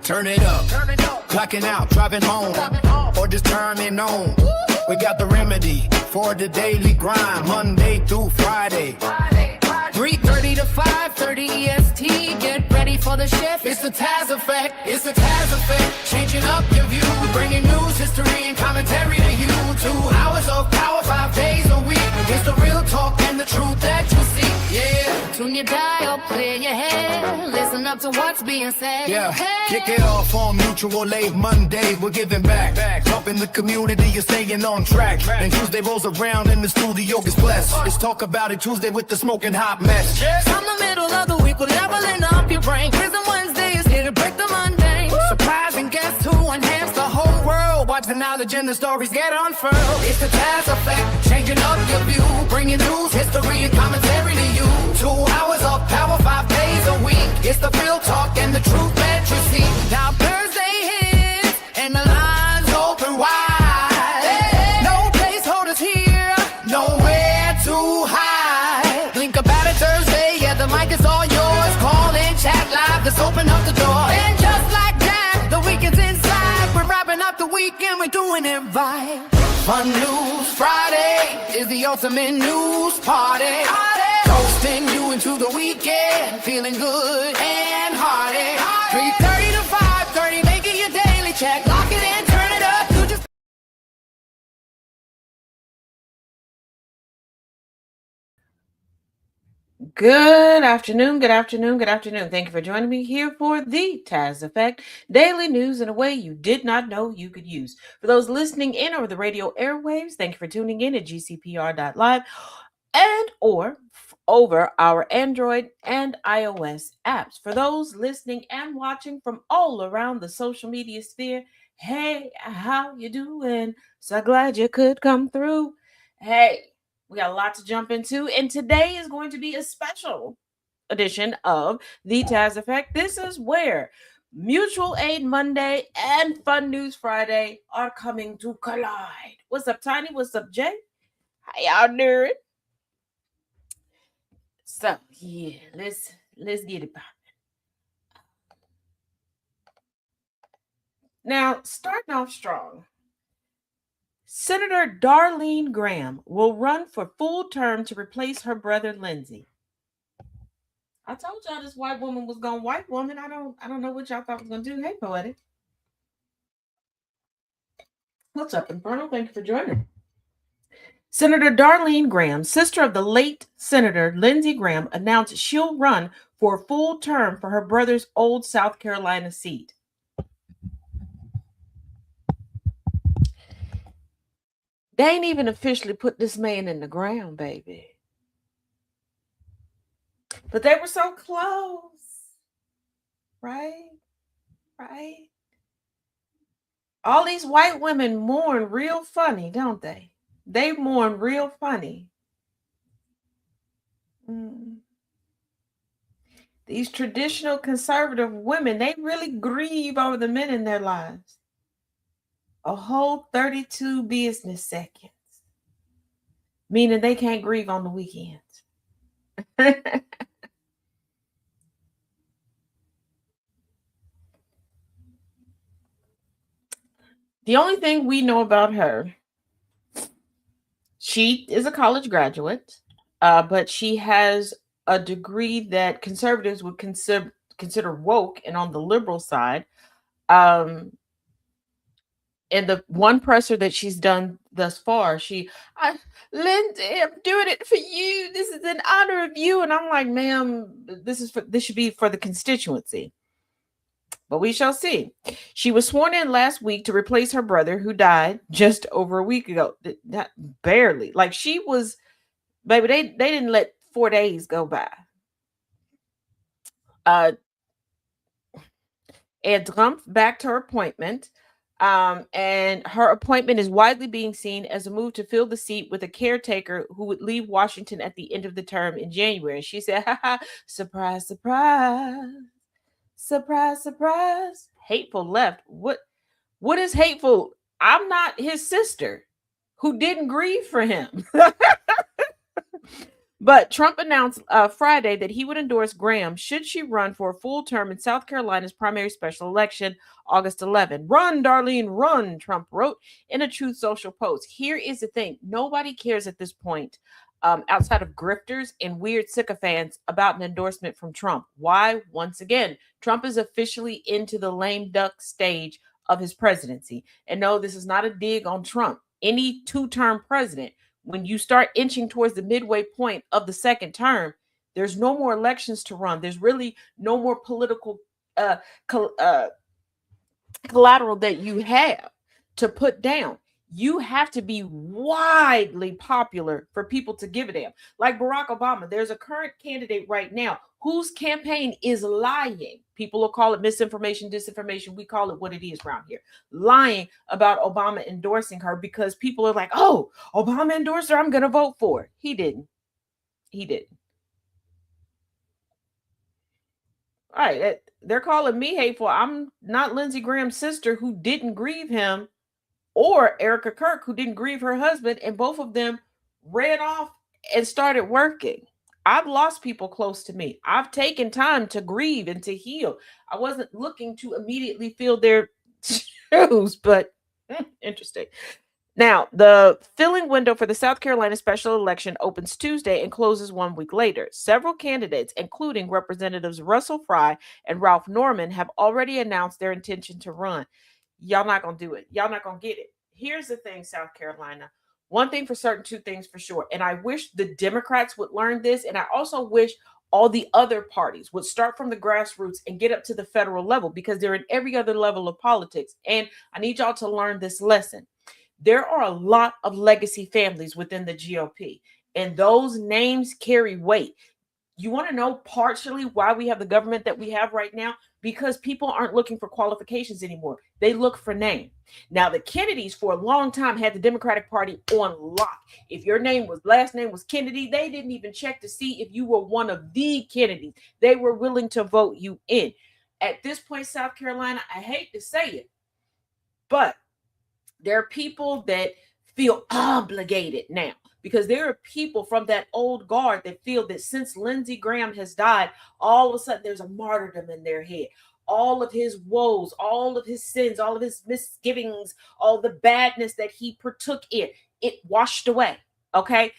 Turn it up, clocking out, driving home, or just turning on. We got the remedy for the daily grind, Monday through Friday. 3:30 to 5:30 EST. Get ready for the shift. It's the Taz Effect. It's the Taz Effect. Changing up your view, bringing news, history, and commentary to you. 2 hours of power, 5 days a week. It's the real talk and the truth that you see. Yeah. Tune your dial, clear your head. Listen up to what's being said. Yeah. Hey. Kick it off on Mutual Aid Monday. We're giving back. Helping the community. You're staying on track. And Tuesday rolls around and the studio gets blessed. It's Talk About It Tuesday with the smoking hot mess. From the middle of the week, we're leveling up your brain. Prison Wednesday is here to break the mundane. Surprising guests who enhance the whole world. Watch the knowledge and the stories get unfurled. It's the Taz Effect, changing up your view, bringing news, history, and commentary to you. 2 hours of power, 5 days a week. It's the real talk and the truth that you see. Now Thursday hits and the lines open wide. No placeholders here, nowhere to hide. Think about it Thursday, yeah, the mic is all yours. Call in, chat live, let's open up the door. And just like that, the weekend's inside. We're wrapping up the weekend, we're doing it right. Fun News Friday is the ultimate news party. Toasting you into the weekend, feeling good and hearty. 3:30 to 5:30, making your daily check. Lock it in, turn it up. You just Good afternoon, good afternoon, good afternoon. Thank you for joining me here for the Taz Effect, daily news in a way you did not know you could use. For those listening in over the radio airwaves, thank you for tuning in at GCPR.live and or over our Android and iOS apps. For those listening and watching from all around the social media sphere, hey, how you doing? So glad you could come through. Hey, we got a lot to jump into, and today is going to be a special edition of the Taz Effect. This is where Mutual Aid Monday and Fun News Friday are coming to collide. What's up, Tiny? What's up, Jay? How y'all doing? So yeah, let's get it popping. Now, starting off strong. Senator Darlene Graham will run for full term to replace her brother Lindsey. I told y'all this white woman was gonna white woman. I don't know what y'all thought was gonna do. Hey, Poetic. What's up, Inferno? Thank you for joining. Senator Darlene Graham, sister of the late Senator Lindsey Graham, announced she'll run for a full term for her brother's old South Carolina seat. They ain't even officially put this man in the ground, baby. But they were so close. Right? All these white women mourn real funny, don't they? They mourn real funny. These traditional conservative women, they really grieve over the men in their lives. A whole 32 business seconds. Meaning they can't grieve on the weekends. The only thing we know about her, she is a college graduate, but she has a degree that conservatives would consider woke and on the liberal side. And the one presser that she's done thus far, Lindsay, I'm doing it for you. This is in honor of you. And I'm like, ma'am, this should be for the constituency. But we shall see. She was sworn in last week to replace her brother who died just over a week ago. Not barely. Like she was, baby, they didn't let 4 days go by. And Trump backed her appointment. And her appointment is widely being seen as a move to fill the seat with a caretaker who would leave Washington at the end of the term in January. She said, surprise, surprise, surprise, surprise. Hateful left. What is hateful? I'm not his sister who didn't grieve for him. But Trump announced Friday that he would endorse Graham should she run for a full term in South Carolina's primary special election, August 11. Run, Darlene, run, Trump wrote in a Truth Social post. Here is the thing: nobody cares at this point, outside of grifters and weird sycophants, about an endorsement from Trump. Why? Once again, Trump is officially into the lame duck stage of his presidency. And no, this is not a dig on Trump. Any two-term president, when you start inching towards the midway point of the second term, there's no more elections to run. There's really no more political uh, collateral that you have to put down. You have to be widely popular for people to give a damn. Like Barack Obama, there's a current candidate right now whose campaign is lying. People will call it misinformation, disinformation. We call it what it is around here. Lying about Obama endorsing her because people are like, oh, Obama endorsed her, I'm going to vote for her. He didn't. He didn't. All right. They're calling me hateful. I'm not Lindsey Graham's sister who didn't grieve him, or Erica Kirk who didn't grieve her husband, and both of them ran off and started working. I've lost people close to me. I've taken time to grieve and to heal. I wasn't looking to immediately fill their shoes, but interesting. Now, the filling window for the South Carolina special election opens Tuesday and closes 1 week later. Several candidates, including Representatives Russell Fry and Ralph Norman, have already announced their intention to run. Y'all not going to do it. Y'all not going to get it. Here's the thing, South Carolina. One thing for certain, two things for sure. And I wish the Democrats would learn this. And I also wish all the other parties would start from the grassroots and get up to the federal level, because they're in every other level of politics. And I need y'all to learn this lesson. There are a lot of legacy families within the GOP, and those names carry weight. You want to know partially why we have the government that we have right now? Because people aren't looking for qualifications anymore. They look for name. Now, the Kennedys for a long time had the Democratic Party on lock. If your last name was Kennedy, they didn't even check to see if you were one of the Kennedys. They were willing to vote you in. At this point, South Carolina, I hate to say it, but there are people that feel obligated now, because there are people from that old guard that feel that since Lindsey Graham has died, all of a sudden there's a martyrdom in their head. All of his woes, all of his sins, all of his misgivings, all the badness that he partook in, it washed away. Okay,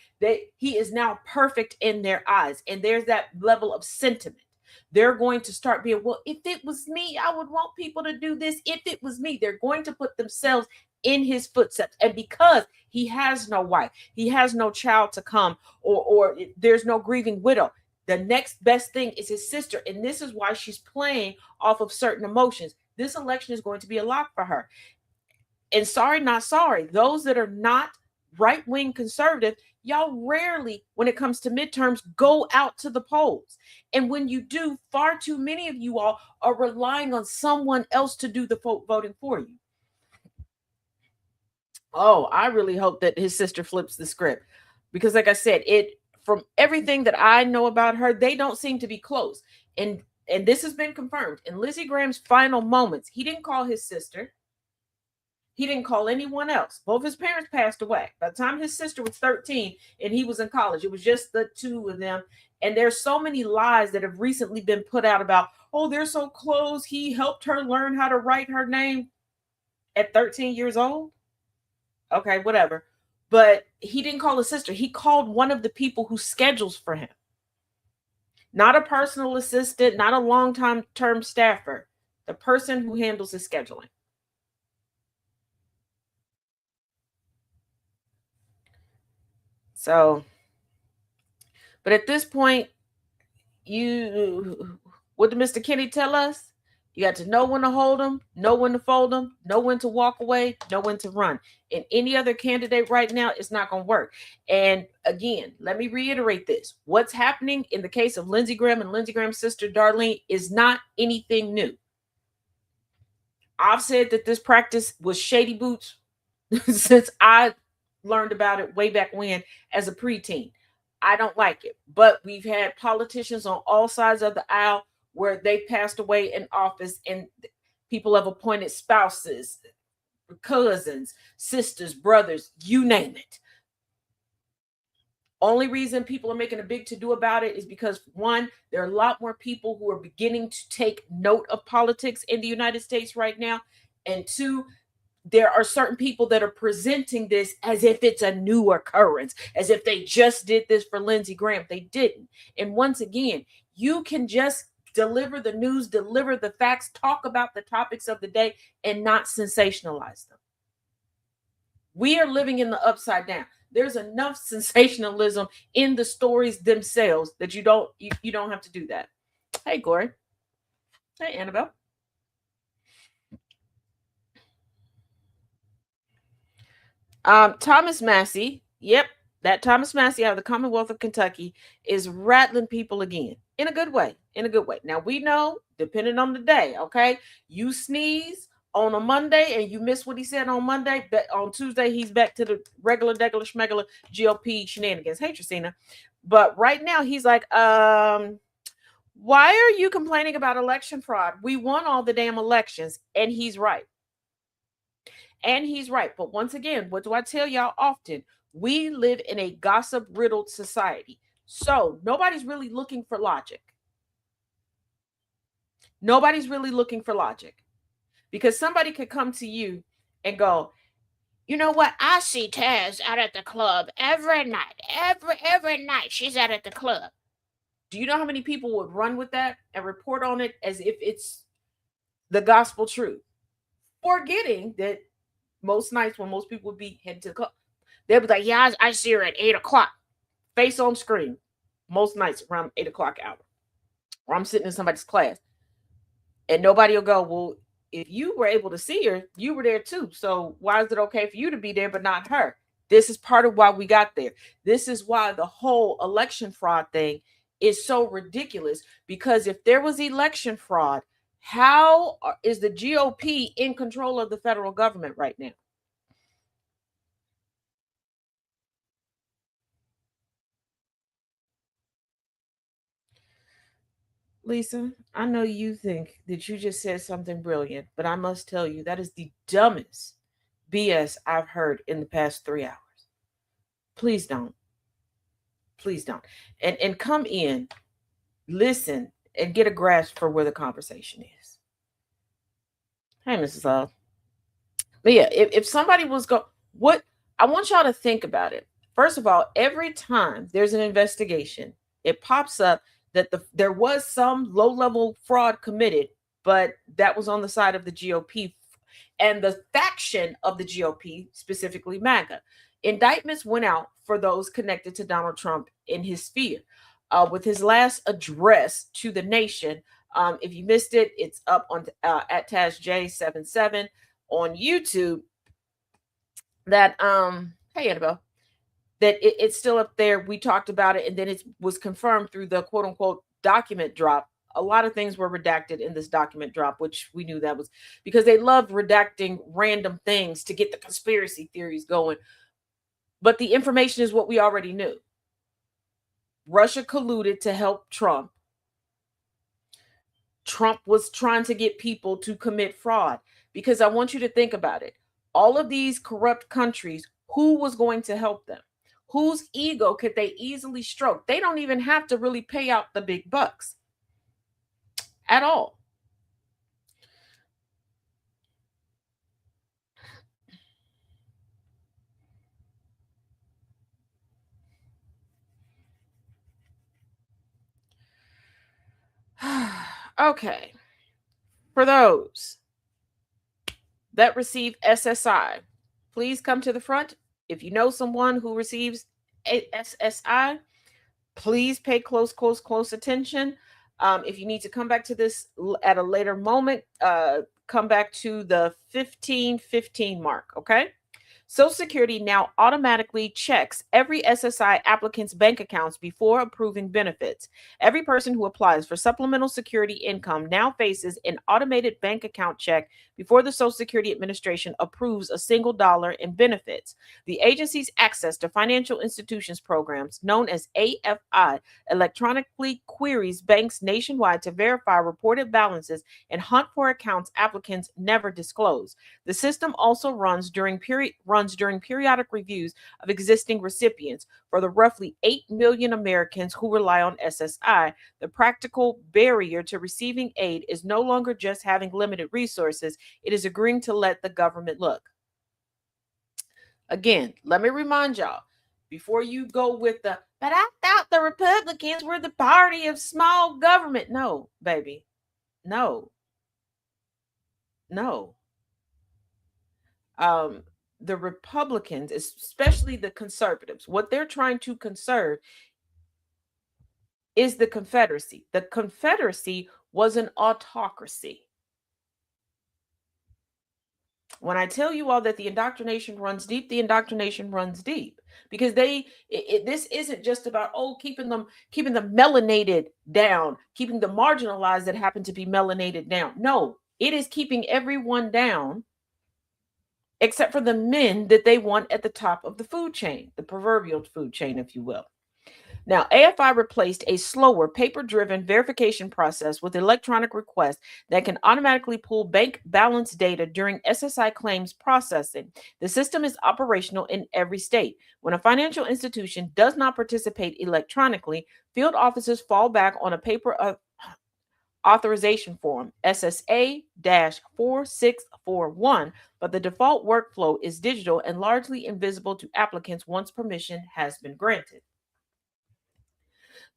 he is now perfect in their eyes. And there's that level of sentiment. They're going to start being, well, if it was me, I would want people to do this. If it was me, they're going to put themselves in his footsteps. And because he has no wife, he has no child to come, or there's no grieving widow, the next best thing is his sister. And this is why she's playing off of certain emotions. This election is going to be a lock for her. And sorry, not sorry, those that are not right-wing conservative, y'all rarely, when it comes to midterms, go out to the polls. And when you do, far too many of you all are relying on someone else to do the voting for you. Oh, I really hope that his sister flips the script, because like I said, from everything that I know about her, they don't seem to be close. And this has been confirmed. In Lindsey Graham's final moments, he didn't call his sister. He didn't call anyone else. Both his parents passed away. By the time his sister was 13 and he was in college, it was just the two of them. And there's so many lies that have recently been put out about, oh, they're so close. He helped her learn how to write her name at 13 years old. Okay, whatever. But he didn't call his sister. He called one of the people who schedules for him. Not a personal assistant, not a long-term staffer. The person who handles his scheduling. So, but at this point, what did Mr. Kenny tell us? You got to know when to hold them, know when to fold them, know when to walk away, know when to run. And any other candidate right now, it's not going to work. And again, let me reiterate this. What's happening in the case of Lindsey Graham and Lindsey Graham's sister, Darlene, is not anything new. I've said that this practice was shady boots since I learned about it way back when as a preteen. I don't like it. But we've had politicians on all sides of the aisle where they passed away in office, and people have appointed spouses, cousins, sisters, brothers, you name it, Only reason people are making a big to-do about it is because, one, there are a lot more people who are beginning to take note of politics in the United States right now. And two, there are certain people that are presenting this as if it's a new occurrence, as if they just did this for Lindsey Graham. They didn't. And once again, you can just deliver the news, deliver the facts, talk about the topics of the day, and not sensationalize them. We are living in the upside down. There's enough sensationalism in the stories themselves that you don't have to do that. Hey, Corey. Hey, Annabelle. Thomas Massey. Yep, that Thomas Massey out of the Commonwealth of Kentucky is rattling people again in a good way. In a good way. Now we know, depending on the day, okay, you sneeze on a Monday and you miss what he said on Monday, but on Tuesday he's back to the regular schmegular GOP shenanigans. Hey, Tracina. But right now he's like, why are you complaining about election fraud? We won all the damn elections. And he's right. And he's right. But once again, what do I tell y'all often? We live in a gossip-riddled society. So nobody's really looking for logic. Nobody's really looking for logic. Because somebody could come to you and go, you know what? I see Taz out at the club every night. Every night she's out at the club. Do you know how many people would run with that and report on it as if it's the gospel truth? Forgetting that most nights when most people would be heading to the club, they'll be like, yeah, I see her at 8 o'clock. Face on screen. Most nights around 8 o'clock hour. Or I'm sitting in somebody's class. And nobody will go, well, if you were able to see her, you were there too. So why is it okay for you to be there but not her? This is part of why we got there. This is why the whole election fraud thing is so ridiculous. Because if there was election fraud, how is the GOP in control of the federal government right now? Lisa, I know you think that you just said something brilliant, but I must tell you that is the dumbest BS I've heard in the past 3 hours. Please don't. Please don't. And come in, listen, and get a grasp for where the conversation is. Hey, Mrs. Love. But yeah, if somebody was what I want y'all to think about it. First of all, every time there's an investigation, it pops up that there was some low-level fraud committed, but that was on the side of the GOP and the faction of the GOP, specifically MAGA. Indictments went out for those connected to Donald Trump in his sphere. With his last address to the nation, if you missed it, it's up on at TazJ77 on YouTube. That hey Annabelle, that it's still up there. We talked about it, and then it was confirmed through the quote unquote document drop. A lot of things were redacted in this document drop, which we knew that was because they love redacting random things to get the conspiracy theories going. But the information is what we already knew. Russia colluded to help Trump. Trump was trying to get people to commit fraud, because I want you to think about it. All of these corrupt countries, who was going to help them? Whose ego could they easily stroke? They don't even have to really pay out the big bucks at all. Okay. For those that receive SSI, please come to the front. If you know someone who receives SSI, please pay close attention. If you need to come back to this at a later moment, come back to the 1515 mark, okay? Social Security now automatically checks every SSI applicant's bank accounts before approving benefits. Every person who applies for supplemental security income now faces an automated bank account check before the Social Security Administration approves a single dollar in benefits. The agency's access to financial institutions programs, known as AFI, electronically queries banks nationwide to verify reported balances and hunt for accounts applicants never disclose. The system also runs during runs during periodic reviews of existing recipients. For the roughly 8 million Americans who rely on SSI, the practical barrier to receiving aid is no longer just having limited resources, it is agreeing to let the government look. Again, let me remind y'all, before you go with the, but I thought the Republicans were the party of small government. No, baby. No. No. The Republicans, especially the conservatives, what they're trying to conserve is the Confederacy. The Confederacy was an autocracy. When I tell you all that the indoctrination runs deep, the indoctrination runs deep because this isn't just about keeping them melanated down, keeping the marginalized that happen to be melanated down. No, it is keeping everyone down except for the men that they want at the top of the food chain, the proverbial food chain, if you will. Now, AFI replaced a slower paper-driven verification process with electronic requests that can automatically pull bank balance data during SSI claims processing. The system is operational in every state. When a financial institution does not participate electronically, field offices fall back on a paper authorization form, SSA-4641, but the default workflow is digital and largely invisible to applicants once permission has been granted.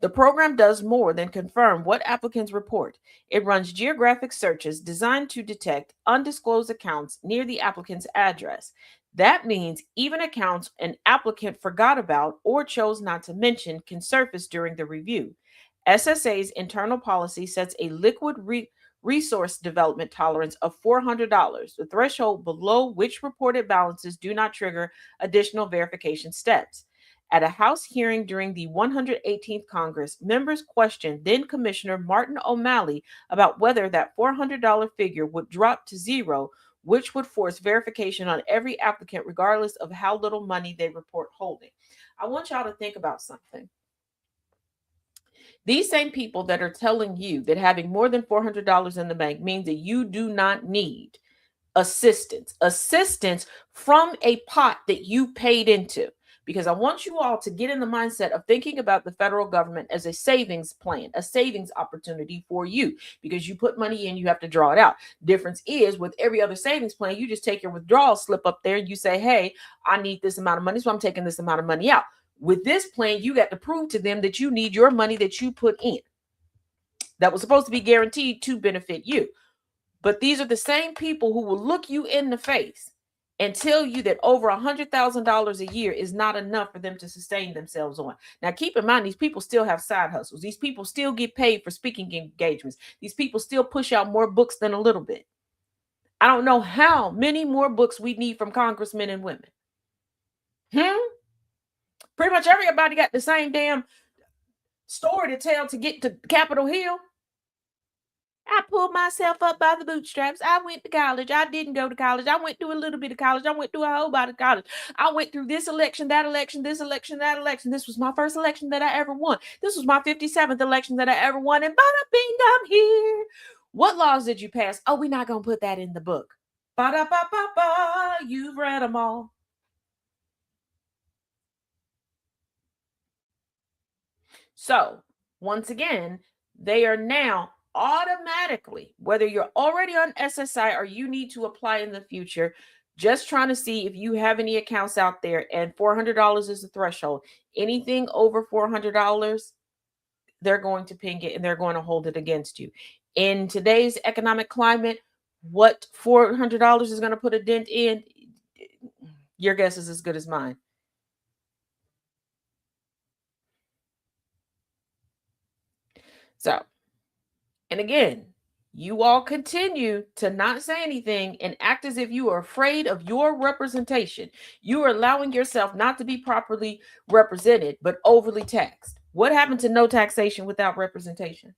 The program does more than confirm what applicants report. It runs geographic searches designed to detect undisclosed accounts near the applicant's address. That means even accounts an applicant forgot about or chose not to mention can surface during the review. SSA's internal policy sets a liquid resource development tolerance of $400, the threshold below which reported balances do not trigger additional verification steps. At a House hearing during the 118th Congress, members questioned then Commissioner Martin O'Malley about whether that $400 figure would drop to zero, which would force verification on every applicant regardless of how little money they report holding. I want y'all to think about something. These same people that are telling you that having more than $400 in the bank means that you do not need assistance from a pot that you paid into. Because I want you all to get in the mindset of thinking about the federal government as a savings plan, a savings opportunity for you, because you put money in, you have to draw it out. Difference is with every other savings plan, you just take your withdrawal slip up there and you say, hey, I need this amount of money, so I'm taking this amount of money out. With this plan, you got to prove to them that you need your money that you put in. That was supposed to be guaranteed to benefit you. But these are the same people who will look you in the face and tell you that over $100,000 a year is not enough for them to sustain themselves on. Now, keep in mind, these people still have side hustles. These people still get paid for speaking engagements. These people still push out more books than a little bit. I don't know how many more books we need from congressmen and women. Pretty much everybody got the same damn story to tell to get to Capitol Hill. I pulled myself up by the bootstraps. I went to college. I didn't go to college. I went through a little bit of college. I went through a whole lot of college. I went through this election, that election, this election, that election. This was my first election that I ever won. This was my 57th election that I ever won. And bada bing, I'm here. What laws did you pass? Oh, we're not going to put that in the book. Ba-da-ba-ba-ba. You've read them all. So, once again, they are now automatically, whether you're already on SSI or you need to apply in the future, just trying to see if you have any accounts out there, and $400 is the threshold. Anything over $400, they're going to ping it and they're going to hold it against you. In today's economic climate, what $400 is going to put a dent in, your guess is as good as mine. So, and again, you all continue to not say anything and act as if you are afraid of your representation. You are allowing yourself not to be properly represented, but overly taxed. What happened to no taxation without representation?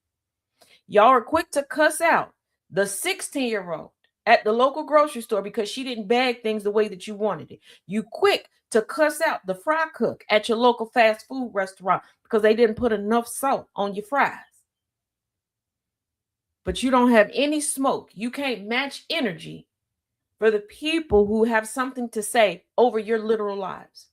Y'all are quick to cuss out the 16-year-old at the local grocery store because she didn't bag things the way that you wanted it. You quick to cuss out the fry cook at your local fast food restaurant because they didn't put enough salt on your fries. But you don't have any smoke. You can't match energy for the people who have something to say over your literal lives.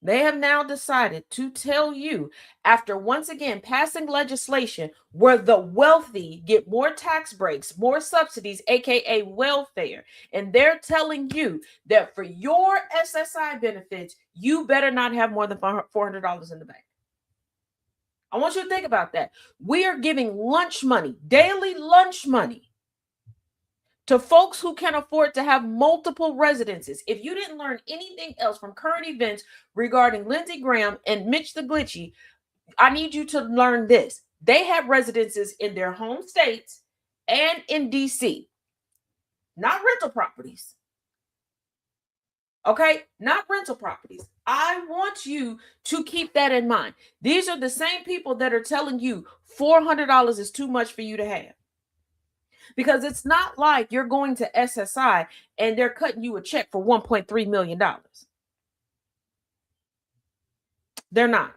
They have now decided to tell you, after once again passing legislation where the wealthy get more tax breaks, more subsidies, aka welfare, and they're telling you that for your SSI benefits, you better not have more than $400 in the bank. I want you to think about that. We are giving lunch money, daily lunch money, to folks who can afford to have multiple residences. If you didn't learn anything else from current events regarding Lindsey Graham and Mitch the Glitchy, I need you to learn this. They have residences in their home states and in DC, not rental properties. Okay, not rental properties. I want you to keep that in mind. These are the same people that are telling you $400 is too much for you to have. Because it's not like you're going to SSI and they're cutting you a check for $1.3 million. They're not.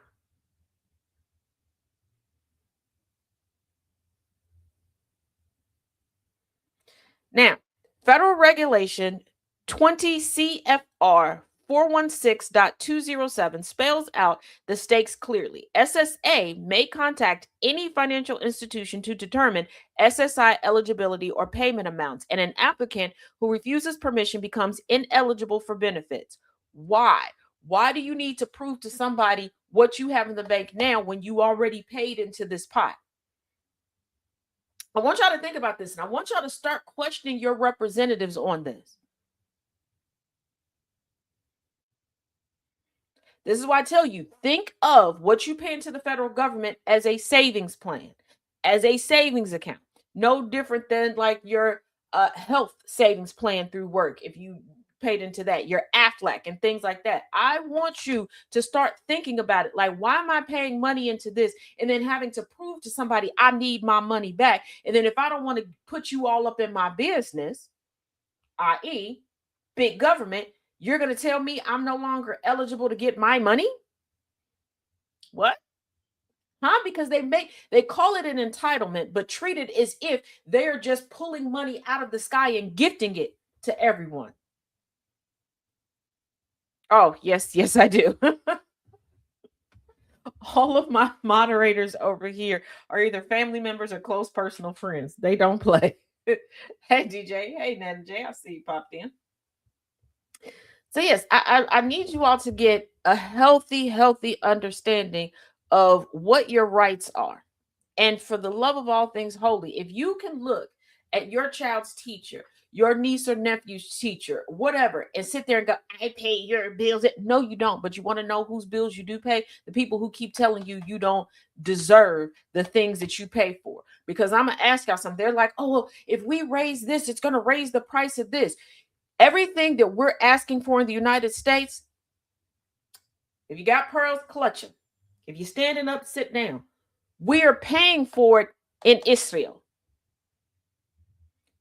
Now, federal regulation 20 CFR 416.207 spells out the stakes clearly. SSA may contact any financial institution to determine SSI eligibility or payment amounts, and an applicant who refuses permission becomes ineligible for benefits. Why? Why do you need to prove to somebody what you have in the bank now when you already paid into this pot? I want y'all to think about this, and I want y'all to start questioning your representatives on this. This is why I tell you, think of what you pay into the federal government as a savings plan, as a savings account. No different than like your health savings plan through work, if you paid into that, your AFLAC and things like that. I want you to start thinking about it. Like, why am I paying money into this and then having to prove to somebody I need my money back? And then if I don't want to put you all up in my business, i.e., big government, you're going to tell me I'm no longer eligible to get my money? What? Huh? Because they call it an entitlement, but treat it as if they're just pulling money out of the sky and gifting it to everyone. Oh, yes, I do. All of my moderators over here are either family members or close personal friends. They don't play. Hey, DJ. Hey, Nana J. I see you popped in. So yes, I need you all to get a healthy understanding of what your rights are. And for the love of all things holy, if you can look at your child's teacher, your niece or nephew's teacher, whatever, and sit there and go, I pay your bills. No, you don't. But you want to know whose bills you do pay? The people who keep telling you you don't deserve the things that you pay for. Because I'm going to ask y'all something. They're like, oh, well, if we raise this, it's going to raise the price of this. Everything that we're asking for in the United States, if you got pearls, clutch them. If you're standing up, sit down. We are paying for it in Israel.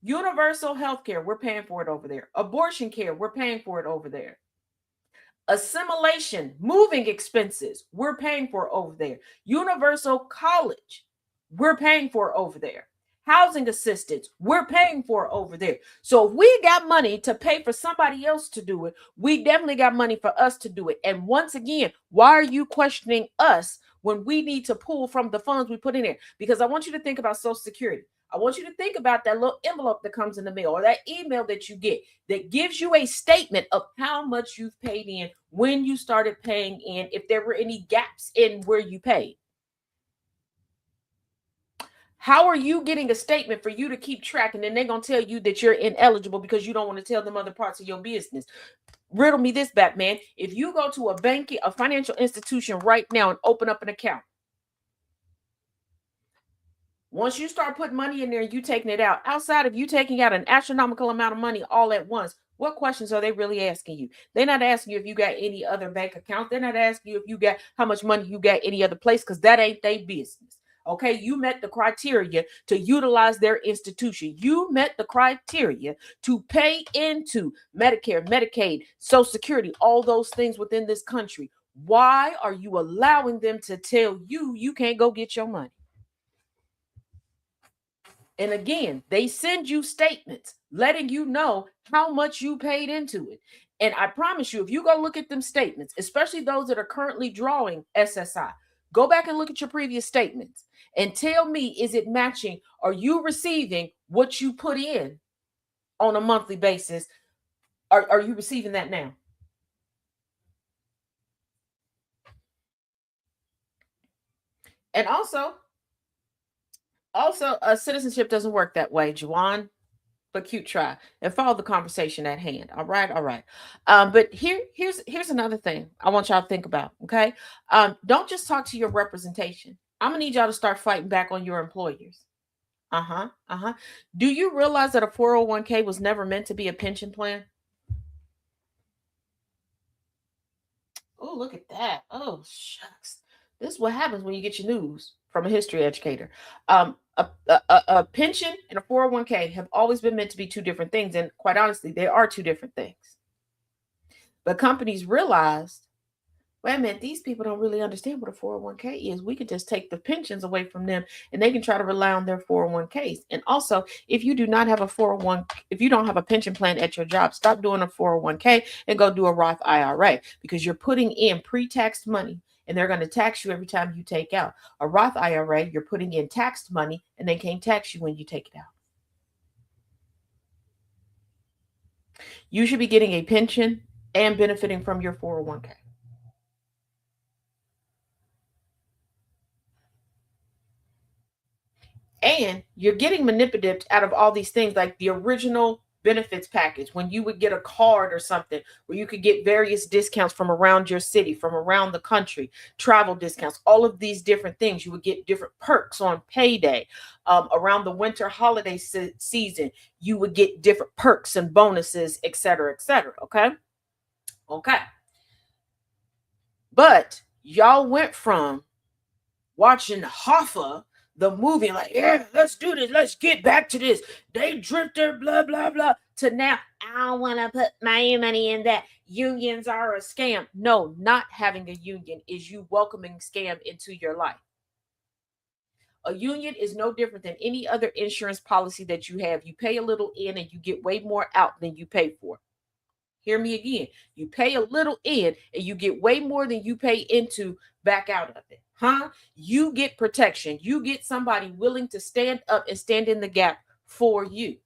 Universal health care, we're paying for it over there. Abortion care, we're paying for it over there. Assimilation, moving expenses, we're paying for over there. Universal college, we're paying for over there. Housing assistance, we're paying for over there. So if we got money to pay for somebody else to do it, we definitely got money for us to do it. And once again, why are you questioning us when we need to pull from the funds we put in there? Because I want you to think about Social Security. I want you to think about that little envelope that comes in the mail or that email that you get that gives you a statement of how much you've paid in, when you started paying in, if there were any gaps in where you paid. How are you getting a statement for you to keep track, and then they're going to tell you that you're ineligible because you don't want to tell them other parts of your business? Riddle me this, Batman. If you go to a financial institution right now and open up an account, once you start putting money in there and you taking it out, outside of you taking out an astronomical amount of money all at once, what questions are they really asking you? They're not asking you if you got any other bank account. They're not asking you if you got how much money you got any other place, because that ain't their business. Okay, you met the criteria to utilize their institution. You met the criteria to pay into Medicare, Medicaid, Social Security, all those things within this country. Why are you allowing them to tell you you can't go get your money? And again, they send you statements letting you know how much you paid into it. And I promise you, if you go look at them statements, especially those that are currently drawing SSI, go back and look at your previous statements and tell me, is it matching? Are you receiving what you put in on a monthly basis? Are you receiving that now? And also, citizenship doesn't work that way, Juwan. But cute try and follow the conversation at hand. All right, all right. But here's another thing I want y'all to think about. Okay, don't just talk to your representation. I'm gonna need y'all to start fighting back on your employers. Do you realize that a 401k was never meant to be a pension plan? Oh, look at that. Oh, shucks. This is what happens when you get your news from a history educator. A pension and a 401k have always been meant to be two different things. And quite honestly, they are two different things. But companies realized, wait a minute, these people don't really understand what a 401k is. We could just take the pensions away from them and they can try to rely on their 401ks. And also, if you do not have a 401, if you don't have a pension plan at your job, stop doing a 401k and go do a Roth IRA, because you're putting in pre-taxed money and they're going to tax you every time you take out. A Roth IRA, you're putting in taxed money and they can't tax you when you take it out. You should be getting a pension and benefiting from your 401k. And you're getting manipulated out of all these things, like the original benefits package, when you would get a card or something where you could get various discounts from around your city, from around the country, travel discounts, all of these different things. You would get different perks on payday. Around the winter holiday season, you would get different perks and bonuses, et cetera, et cetera. Okay. But y'all went from watching Hoffa, the movie, like, yeah, let's do this, let's get back to this, they drifter, blah blah blah, to now, I don't want to put my money in that, unions are a scam. No, not having a union is you welcoming scam into your life. A union is no different than any other insurance policy that you have. You pay a little in and you get way more out than you pay for. Hear me again. You pay a little in and you get way more than you pay into back out of it. You get protection. You get somebody willing to stand up and stand in the gap for you.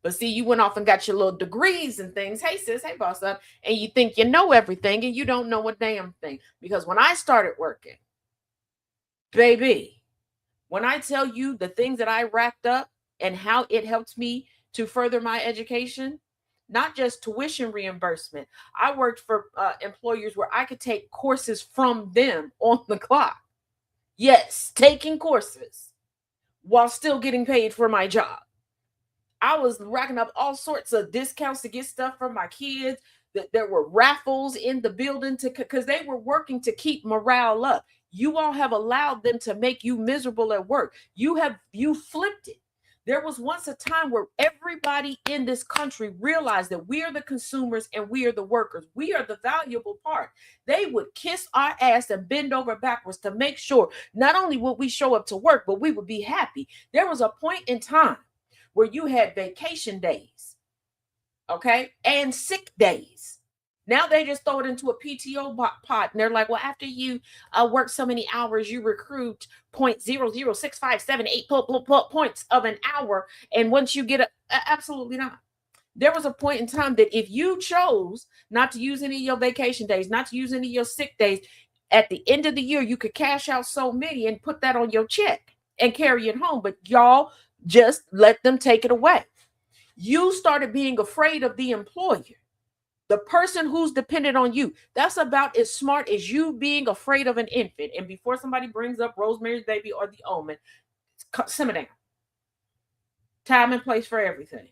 But see, you went off and got your little degrees and things. Hey, sis, hey, boss up. And you think you know everything and you don't know a damn thing. Because when I started working, baby, when I tell you the things that I racked up and how it helped me to further my education, not just tuition reimbursement. I worked for employers where I could take courses from them on the clock. Yes, taking courses while still getting paid for my job. I was racking up all sorts of discounts to get stuff for my kids. There were raffles in the building because they were working to keep morale up. You all have allowed them to make you miserable at work. You flipped it. There was once a time where everybody in this country realized that we are the consumers and we are the workers. We are the valuable part. They would kiss our ass and bend over backwards to make sure not only would we show up to work, but we would be happy. There was a point in time where you had vacation days, okay, and sick days. Now they just throw it into a PTO pot, and they're like, well, after you work so many hours, you recruit 0.006578 points of an hour. And once you get absolutely not. There was a point in time that if you chose not to use any of your vacation days, not to use any of your sick days, at the end of the year, you could cash out so many and put that on your check and carry it home. But y'all just let them take it away. You started being afraid of the employer. The person who's dependent on you. That's about as smart as you being afraid of an infant. And before somebody brings up Rosemary's Baby or The Omen, simmer down. Time and place for everything.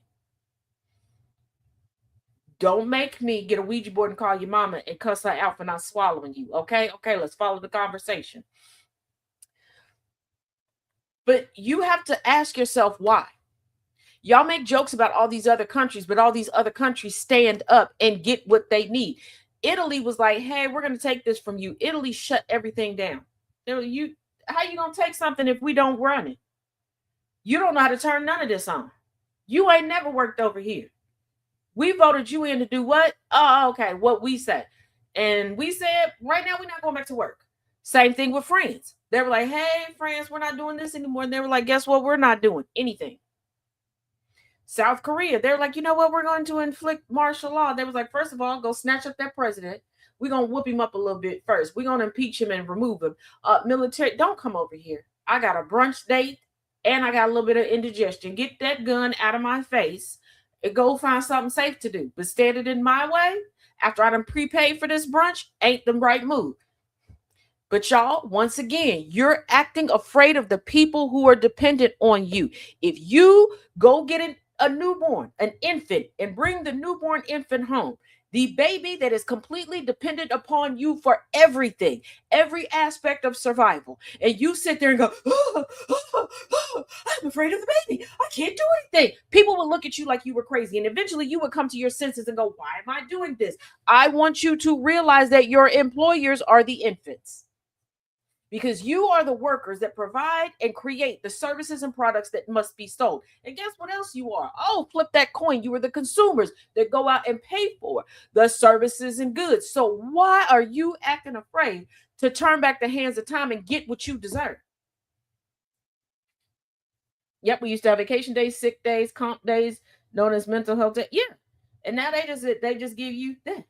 Don't make me get a Ouija board and call your mama and cuss her out for not swallowing you. Okay, let's follow the conversation. But you have to ask yourself why. Y'all make jokes about all these other countries, but all these other countries stand up and get what they need. Italy was like, hey, we're going to take this from you. Italy shut everything down. How you going to take something if we don't run it? You don't know how to turn none of this on. You ain't never worked over here. We voted you in to do what? Oh, okay, what we said. And we said, right now, we're not going back to work. Same thing with France. They were like, hey, France, we're not doing this anymore. And they were like, guess what? We're not doing anything. South Korea, they're like, you know what? We're going to inflict martial law. They was like, first of all, go snatch up that president. We're going to whoop him up a little bit first. We're going to impeach him and remove him. Military, don't come over here. I got a brunch date and I got a little bit of indigestion. Get that gun out of my face and go find something safe to do. But standing in my way after I done prepaid for this brunch ain't the right move. But y'all, once again, you're acting afraid of the people who are dependent on you. If you go get a newborn, an infant, and bring the newborn infant home, the baby that is completely dependent upon you for everything, every aspect of survival, and you sit there and go, I'm afraid of the baby. I can't do anything. People will look at you like you were crazy, and eventually you would come to your senses and go, why am I doing this? I want you to realize that your employers are the infants. Because you are the workers that provide and create the services and products that must be sold. And guess what else you are? Oh, flip that coin. You are the consumers that go out and pay for the services and goods. So why are you acting afraid to turn back the hands of time and get what you deserve? Yep, we used to have vacation days, sick days, comp days, known as mental health day. Yeah. And now they just give you that.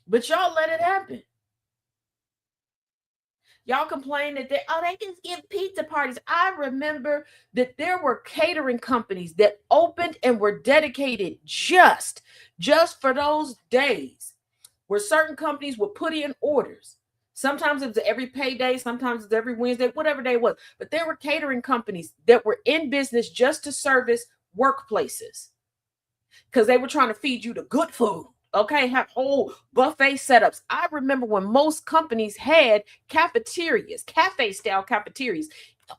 But y'all let it happen. Y'all complain that they just give pizza parties. I remember that there were catering companies that opened and were dedicated just for those days, where certain companies would put in orders. Sometimes it was every payday, sometimes it's every Wednesday, whatever day it was. But there were catering companies that were in business just to service workplaces because they were trying to feed you the good food. Okay, have whole buffet setups. I remember when most companies had cafeterias, cafe-style cafeterias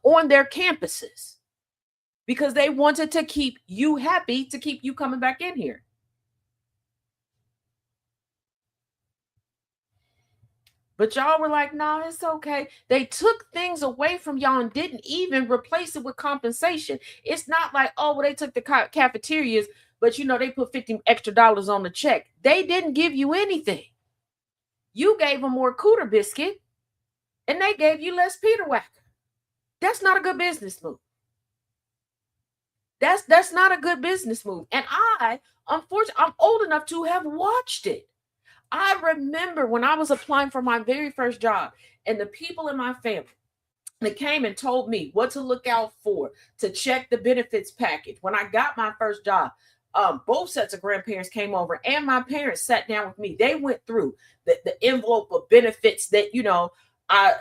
on their campuses because they wanted to keep you happy, to keep you coming back in here. But y'all were like, no, it's okay. They took things away from y'all and didn't even replace it with compensation. It's not like, oh, well, they took the cafeterias, but they put $50 extra on the check. They didn't give you anything. You gave them more cooter biscuit and they gave you less Peter Whacker. That's not a good business move. That's not a good business move. And unfortunately, I'm old enough to have watched it. I remember when I was applying for my very first job and the people in my family that came and told me what to look out for, to check the benefits package. When I got my first job, both sets of grandparents came over and my parents sat down with me. They went through the envelope of benefits that, I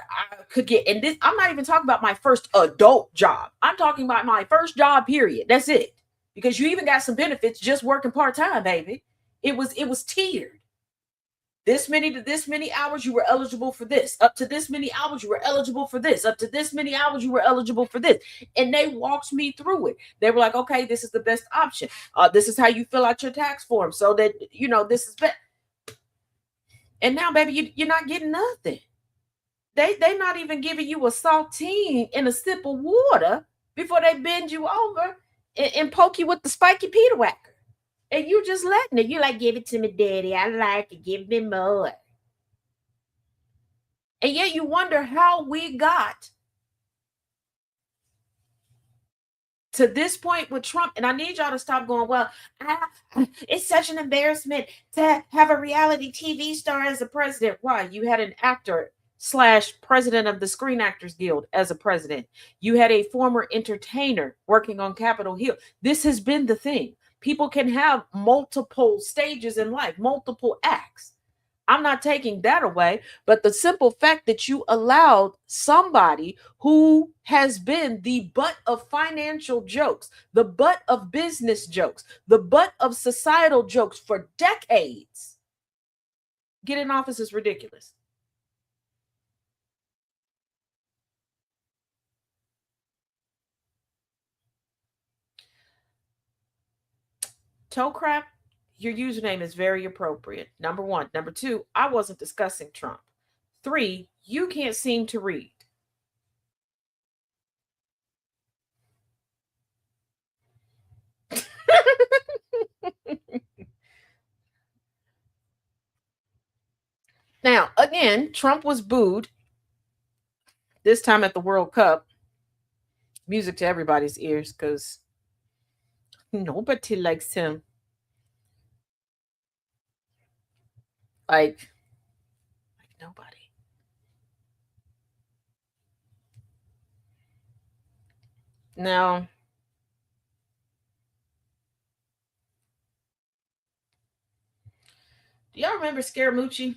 could get. And this, I'm not even talking about my first adult job. I'm talking about my first job, period. That's it. Because you even got some benefits just working part-time, baby. It was tiered. This many to this many hours, you were eligible for this. Up to this many hours, you were eligible for this. Up to this many hours, you were eligible for this. And they walked me through it. They were like, okay, this is the best option. This is how you fill out your tax form so that, this is better. And now, baby, you're not getting nothing. They not even giving you a saltine and a sip of water before they bend you over and poke you with the spiky Peter Whacker. And you just letting it. You like, give it to me, daddy. I like it. Give me more. And yet you wonder how we got to this point with Trump. And I need y'all to stop going, well, it's such an embarrassment to have a reality TV star as a president. Why? You had an actor / president of the Screen Actors Guild as a president. You had a former entertainer working on Capitol Hill. This has been the thing. People can have multiple stages in life, multiple acts. I'm not taking that away, but the simple fact that you allowed somebody who has been the butt of financial jokes, the butt of business jokes, the butt of societal jokes for decades get in office is ridiculous. Toe crap, your username is very appropriate. Number one. Number two, I wasn't discussing Trump. 3, you can't seem to read. Now, again, Trump was booed, this time at the World Cup. Music to everybody's ears because nobody likes him. Like nobody. Now, do y'all remember Scaramucci?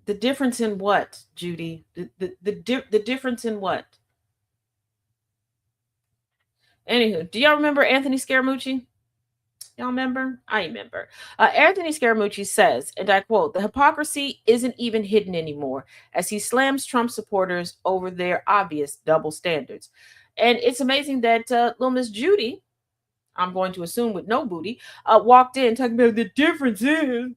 The difference in what, Judy? The difference in what? Anywho, do y'all remember Anthony Scaramucci? Y'all remember? I remember. Anthony Scaramucci says, and I quote, "The hypocrisy isn't even hidden anymore," as he slams Trump supporters over their obvious double standards. And it's amazing that little Miss Judy, I'm going to assume with no booty, walked in talking about the difference is.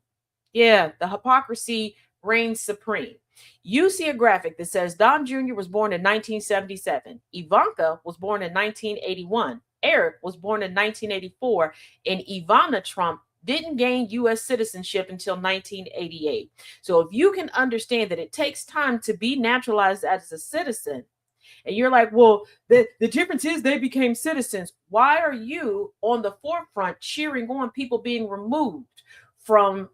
Yeah, the hypocrisy reigns supreme. You see a graphic that says Don Jr. was born in 1977, Ivanka was born in 1981, Eric was born in 1984, and Ivana Trump didn't gain U.S. citizenship until 1988. So if you can understand that it takes time to be naturalized as a citizen, and you're like, well, the difference is they became citizens. Why are you on the forefront cheering on people being removed from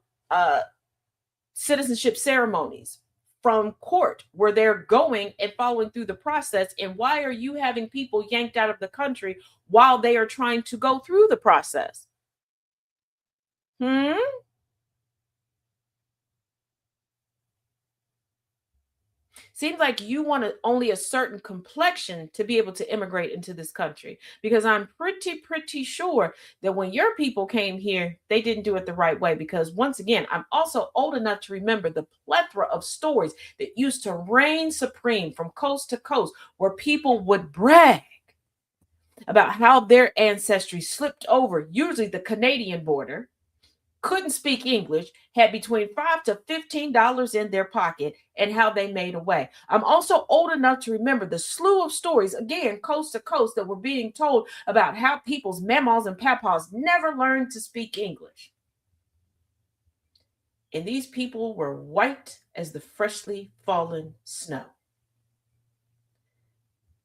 citizenship ceremonies, from court where they're going and following through the process? And why are you having people yanked out of the country while they are trying to go through the process? Seems like you want only a certain complexion to be able to immigrate into this country, because I'm pretty sure that when your people came here, they didn't do it the right way. Because once again, I'm also old enough to remember the plethora of stories that used to reign supreme from coast to coast, where people would brag about how their ancestry slipped over, usually the Canadian border, couldn't speak English, had between $5 to $15 in their pocket, and how they made away. I'm also old enough to remember the slew of stories, again, coast to coast, that were being told about how people's mamas and papas never learned to speak English. And these people were white as the freshly fallen snow.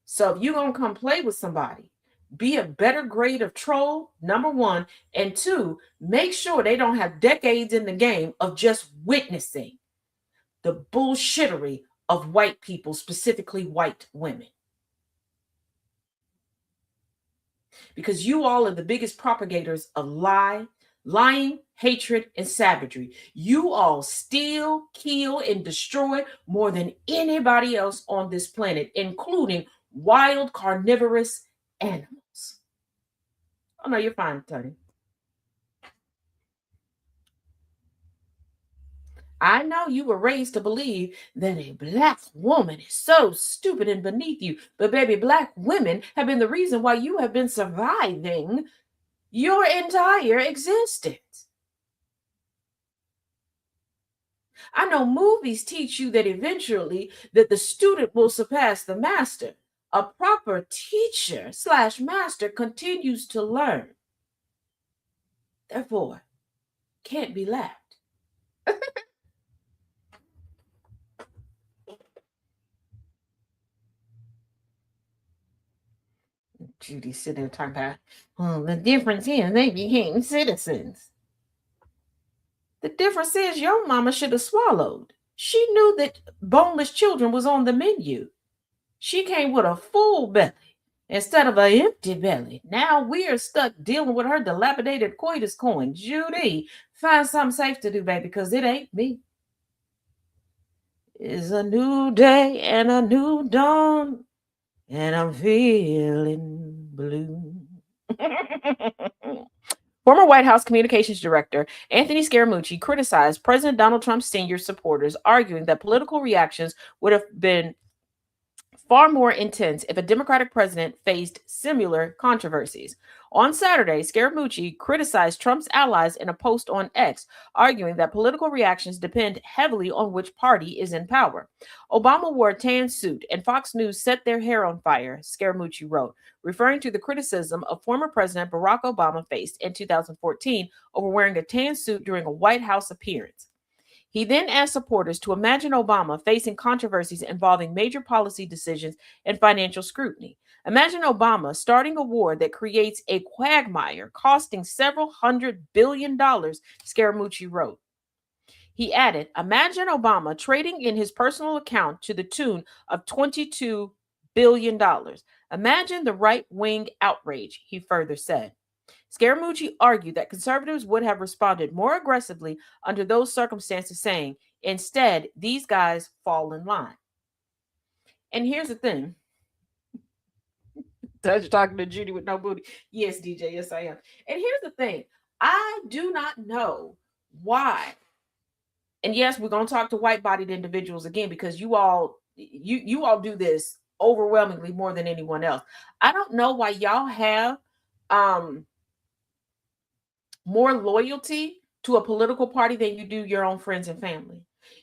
So if you're going to come play with somebody, be a better grade of troll, number one. And two, make sure they don't have decades in the game of just witnessing the bullshittery of white people, specifically white women. Because you all are the biggest propagators of lying, hatred, and savagery. You all steal, kill, and destroy more than anybody else on this planet, including wild carnivorous animals. Oh, no, you're fine, Tony. I know you were raised to believe that a black woman is so stupid and beneath you. But, baby, black women have been the reason why you have been surviving your entire existence. I know movies teach you that eventually that the student will surpass the master. A proper teacher / master continues to learn. Therefore, can't be laughed. Judy sitting there talking about, well, the difference is they became citizens. The difference is your mama should have swallowed. She knew that boneless children was on the menu. She came with a full belly instead of an empty belly. Now we're stuck dealing with her dilapidated coitus coin. Judy, find something safe to do, baby, because it ain't me. It's a new day and a new dawn, and I'm feeling blue. Former White House Communications Director Anthony Scaramucci criticized President Donald Trump Sr.'s supporters, arguing that political reactions would have been far more intense if a Democratic president faced similar controversies. On Saturday, Scaramucci criticized Trump's allies in a post on X, arguing that political reactions depend heavily on which party is in power. Obama wore a tan suit, and Fox News set their hair on fire, Scaramucci wrote, referring to the criticism of former President Barack Obama faced in 2014 over wearing a tan suit during a White House appearance. He then asked supporters to imagine Obama facing controversies involving major policy decisions and financial scrutiny. Imagine Obama starting a war that creates a quagmire costing several $100 billion, Scaramucci wrote. He added, imagine Obama trading in his personal account to the tune of $22 billion. Imagine the right-wing outrage, he further said. Scaramucci argued that conservatives would have responded more aggressively under those circumstances, saying, instead, these guys fall in line. And here's the thing. You're talking to Judy with no booty. Yes, DJ, yes, I am. And here's the thing. I do not know why. And yes, we're going to talk to white-bodied individuals again, because you all do this overwhelmingly more than anyone else. I don't know why y'all have more loyalty to a political party than you do your own friends and family.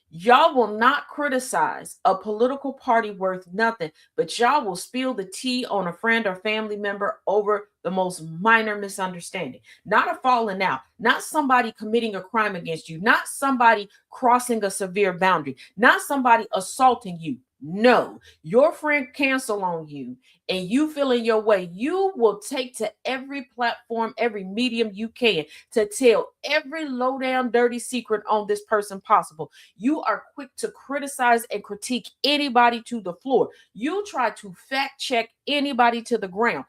Y'all will not criticize a political party worth nothing, but y'all will spill the tea on a friend or family member over the most minor misunderstanding. Not a falling out, not somebody committing a crime against you, not somebody crossing a severe boundary, not somebody assaulting you. No, your friend cancel on you and you feel in your way. You will take to every platform, every medium you can to tell every low down dirty secret on this person possible. You are quick to criticize and critique anybody to the floor. You try to fact check anybody to the ground.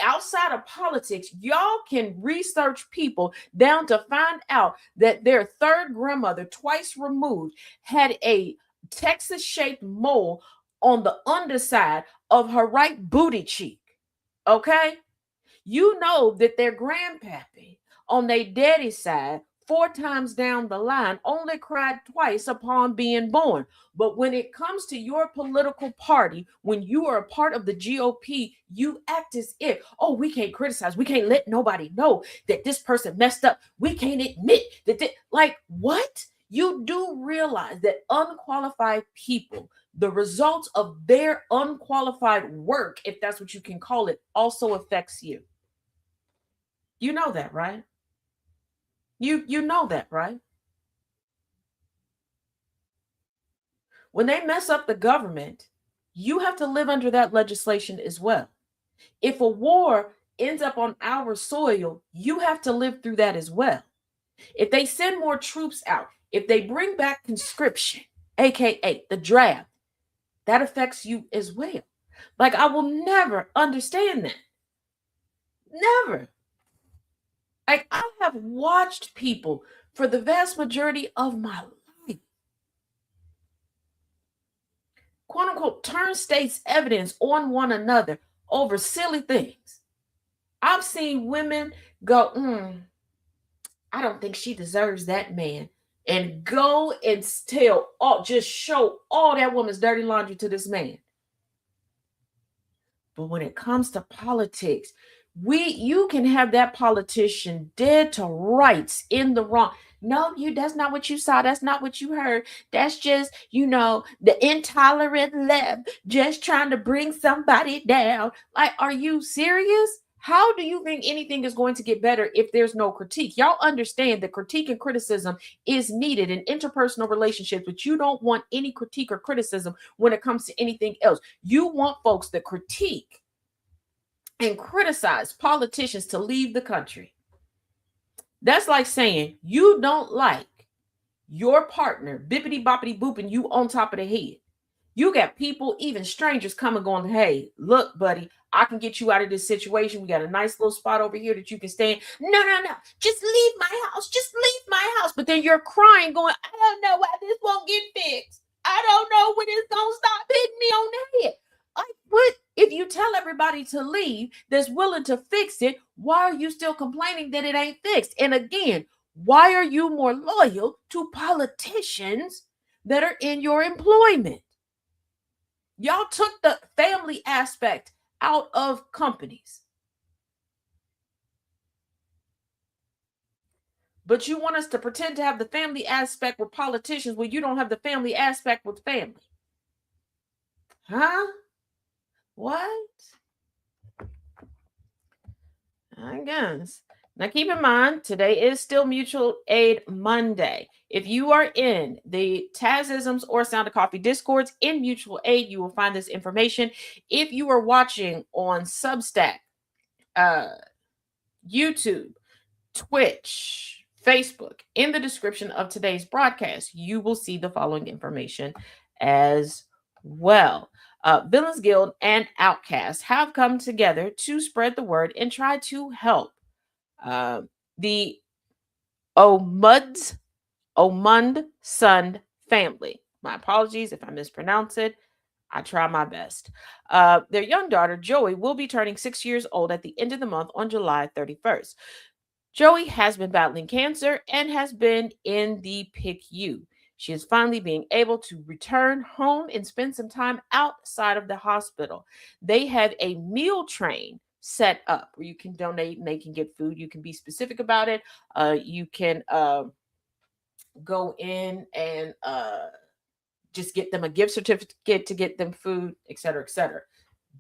Outside of politics, y'all can research people down to find out that their third grandmother, twice removed, had a Texas-shaped mole on the underside of her right booty cheek. Okay? You know that their grandpappy on their daddy's side, 4 times down the line, only cried twice upon being born. But when it comes to your political party, when you are a part of the GOP, you act as if, oh, we can't criticize. We can't let nobody know that this person messed up. We can't admit that, like, what? You do realize that unqualified people, the results of their unqualified work, if that's what you can call it, also affects you. You know that, right? You know that, right? When they mess up the government, you have to live under that legislation as well. If a war ends up on our soil, you have to live through that as well. If they send more troops out, if they bring back conscription, aka the draft, that affects you as well. Like, I will never understand that. Never. Like, I have watched people for the vast majority of my life, quote unquote, turn state's evidence on one another over silly things. I've seen women go, I don't think she deserves that man, and go and just show all that woman's dirty laundry to this man. But when it comes to politics, you can have that politician dead to rights in the wrong. No, that's not what you saw. That's not what you heard. That's just, the intolerant left just trying to bring somebody down. Like, are you serious? How do you think anything is going to get better if there's no critique? Y'all understand that critique and criticism is needed in interpersonal relationships, but you don't want any critique or criticism when it comes to anything else. You want folks that critique and criticize politicians to leave the country. That's like saying you don't like your partner bippity boppity booping you on top of the head. You got people, even strangers, coming going, hey, look, buddy, I can get you out of this situation. We got a nice little spot over here that you can stay in. No. Just leave my house. Just leave my house. But then you're crying going, I don't know why this won't get fixed. I don't know when it's going to stop hitting me on the head. Like, what? If you tell everybody to leave that's willing to fix it, why are you still complaining that it ain't fixed? And again, why are you more loyal to politicians that are in your employment? Y'all took the family aspect out of companies. But you want us to pretend to have the family aspect with politicians when you don't have the family aspect with family. Huh? What? I guess. Now, keep in mind, today is still Mutual Aid Monday. If you are in the Tazisms or Sound of Coffee Discords in Mutual Aid, you will find this information. If you are watching on Substack, YouTube, Twitch, Facebook, in the description of today's broadcast, you will see the following information as well. Villains Guild and Outcast have come together to spread the word and try to help the Omund Sund family. My apologies if I mispronounce it. I try my best. Their young daughter, Joey, will be turning 6 years old at the end of the month on July 31st. Joey has been battling cancer and has been in the PICU. She is finally being able to return home and spend some time outside of the hospital. They have a meal train set up where you can donate and they can get food. You can be specific about it. You can go in and just get them a gift certificate to get them food, etc., etc.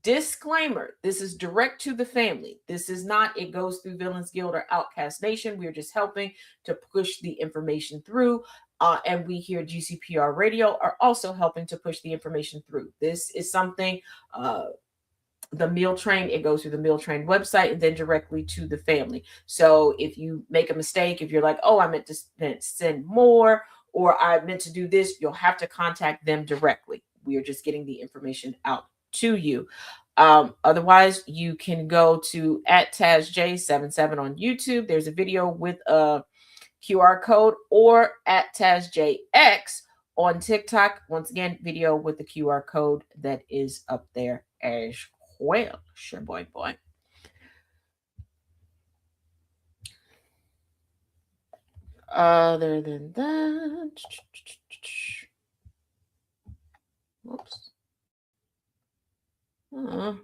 Disclaimer, this is direct to the family. This is not, it goes through Villains Guild or Outcast Nation. We're just helping to push the information through. And we here at GCPR Radio are also helping to push the information through. This is something, the meal train, it goes through the meal train website and then directly to the family. So if you make a mistake, if you're like, oh, I meant to send more, or I meant to do this, you'll have to contact them directly. We are just getting the information out to you. Otherwise, you can go to @TazJ77 on YouTube. There's a video with a QR code, or @TazJX on TikTok. Once again, video with the QR code that is up there as well. Sure, boy. Other than that, whoops. How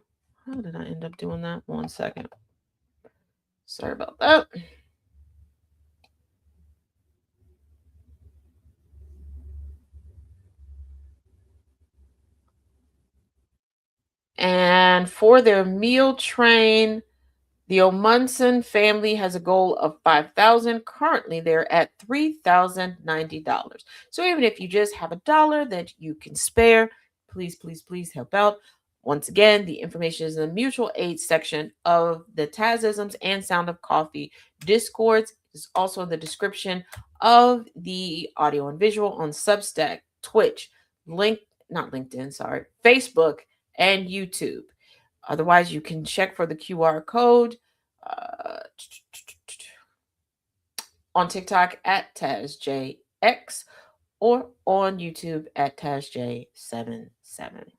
did I end up doing that? 1 second. Sorry about that. And for their meal train, the Omundson family has a goal of $5,000. Currently, they're at $3,090. So even if you just have $1 that you can spare, please help out. Once again, the information is in the mutual aid section of the Tazisms and Sound of Coffee Discords. It's also in the description of the audio and visual on Substack, Twitch, Facebook, and YouTube. Otherwise, you can check for the QR code on TikTok @TazJX or on YouTube @TazJ77.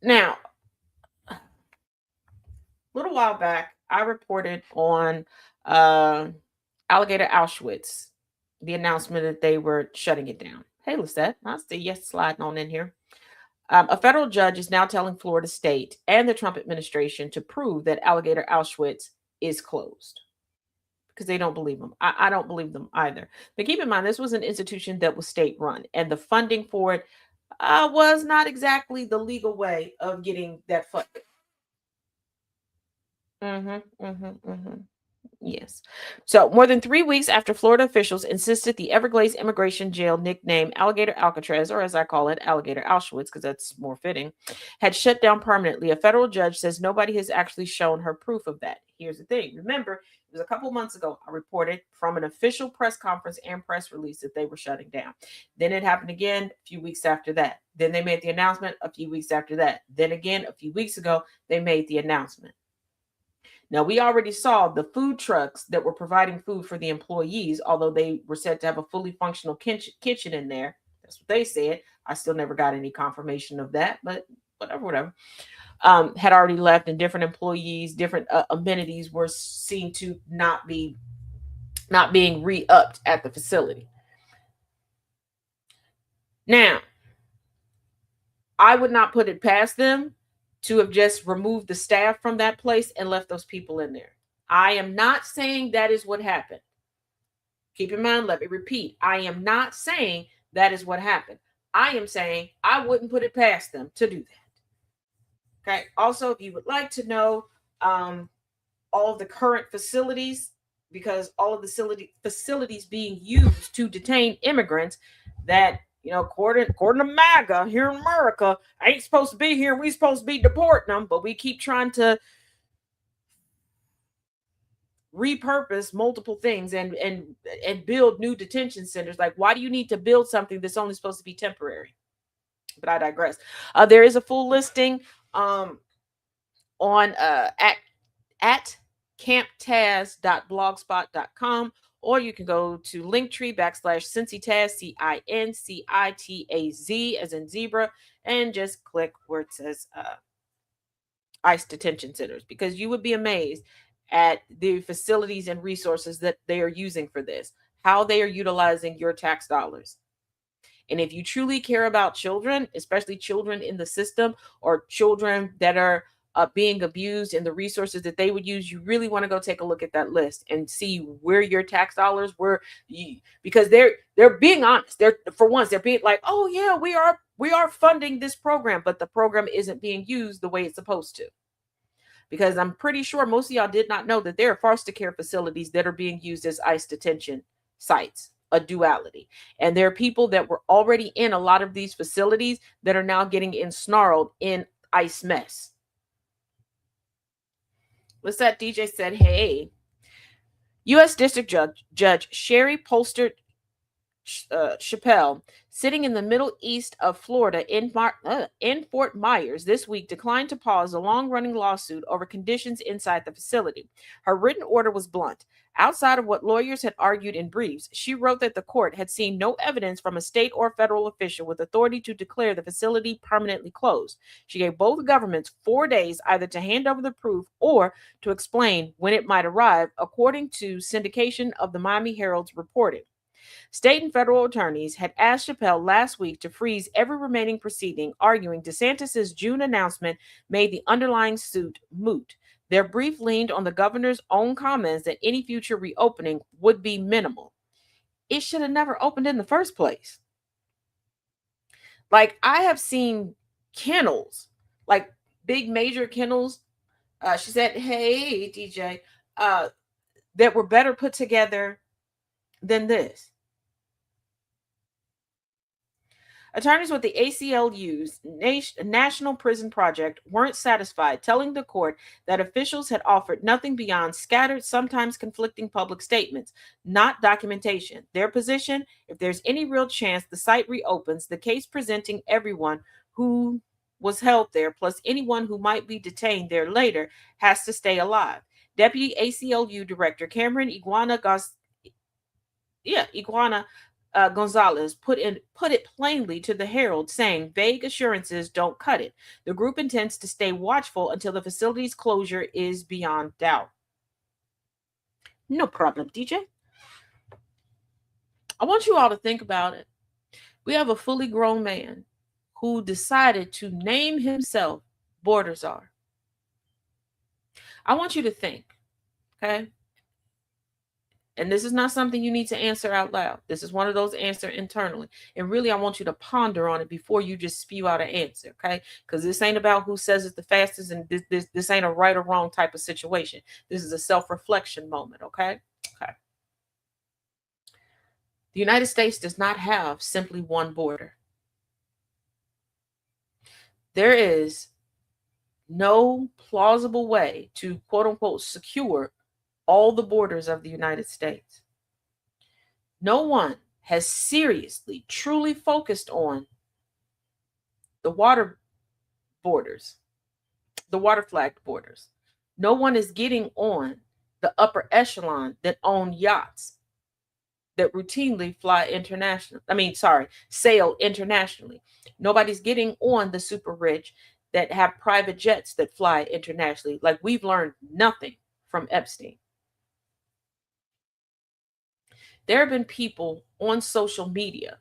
Now, a little while back, I reported on Alligator Auschwitz, the announcement that they were shutting it down. Hey, Lisette, I see you sliding on in here. A federal judge is now telling Florida State and the Trump administration to prove that Alligator Auschwitz is closed because they don't believe them. I don't believe them either. But keep in mind, this was an institution that was state run, and the funding for it was not exactly the legal way of getting that funding. Yes. So, more than 3 weeks after Florida officials insisted the Everglades immigration jail, nicknamed Alligator Alcatraz, or as I call it, Alligator Auschwitz, because that's more fitting, had shut down permanently, a federal judge says nobody has actually shown her proof of that. Here's the thing. Remember, it was a couple months ago, I reported from an official press conference and press release that they were shutting down. Then it happened again a few weeks after that. Then they made the announcement a few weeks after that. Then again, a few weeks ago, they made the announcement. Now, we already saw the food trucks that were providing food for the employees, although they were said to have a fully functional kitchen in there. That's what they said. I still never got any confirmation of that, but whatever. Had already left, and different employees, different amenities were seen to not be not being re-upped at the facility. Now, I would not put it past them to have just removed the staff from that place and left those people in there. I am not saying that is what happened. Keep in mind, let me repeat, I am not saying that is what happened. I am saying I wouldn't put it past them to do that. Okay. Also, if you would like to know all of the current facilities, because all of the facilities being used to detain immigrants that, according to MAGA here in America, ain't supposed to be here. We supposed to be deporting them, but we keep trying to repurpose multiple things and build new detention centers. Like, why do you need to build something that's only supposed to be temporary? But I digress. There is a full listing on at camptaz.blogspot.com, or you can go to linktree/Cincitaz, CINCITAZ as in zebra, and just click where it says ICE detention centers, because you would be amazed at the facilities and resources that they are using for this, how they are utilizing your tax dollars. And if you truly care about children, especially children in the system or children that are being abused and the resources that they would use, you really want to go take a look at that list and see where your tax dollars were, because they're being honest. They're being like, oh yeah, we are funding this program, but the program isn't being used the way it's supposed to. Because I'm pretty sure most of y'all did not know that there are foster care facilities that are being used as ICE detention sites, a duality. And there are people that were already in a lot of these facilities that are now getting ensnarled in ICE mess. What's that? DJ said, hey, U.S. District Judge Sherry Polster Chappelle, sitting in the Middle East of Florida in Fort Myers this week, declined to pause a long-running lawsuit over conditions inside the facility. Her written order was blunt. Outside of what lawyers had argued in briefs, she wrote that the court had seen no evidence from a state or federal official with authority to declare the facility permanently closed. She gave both governments 4 days either to hand over the proof or to explain when it might arrive, according to syndication of the Miami Herald's reporting. State and federal attorneys had asked Chappelle last week to freeze every remaining proceeding, arguing DeSantis' June announcement made the underlying suit moot. Their brief leaned on the governor's own comments that any future reopening would be minimal. It should have never opened in the first place. Like, I have seen kennels, like big major kennels. She said, hey, DJ, that were better put together than this. Attorneys with the ACLU's National Prison Project weren't satisfied, telling the court that officials had offered nothing beyond scattered, sometimes conflicting public statements, not documentation. Their position: if there's any real chance the site reopens, the case presenting everyone who was held there, plus anyone who might be detained there later, has to stay alive. Deputy ACLU Director Cameron Gonzalez put it plainly to the Herald, saying vague assurances don't cut it. The group intends to stay watchful until the facility's closure is beyond doubt. No problem, DJ. I want you all to think about it. We have a fully grown man who decided to name himself Border Czar. I want you to think, okay? And this is not something you need to answer out loud. This is one of those answer internally. And really, I want you to ponder on it before you just spew out an answer, okay? Because this ain't about who says it the fastest, and this ain't a right or wrong type of situation. This is a self-reflection moment, okay? Okay. The United States does not have simply one border. There is no plausible way to, quote unquote, secure all the borders of the United States. No one has seriously, truly focused on the water borders, the water flagged borders. No one is getting on the upper echelon that own yachts that routinely sail internationally. Nobody's getting on the super rich that have private jets that fly internationally. Like, we've learned nothing from Epstein. There have been people on social media,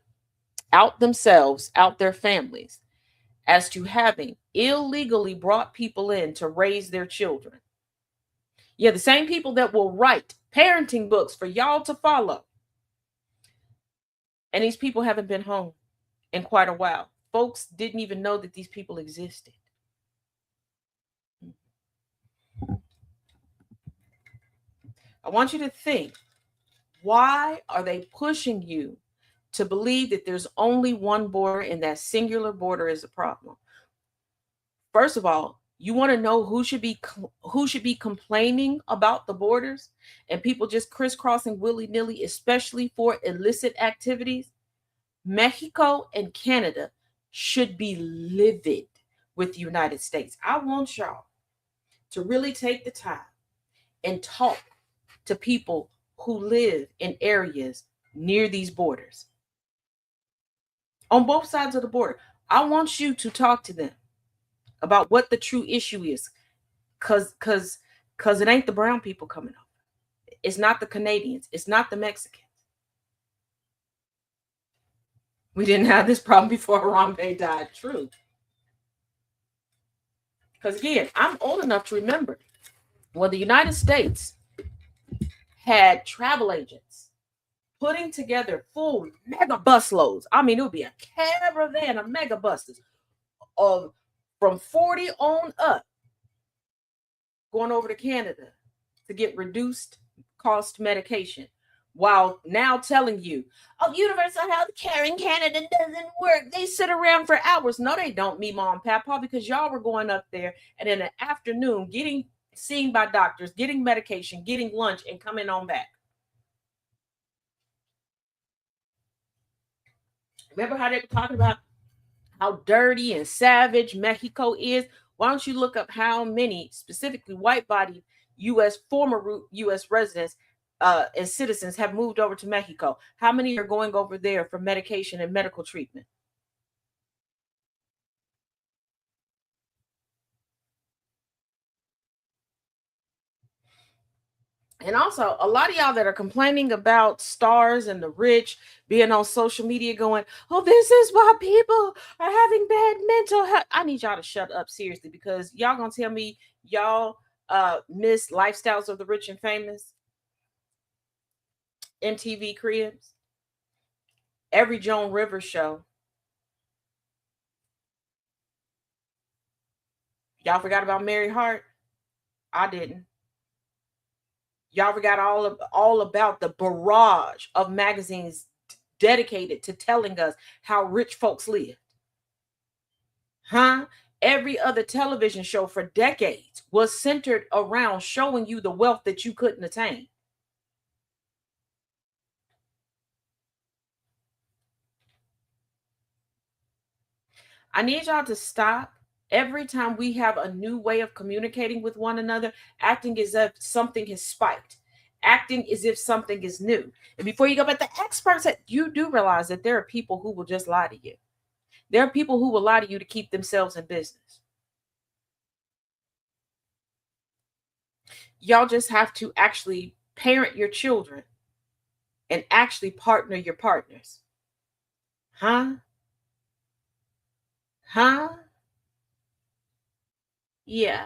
out themselves, out their families, as to having illegally brought people in to raise their children. Yeah, the same people that will write parenting books for y'all to follow. And these people haven't been home in quite a while. Folks didn't even know that these people existed. I want you to think, why are they pushing you to believe that there's only one border and that singular border is a problem? First of all, you want to know who should be complaining about the borders and people just crisscrossing willy-nilly, especially for illicit activities? Mexico and Canada should be livid with the United States. I want y'all to really take the time and talk to people who live in areas near these borders. On both sides of the border, I want you to talk to them about what the true issue is. Cause it ain't the brown people coming up. It's not the Canadians. It's not the Mexicans. We didn't have this problem before Harambe died. True. Because again, I'm old enough to remember when the United States had travel agents putting together full mega bus loads. I mean, it would be a caravan of mega buses of from 40 on up going over to Canada to get reduced cost medication, while now telling you, oh, universal health care in Canada doesn't work. They sit around for hours. No, they don't, me, mom, papa, because y'all were going up there and in the afternoon getting seen by doctors, getting medication, getting lunch, and coming on back. Remember how they were talking about how dirty and savage Mexico is? Why don't you look up how many, specifically white-bodied former U.S. residents and citizens have moved over to Mexico? How many are going over there for medication and medical treatment? And also, a lot of y'all that are complaining about stars and the rich being on social media going, oh, this is why people are having bad mental health. I need y'all to shut up, seriously, because y'all gonna tell me y'all miss Lifestyles of the Rich and Famous, MTV Cribs, every Joan Rivers show. Y'all forgot about Mary Hart? I didn't. Y'all forgot all about the barrage of magazines dedicated to telling us how rich folks live. Huh? Every other television show for decades was centered around showing you the wealth that you couldn't attain. I need y'all to stop every time we have a new way of communicating with one another, acting as if something has spiked, acting as if something is new. And before you go, but the experts said, you do realize that there are people who will just lie to you. There are people who will lie to you to keep themselves in business. Y'all just have to actually parent your children and actually partner your partners. Huh? Huh? Yeah.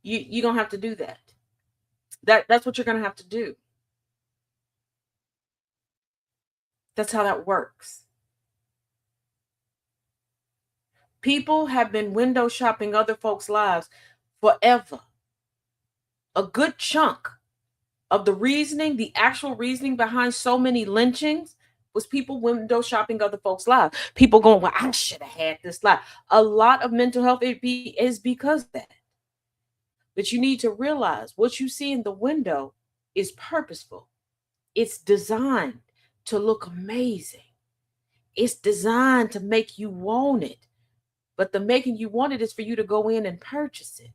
You're going to have to do that. That's what you're going to have to do. That's how that works. People have been window shopping other folks' lives forever. A good chunk of the reasoning, the actual reasoning behind so many lynchings was people window shopping other folks' lives. People going, well, I should have had this life. A lot of mental health is because of that. But you need to realize what you see in the window is purposeful. It's designed to look amazing. It's designed to make you want it. But the making you want it is for you to go in and purchase it.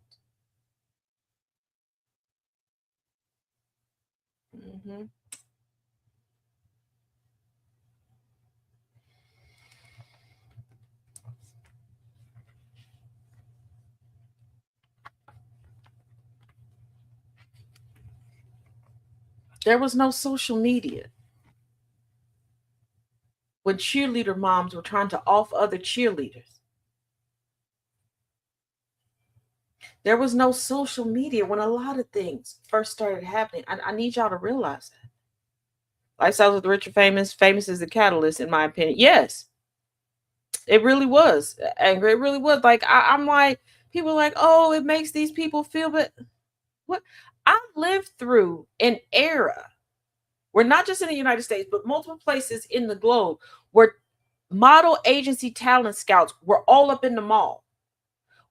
Mm-hmm. There was no social media. when cheerleader moms were trying to off other cheerleaders. There was no social media when a lot of things first started happening. I need y'all to realize that. Lifestyles with the Rich and Famous. Famous is the catalyst, in my opinion. Yes, it really was. Angry. It really was. Like, I'm like, people are like, oh, it makes these people feel, but what? I lived through an era where not just in the United States, but multiple places in the globe where model agency talent scouts were all up in the mall,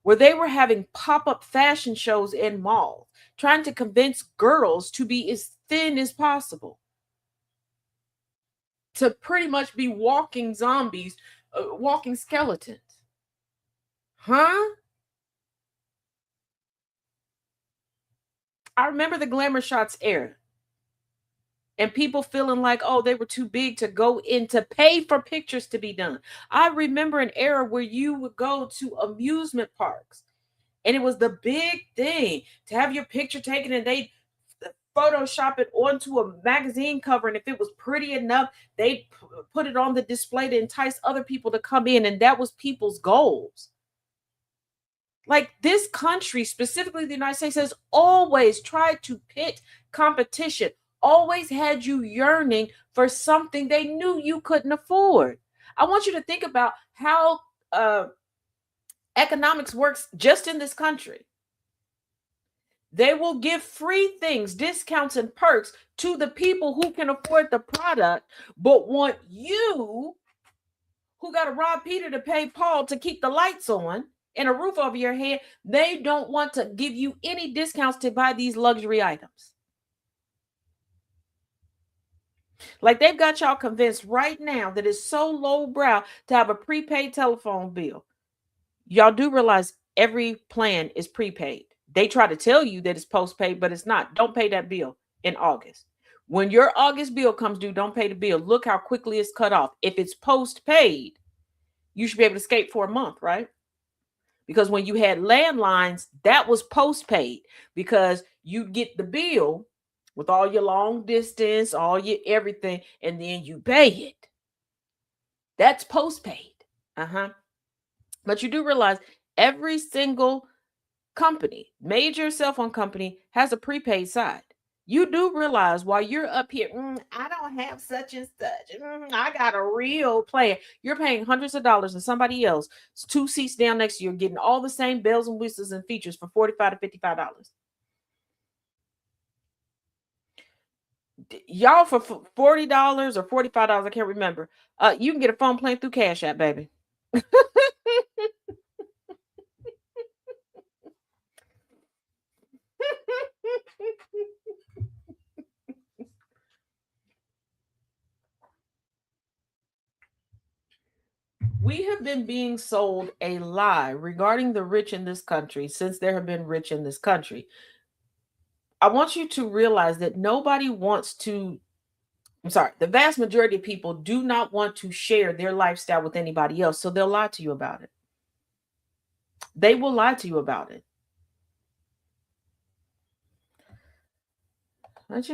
where they were having pop-up fashion shows in malls, trying to convince girls to be as thin as possible, to pretty much be walking zombies, walking skeletons. Huh? I remember the glamour shots era. And people feeling like, oh, they were too big to go in to pay for pictures to be done. I remember an era where you would go to amusement parks and it was the big thing to have your picture taken and they Photoshop it onto a magazine cover. And if it was pretty enough, they put it on the display to entice other people to come in. And that was people's goals. Like, this country, specifically the United States, has always tried to pit competition, always had you yearning for something they knew you couldn't afford. I want you to think about how economics works just in this country. They will give free things, discounts, and perks to the people who can afford the product, but want you, who got to rob Peter to pay Paul to keep the lights on and a roof over your head, they don't want to give you any discounts to buy these luxury items. Like, they've got y'all convinced right now that it's so lowbrow to have a prepaid telephone bill. Y'all do realize every plan is prepaid. They try to tell you that it's postpaid, but it's not. Don't pay that bill in August. When your August bill comes due, don't pay the bill. Look how quickly it's cut off. If it's postpaid, you should be able to escape for a month, right? Because when you had landlines, that was postpaid, because you get the bill with all your long distance, all your everything, and then you pay it. That's postpaid. But you do realize every single company, major cell phone company, has a prepaid side. You do realize while you're up here, I don't have such and such. I got a real plan. You're paying hundreds of dollars, and somebody else, 2 seats down next to you, getting all the same bells and whistles and features for $45 to $55. Y'all, for $40 or $45, I can't remember. You can get a phone plan through CashApp, baby. We have been being sold a lie regarding the rich in this country since there have been rich in this country. I want you to realize that nobody wants to, the vast majority of people do not want to share their lifestyle with anybody else. So they'll lie to you about it. They will lie to you about it. But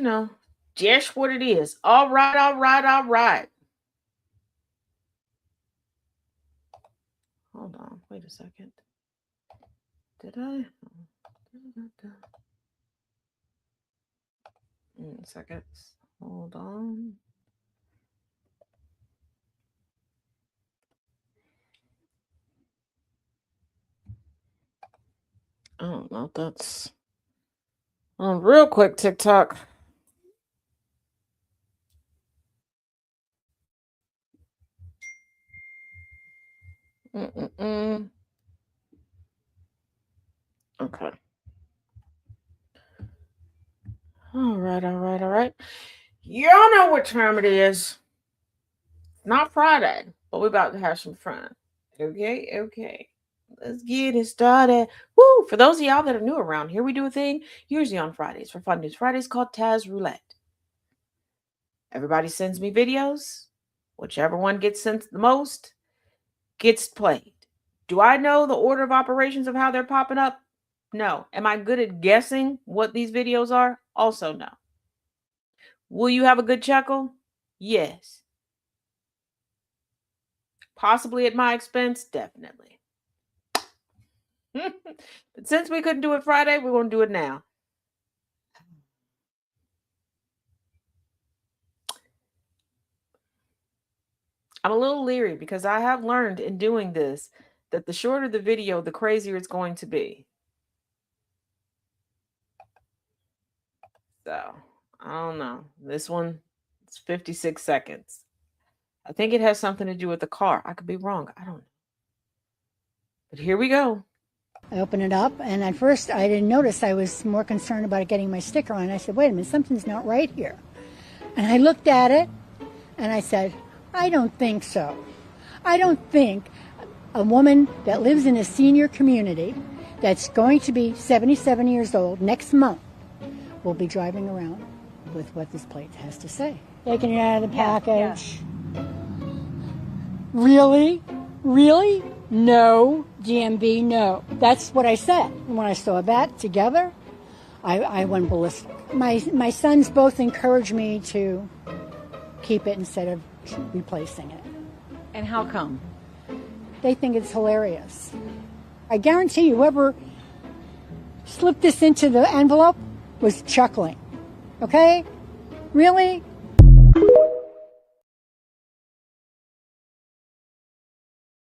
just what it is. All right, all right, all right. Hold on, wait a second. Did I? Seconds. Hold on. I don't know. That's real quick, TikTok. Okay. All right. Y'all know what time it is. Not Friday, but we're about to have some fun. Okay. Let's get it started. Woo! For those of y'all that are new around here, we do a thing usually on Fridays for Fun News Fridays called Taz Roulette. Everybody sends me videos. Whichever one gets sent the most gets played. Do I know the order of operations of how they're popping up? No. Am I good at guessing what these videos are? Also, no. Will you have a good chuckle? Yes. possibly at my expense, definitely. But since we couldn't do it Friday, we're going to do it now. I'm a little leery because I have learned in doing this that the shorter the video, the crazier it's going to be. So, I don't know. This one, it's 56 seconds. I think it has something to do with the car. I could be wrong. I don't know. But here we go. I opened it up, and at first I didn't notice. I was more concerned about getting my sticker on. I said, wait a minute, something's not right here. And I looked at it, and I said, I don't think so. I don't think a woman that lives in a senior community that's going to be 77 years old next month will be driving around with what this plate has to say. Taking it out of the package. Yeah. Really? Really? No. GMB, no. That's what I said. And when I saw that together, I went ballistic. My sons both encouraged me to keep it instead of replacing it. And how come? They think it's hilarious. I guarantee you, whoever slipped this into the envelope was chuckling. Okay? Really?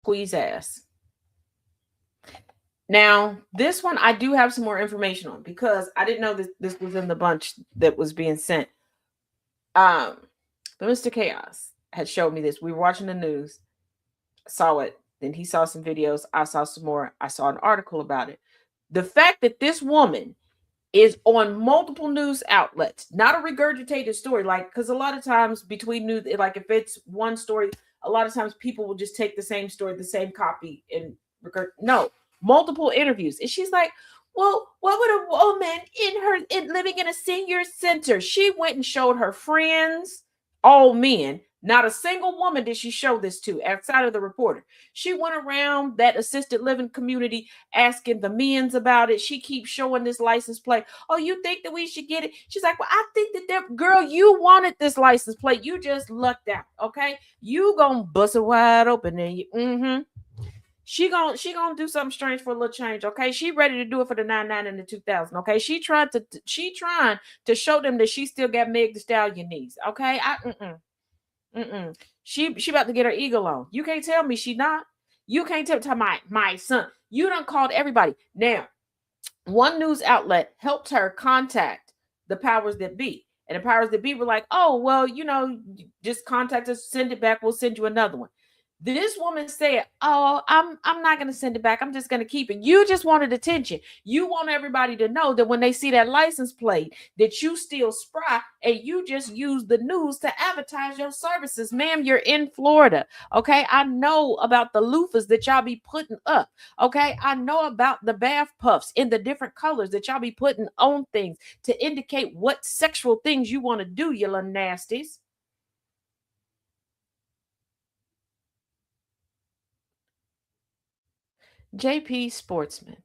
Squeeze ass. Now, this one I do have some more information on because I didn't know that this was in the bunch that was being sent. But Mr. Chaos had showed me this. We were watching the news, saw it, then he saw some videos, I saw some more, I saw an article about it. The fact that this woman is on multiple news outlets, not a regurgitated story, like, because a lot of times between news, like if it's one story, a lot of times people will just take the same story, the same copy, and no, multiple interviews. And she's like, well, what would a woman living in a senior center? She went and showed her friends, all men. Not a single woman did she show this to outside of the reporter. She went around that assisted living community asking the men's about it. She keeps showing this license plate. Oh, you think that we should get it? She's like, well, I think that girl, you wanted this license plate. You just lucked out. Okay. You gonna bust it wide open and you, She gonna do something strange for a little change, okay? She ready to do it for the 99 and the 2000, okay? She trying to show them that she still got Meg the Stallion knees, okay? She about to get her eagle on. You can't tell me she not. You can't tell my son. You done called everybody. Now, one news outlet helped her contact the powers that be. And the powers that be were like, oh, well, just contact us, send it back. We'll send you another one. This woman said, oh, I'm not going to send it back. I'm just going to keep it. You just wanted attention. You want everybody to know that when they see that license plate, that you still spry and you just use the news to advertise your services. Ma'am, you're in Florida. Okay. I know about the loofahs that y'all be putting up. Okay. I know about the bath puffs in the different colors that y'all be putting on things to indicate what sexual things you want to do, you little nasties. JP Sportsman,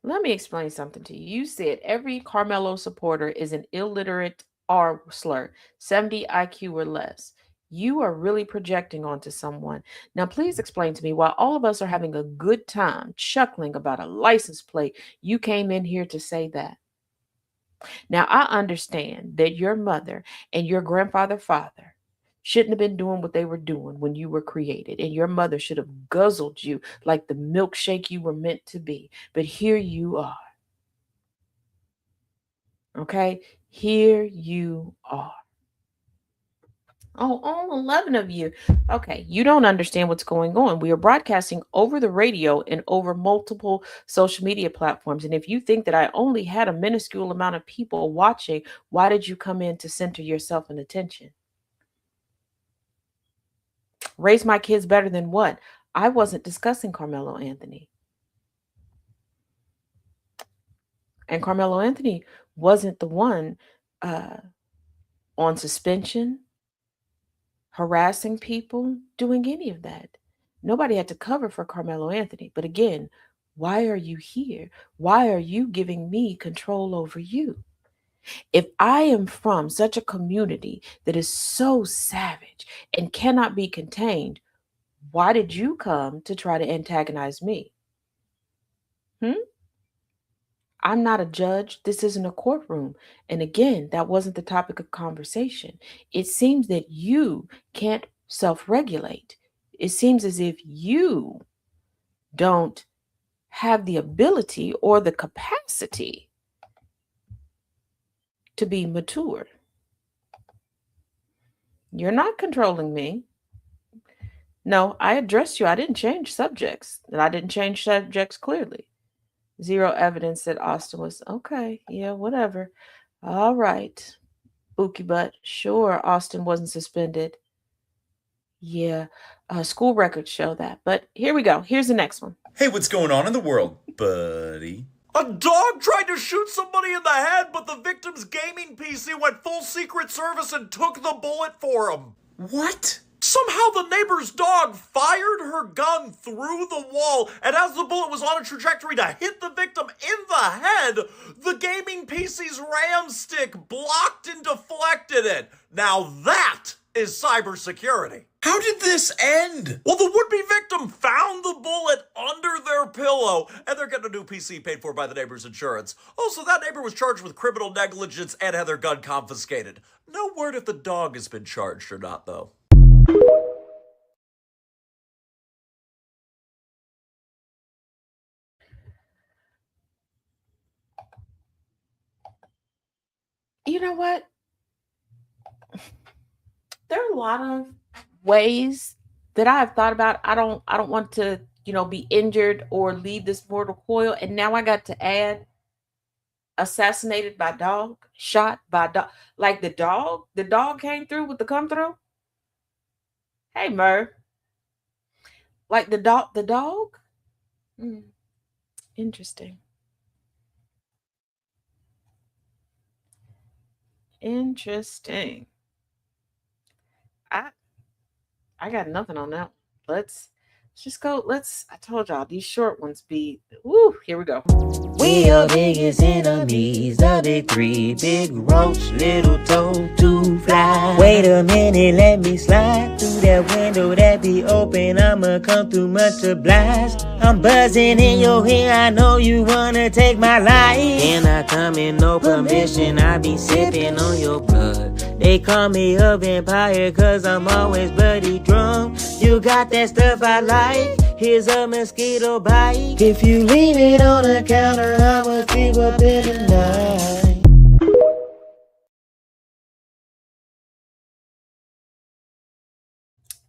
let me explain something to you. You said every Carmelo supporter is an illiterate R slur, 70 IQ or less. You are really projecting onto someone. Now, please explain to me why all of us are having a good time chuckling about a license plate. You came in here to say that. Now, I understand that your mother and your father shouldn't have been doing what they were doing when you were created. And your mother should have guzzled you like the milkshake you were meant to be. But here you are. Okay? Here you are. Oh, all 11 of you. Okay, you don't understand what's going on. We are broadcasting over the radio and over multiple social media platforms. And if you think that I only had a minuscule amount of people watching, why did you come in to center yourself and attention? Raise my kids better than what? I wasn't discussing Carmelo Anthony. And Carmelo Anthony wasn't the one on suspension, harassing people, doing any of that. Nobody had to cover for Carmelo Anthony. But again, why are you here? Why are you giving me control over you? If I am from such a community that is so savage and cannot be contained, Why did you come to try to antagonize me? I'm not a judge. This isn't a courtroom. And again, that wasn't the topic of conversation. It seems that you can't self regulate. It seems as if you don't have the ability or the capacity to be mature. You're not controlling me. No, I addressed you. I didn't change subjects. And I didn't change subjects clearly. Zero evidence that Austin was okay. Yeah, whatever. All right. Bookie butt. Sure, Austin wasn't suspended. Yeah, school records show that. But here we go. Here's the next one. Hey, what's going on in the world, buddy? A dog tried to shoot somebody in the head, but the victim's gaming PC went full Secret Service and took the bullet for him. What? Somehow the neighbor's dog fired her gun through the wall, and as the bullet was on a trajectory to hit the victim in the head, the gaming PC's RAM stick blocked and deflected it. Now that is cybersecurity. How did this end? Well, the would-be victim found the bullet under their pillow, and they're getting a new PC paid for by the neighbor's insurance. Also, that neighbor was charged with criminal negligence and had their gun confiscated. No word if the dog has been charged or not, though. You know what? There are a lot of ways that I have thought about. I don't want to, be injured or leave this mortal coil. And now I got to add assassinated by dog, shot by dog. Like the dog came through with the come through. Hey, Murr. Like the dog? Interesting. Interesting. I got nothing on that. Let's just go. I told y'all these short ones be. Woo, here we go. We are biggest enemies, the big three, big roach, little toe, two fly. Wait a minute, let me slide through that window that be open. I'ma come through much obliged. I'm buzzing in your ear, I know you wanna take my life. And I come in no permission, I be sipping on your blood. They call me a vampire cause I'm always bloody drunk. You got that stuff I like, here's a mosquito bite. If you leave it on the counter, I'ma sleep up in the night.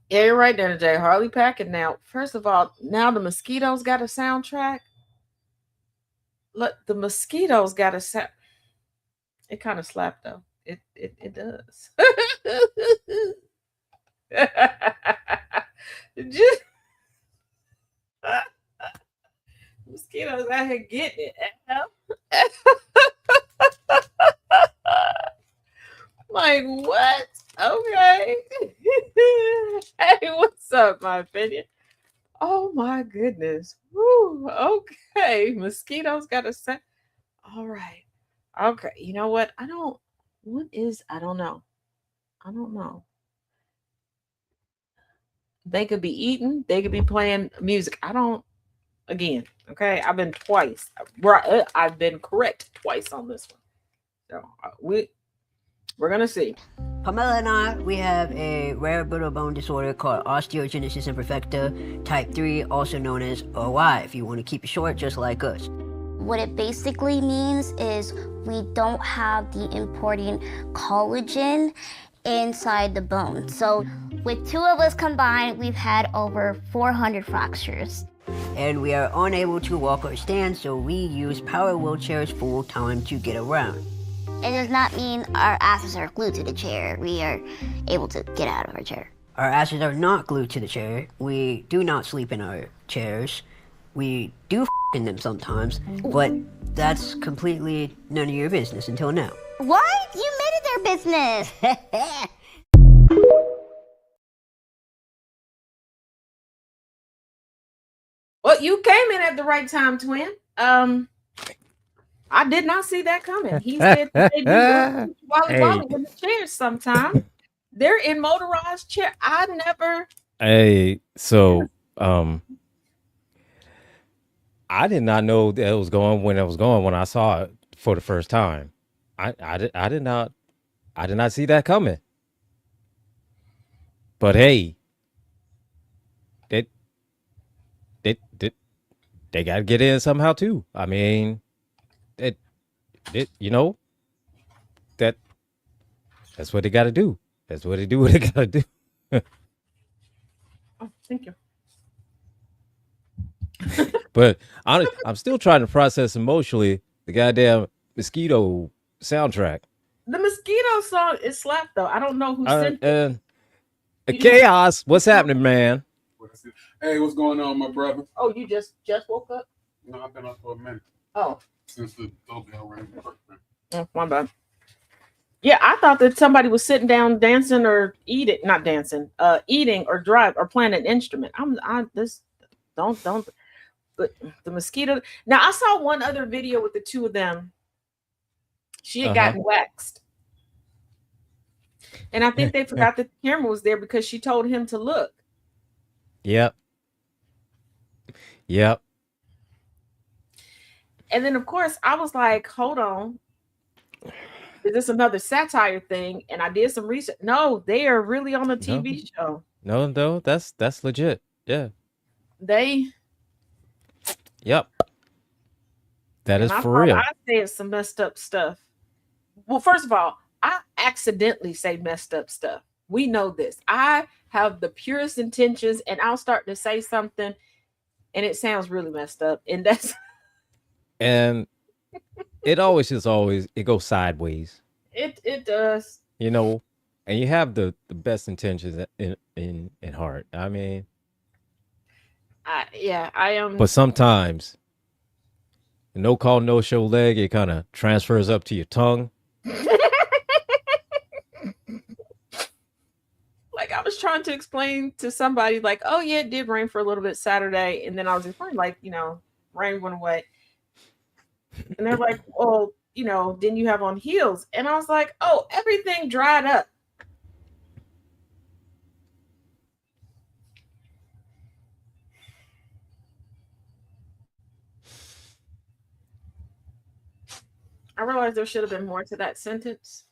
Yeah, you're right there, Jay. Harley Packard. Now, first of all, now the Mosquitoes got a soundtrack. Look, the Mosquitoes got a sound. It kind of slapped though. It does. Just Mosquitoes out here getting it. Like what? Okay. Hey, what's up, my opinion? Oh my goodness. Woo. Okay. Mosquitoes got a set. All right. Okay. You know what? I don't know. I don't know. They could be eating, they could be playing music. Again, okay. I've been twice. Right. I've been correct twice on this one. So we're gonna see. Pamela and I, we have a rare brittle bone disorder called osteogenesis imperfecta type 3, also known as OI, if you want to keep it short, just like us. What it basically means is we don't have the important collagen inside the bone. So with two of us combined, we've had over 400 fractures. And we are unable to walk or stand, so we use power wheelchairs full time to get around. It does not mean our asses are glued to the chair. We are able to get out of our chair. Our asses are not glued to the chair. We do not sleep in our chairs. We do in them sometimes, but that's completely none of your business until now. What? You made it their business. Well, you came in at the right time, twin. I did not see that coming. He said they do while in the chairs sometime. They're in motorized chair. I never Hey, so I did not know that it was going when it was going when I saw it for the first time. I did not see that coming. But hey, they they they got to get in somehow too. I mean, it you know that that's what they got to do. That's what they do. What they got to do. Oh, thank you. But I'm still trying to process emotionally the goddamn mosquito soundtrack. The mosquito song is slap though. I don't know who Uh, sent it. uh, chaos. What's happening, man? Hey, what's going on, my brother? Oh, you just woke up? No, I've been up for a minute. Oh. Since the doorbell rang. Oh, my bad. Yeah, I thought that somebody was sitting down dancing or eating, not dancing, eating or drive or playing an instrument. Don't. But the mosquito. Now I saw one other video with the two of them. She had gotten waxed, and I think they forgot that the camera was there because she told him to look. Yep. Yep. And then of course I was like, hold on. Is this another satire thing? And I did some research. No, they are really on a TV show. No, that's legit. Yeah. Yep. That is for real. I said some messed up stuff. Well, first of all, I accidentally say messed up stuff. We know this. I have the purest intentions, and I'll start to say something, and it sounds really messed up. And that's and it goes sideways. It does. You know, and you have the best intentions in heart. I mean, I am. But sometimes, no call, no show leg, it kind of transfers up to your tongue. Like I was trying to explain to somebody, like, oh yeah, it did rain for a little bit Saturday, and then I was explaining, like, rain went away, and they're like, well, didn't you have on heels? And I was like, oh, everything dried up. I realized there should have been more to that sentence.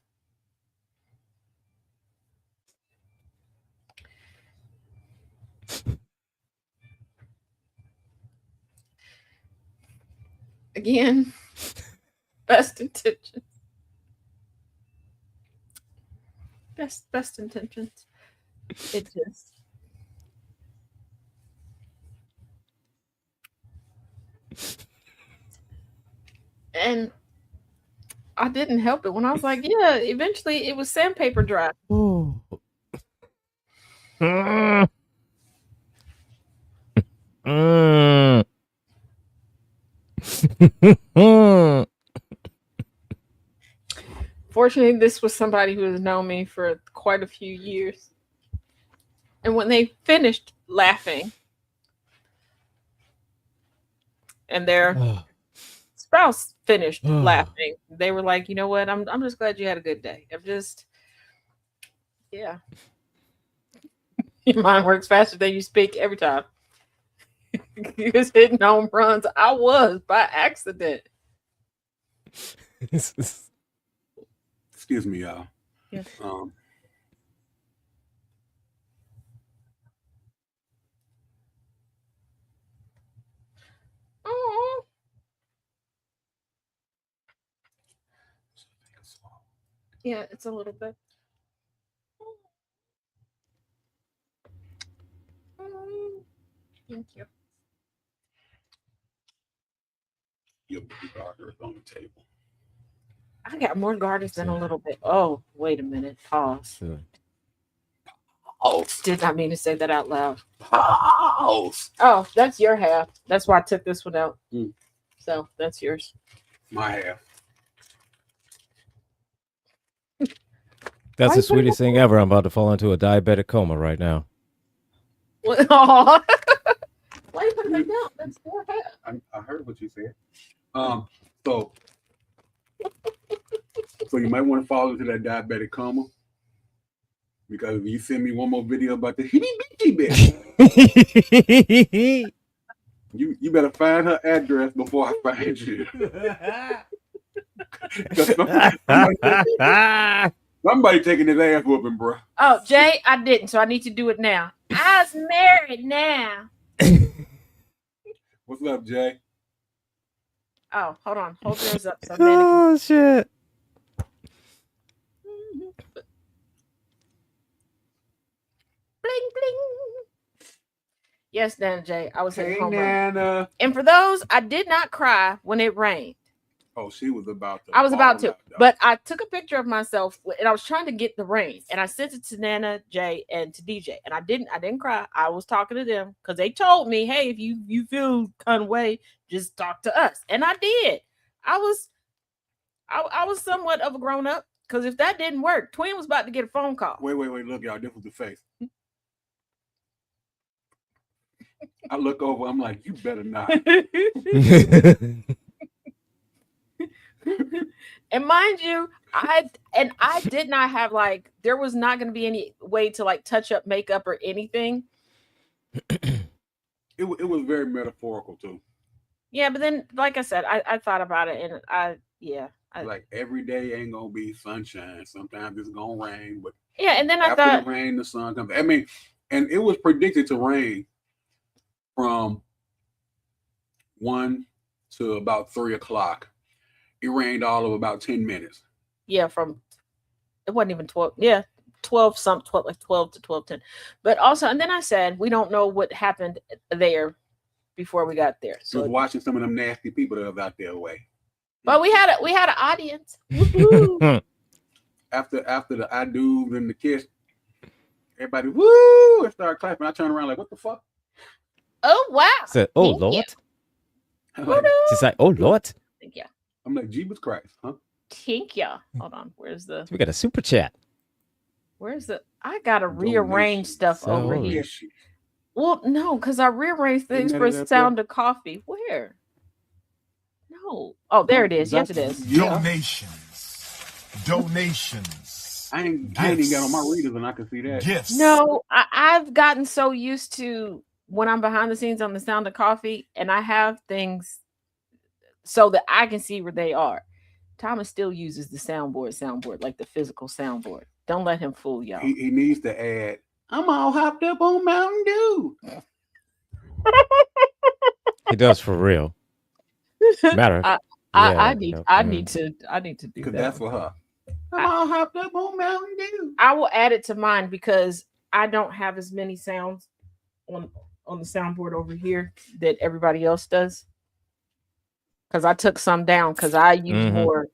Again, best intentions. Best intentions. It just. And I didn't help it when I was like, yeah, eventually it was sandpaper dry. Ooh. Fortunately, this was somebody who has known me for quite a few years. And when they finished laughing and their spouse finished laughing, they were like, you know what? I'm just glad you had a good day. Yeah. Your mind works faster than you speak every time. You was hitting home runs. I was by accident. Excuse me, y'all. Yes. Oh. Yeah, it's a little bit. Thank you. Your garter is on the table. I got more garters than a little bit. Oh, wait a minute. Pause. Did not mean to say that out loud. Pause. Oh, that's your half. That's why I took this one out. So that's yours. My half. That's the sweetest thing ever. I'm about to fall into a diabetic coma right now. What? Why you put that down? That's your half. I heard what you said. So you might want to fall into that diabetic coma. Because if you send me one more video about the hitty bitty bitch, you better find her address before I find you. Somebody taking his ass whooping, bro. Oh, Jay, I didn't, so I need to do it now. I was married now. What's up, Jay? Oh, hold on. Hold yours up. So Oh shit. Bling, bling. Yes, Nana Jay. I was Hey, at home. Nana. And for those, I did not cry when it rained. Oh, she was about to. I was about to, out, but I took a picture of myself and I was trying to get the rain, and I sent it to Nana, Jay, and to DJ, and I didn't cry. I was talking to them because they told me, hey, if you feel kind of way, just talk to us, and I did. I was somewhat of a grown up because if that didn't work, Twin was about to get a phone call. Wait, look, y'all, this was the face. I look over, I'm like, you better not. And mind you, I did not have there was not going to be any way to touch up makeup or anything. It was very metaphorical too. Yeah, but then like I said, I thought about it and like every day ain't gonna be sunshine. Sometimes it's gonna rain, but yeah, and then I after thought the rain, the sun comes. I mean, and it was predicted to rain from 1 to about 3 o'clock. It rained all of about 10 minutes. Yeah, from it wasn't even 12. Yeah, 12 something, 12 like 12 to 12:10. But also, and then I said we don't know what happened there before we got there. So was watching some of them nasty people that was out there away. But we had an audience. after the I do and the kiss, everybody woo and started clapping. I turned around like, what the fuck? Oh wow! Said, oh Lord. She's like, oh Lord. Thank you. I'm like, Jesus Christ, huh? Thank you. Hold on. Where's the? So we got a super chat. Where's the? I gotta rearrange stuff over here. Well, no, because I rearranged things for Sound of Coffee. Where? No. Oh, there it is. Yes, it is. Donations. I ain't even got on my readers and I can see that. Gifts. No, I've gotten so used to when I'm behind the scenes on the Sound of Coffee and I have things so that I can see where they are. Thomas still uses the soundboard, like the physical soundboard. Don't let him fool y'all. He needs to add, I'm all hopped up on Mountain Dew. He does for real. Matter. I need to do that. That's for her. I'm all hopped up on Mountain Dew. I will add it to mine because I don't have as many sounds on the soundboard over here that everybody else does. Because I took some down because I use more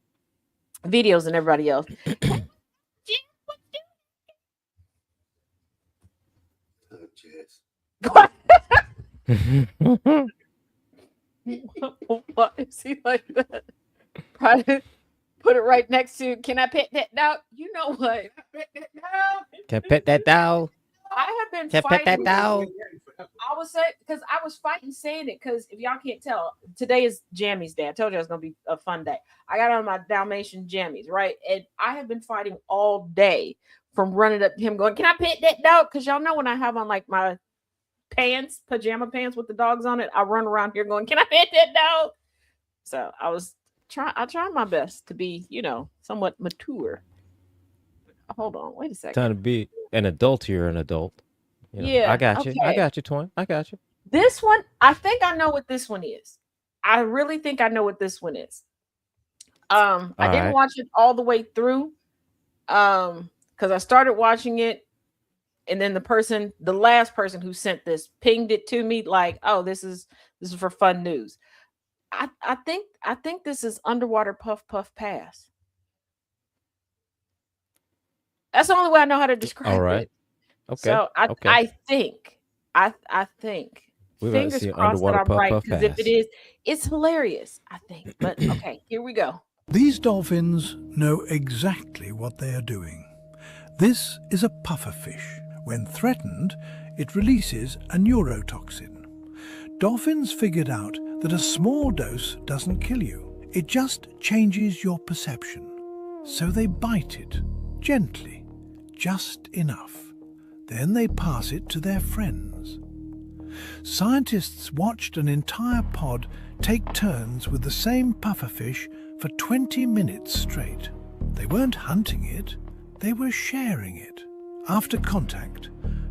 videos than everybody else. What is he like that? Probably put it right next to. Can I pet that dog? You know what? Can I pet that dog? I have been Can I pet that fighting. dog? I was saying because I was fighting saying it because if y'all can't tell, today is Jammies Day. I told you it was gonna be a fun day. I got on my Dalmatian jammies, right? And I have been fighting all day from running up to him going, "Can I pet that dog?" Because y'all know when I have on like my pants, pajama pants with the dogs on it, I run around here going, "Can I pet that dog?" So I tried my best to be, somewhat mature. Hold on, wait a second. Time to be an adult. You're an adult. Yeah, I got you. okay. I got you, Twin. I got you. This one, I think I know what this one is. I really think I know what this one is. I didn't watch it all the way through. Because I started watching it, and then the last person who sent this pinged it to me like, "Oh, this is for fun news." I think this is Underwater Puff Puff Pass. That's the only way I know how to describe All right. it. Okay. So I think We're about to fingers see crossed that Underwater I'm Puff right Puff because if Pass. it is, it's hilarious. I think, but okay, here we go. These dolphins know exactly what they are doing. This is a pufferfish. When threatened, it releases a neurotoxin. Dolphins figured out that a small dose doesn't kill you. It just changes your perception. So they bite it, gently, just enough. Then they pass it to their friends. Scientists watched an entire pod take turns with the same pufferfish for 20 minutes straight. They weren't hunting it, they were sharing it. After contact,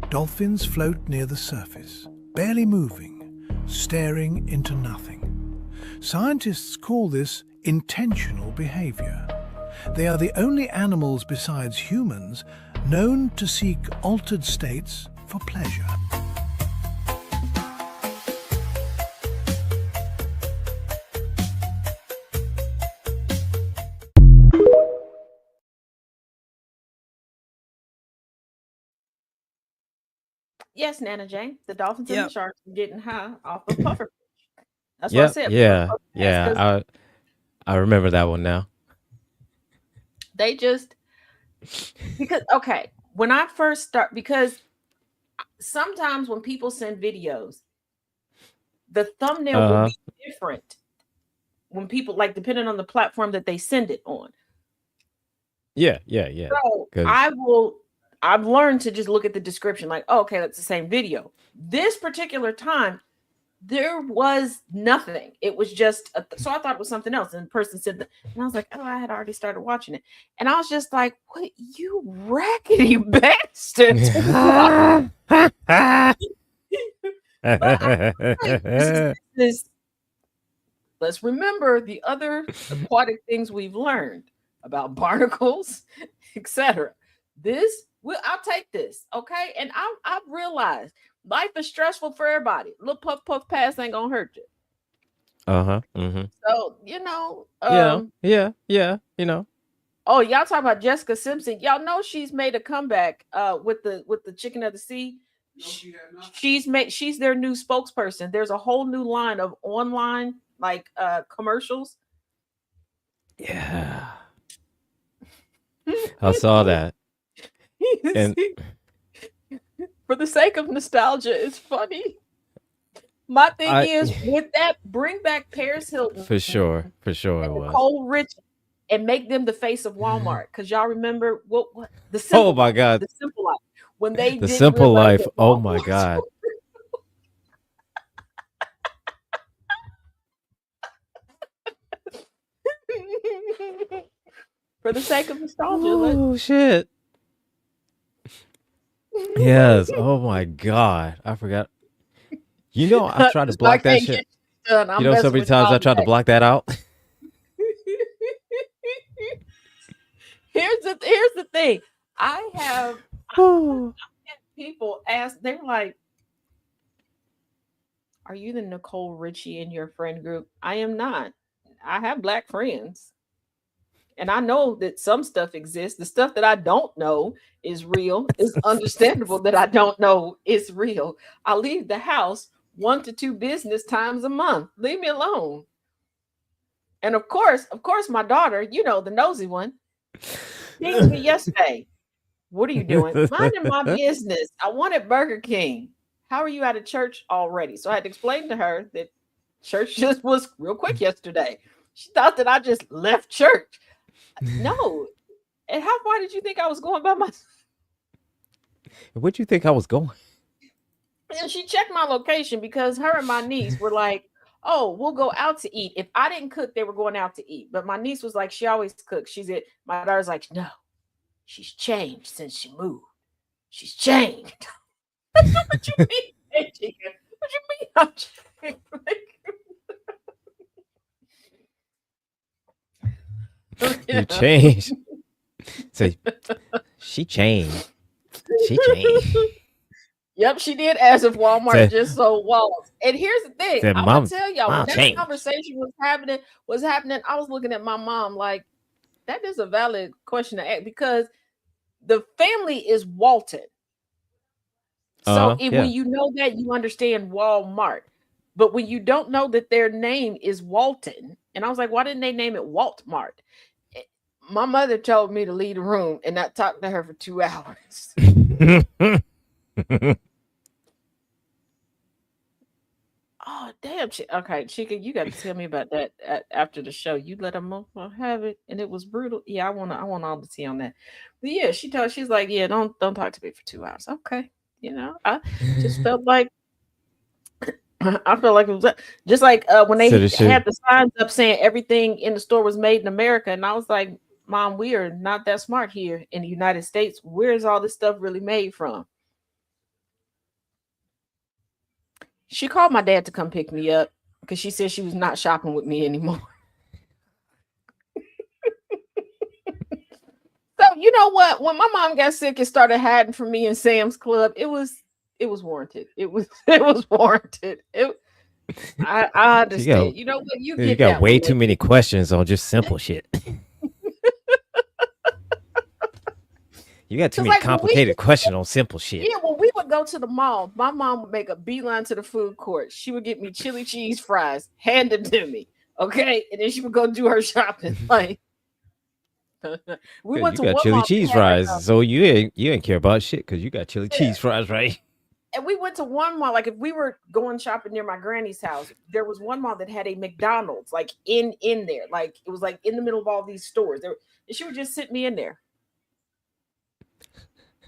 dolphins float near the surface, barely moving, staring into nothing. Scientists call this intentional behavior. They are the only animals besides humans known to seek altered states for pleasure. Yes, Nana Jane, the dolphins and the Yep. sharks are getting high off of pufferfish. That's what I Yep. said. Yeah. Pufferfish, Yeah. 'cause I remember that one now. they just because okay, when I first start because sometimes when people send videos, the thumbnail will Uh-huh. be different when people like depending on the platform that they send it on. Yeah. Yeah. Yeah. So Because I've learned to just look at the description, like, oh, okay, that's the same video. This particular time, there was nothing. It was just so I thought it was something else. And the person said that, and I was like, oh, I had already started watching it. And I was just like, what you raggedy bastard. But let's remember the other aquatic things we've learned about barnacles, etc. I'll take this, okay? And I've realized life is stressful for everybody. Little puff pass ain't gonna hurt you. Uh-huh. Mm-hmm. So Yeah. Oh, y'all talk about Jessica Simpson. Y'all know she's made a comeback with the Chicken of the Sea. No, she has not. She's their new spokesperson. There's a whole new line of online commercials. Yeah. I saw that. And For the sake of nostalgia, it's funny. My thing is, with that, bring back Paris Hilton for sure it was. Nicole Rich and make them the face of Walmart. Because y'all remember what the simple Oh my God. the Simple Life when they The didn't Simple realize Life. that Oh my Walmart- God. For the sake of nostalgia, Oh shit. Yes. Oh my God. I forgot. You know, I tried to block that shit. You know, so many times I tried to block that out. Here's the thing. I have people ask, they're like, are you the Nicole Richie in your friend group? I am not. I have black friends. And I know that some stuff exists. The stuff that I don't know is real. It's understandable that I don't know is real. I leave the house 1 to 2 business times a month. Leave me alone. And of course, my daughter, you know, the nosy one, pinged me yesterday. What are you doing? Minding my business. I wanted Burger King. How are you out of church already? So I had to explain to her that church just was real quick yesterday. She thought that I just left church. No. And how far did you think I was going by myself? Where'd you think I was going? And she checked my location because her and my niece were like, oh, we'll go out to eat. If I didn't cook, they were going out to eat. But my niece was like, she always cooks. My daughter's like, no, she's changed since she moved. She's changed. What you mean? What you mean I'm changed? You changed. So she changed. She changed. Yep, she did as if Walmart Say- just sold wallets. And here's the thing. Said, I'm "Mom- gonna tell y'all Mom when that changed." conversation was happening, I was looking at my mom like that is a valid question to ask because the family is Walton. So yeah. when you know that, you understand Walmart. But when you don't know that their name is Walton, and I was like, why didn't they name it Waltmart? My mother told me to leave the room and not talk to her for 2 hours. Oh damn! Okay, Chica, you got to tell me about that after the show. You let them have it, and it was brutal. Yeah, I want all the tea on that. But yeah, she's like, yeah, don't talk to me for 2 hours. Okay, I just felt like I felt like it was just like when So they the had shit. the signs up saying everything in the store was made in America, and I was like, Mom, we are not that smart here in the United States. Where's all this stuff really made from? She called my dad to come pick me up because she said she was not shopping with me anymore. So you know what? When my mom got sick and started hiding from me in Sam's Club, it was warranted. It was it was warranted. I You got understand. You know what? You you get got that way one, too lady. many questions on just simple shit. You got too Because many like complicated questions on simple shit. when we would go to the mall, my mom would make a beeline to the food court. She would get me chili cheese fries handed to me. Okay. And then she would go do her shopping. Like we Cause went you to got one chili mall that cheese had like fries, so you ain't care about shit because you got chili cheese fries, right? and we went to one mall, like if we were going shopping near my granny's house, there was one mall that had a McDonald's like in there. Like it was like in the middle of all these stores. And she would just sit me in there.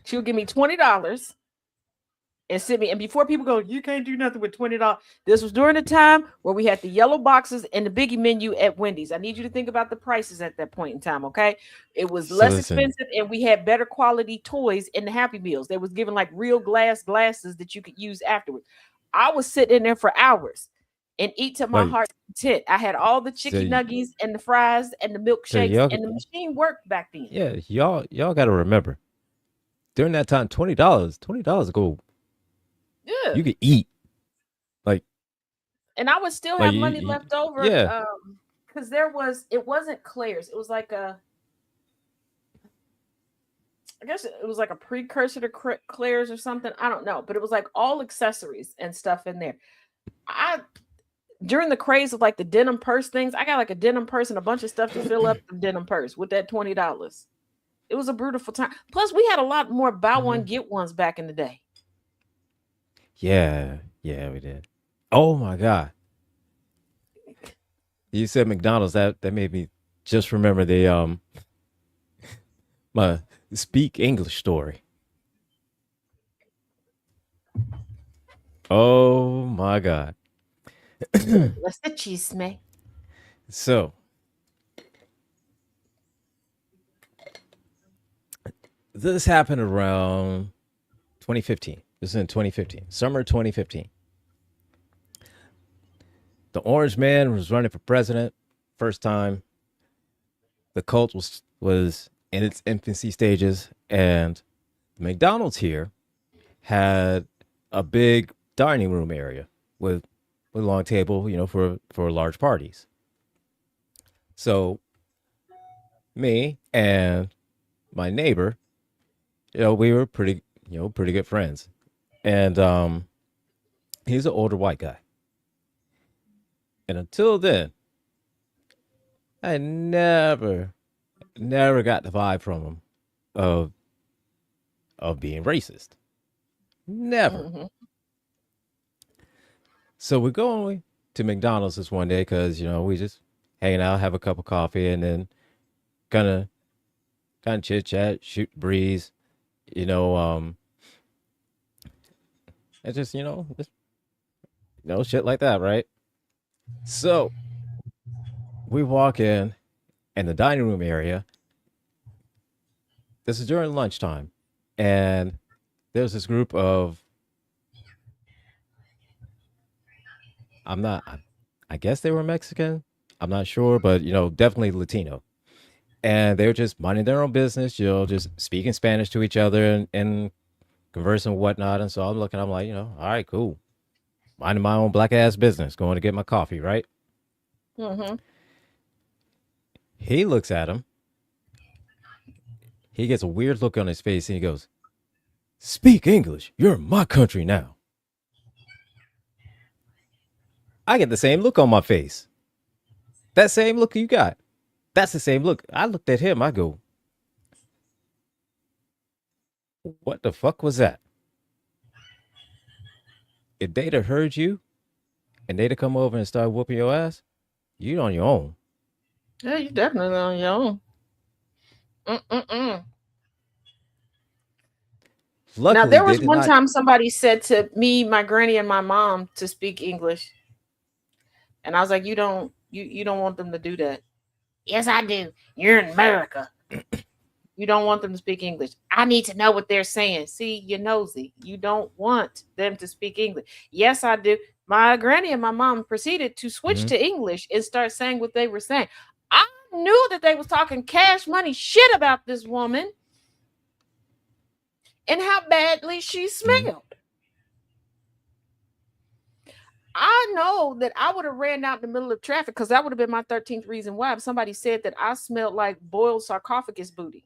She would give me $20 and sit me. And before people go, you can't do nothing with $20. This was during the time where we had the yellow boxes and the biggie menu at Wendy's. I need you to think about the prices at that point in time. Okay. It was So less listen, expensive and we had better quality toys in the Happy Meals. They was giving like real glasses that you could use afterwards. I was sitting in there for hours and eat to my like, heart's content. I had all the so chicken nuggies and the fries and the so milkshakes, y'all, and the machine worked back then. yeah, y'all got to remember during that time, $20 go. Yeah. You could eat like And I would still like have money left over yeah. because it wasn't Claire's. It was like I guess it was like a precursor to Claire's or something. I don't know, but it was like all accessories and stuff in there. I During the craze of like the denim purse things, I got like a denim purse and a bunch of stuff to fill up the denim purse with that $20. It was a beautiful time. Plus, we had a lot more buy one get ones back in the day. Yeah, yeah, we did. Oh my god. You said McDonald's, that made me just remember the my speak English story. Oh my god. What's the cheese, me? So this happened around 2015. This is in 2015, summer 2015. The Orange Man was running for president. First time. The cult was in its infancy stages, and the McDonald's here had a big dining room area with a long table, for large parties. So me and my neighbor, we were pretty good friends. And he's an older white guy. And until then, I never got the vibe from him of being racist. Never. Mm-hmm. So we're going to McDonald's this one day because we just hanging out, have a cup of coffee, and then kind of chit chat, shoot the breeze, and just shit like that, right? So we walk in the dining room area. This is during lunchtime, and there's this group of I guess they were Mexican. I'm not sure, but definitely Latino. And they were just minding their own business, just speaking Spanish to each other and conversing and whatnot. And so I'm like, all right, cool. Minding my own black ass business, going to get my coffee, right? Mm-hmm. He looks at him. He gets a weird look on his face and he goes, "Speak English. You're in my country now." I get the same look on my face. That same look you got. That's the same look. I looked at him. I go, "What the fuck was that?" If they'd have heard you, and they to come over and start whooping your ass, you on your own. Yeah, you definitely on your own. Mm-mm-mm. Now, Luckily, there they was did one not. time somebody said to me, my granny, and my mom to speak English, and I was like, you don't want them to do that." "Yes, I do. You're in America. You don't want them to speak English. I need to know what they're saying." See, you're nosy. You don't want them to speak English. "Yes, I do." My granny and my mom proceeded to switch Mhm. to English and start saying what they were saying. I knew that they was talking cash money shit about this woman and how badly she Mhm. smelled. I know that I would have ran out in the middle of traffic because that would have been my 13th reason why. If somebody said that I smelled like boiled sarcophagus booty.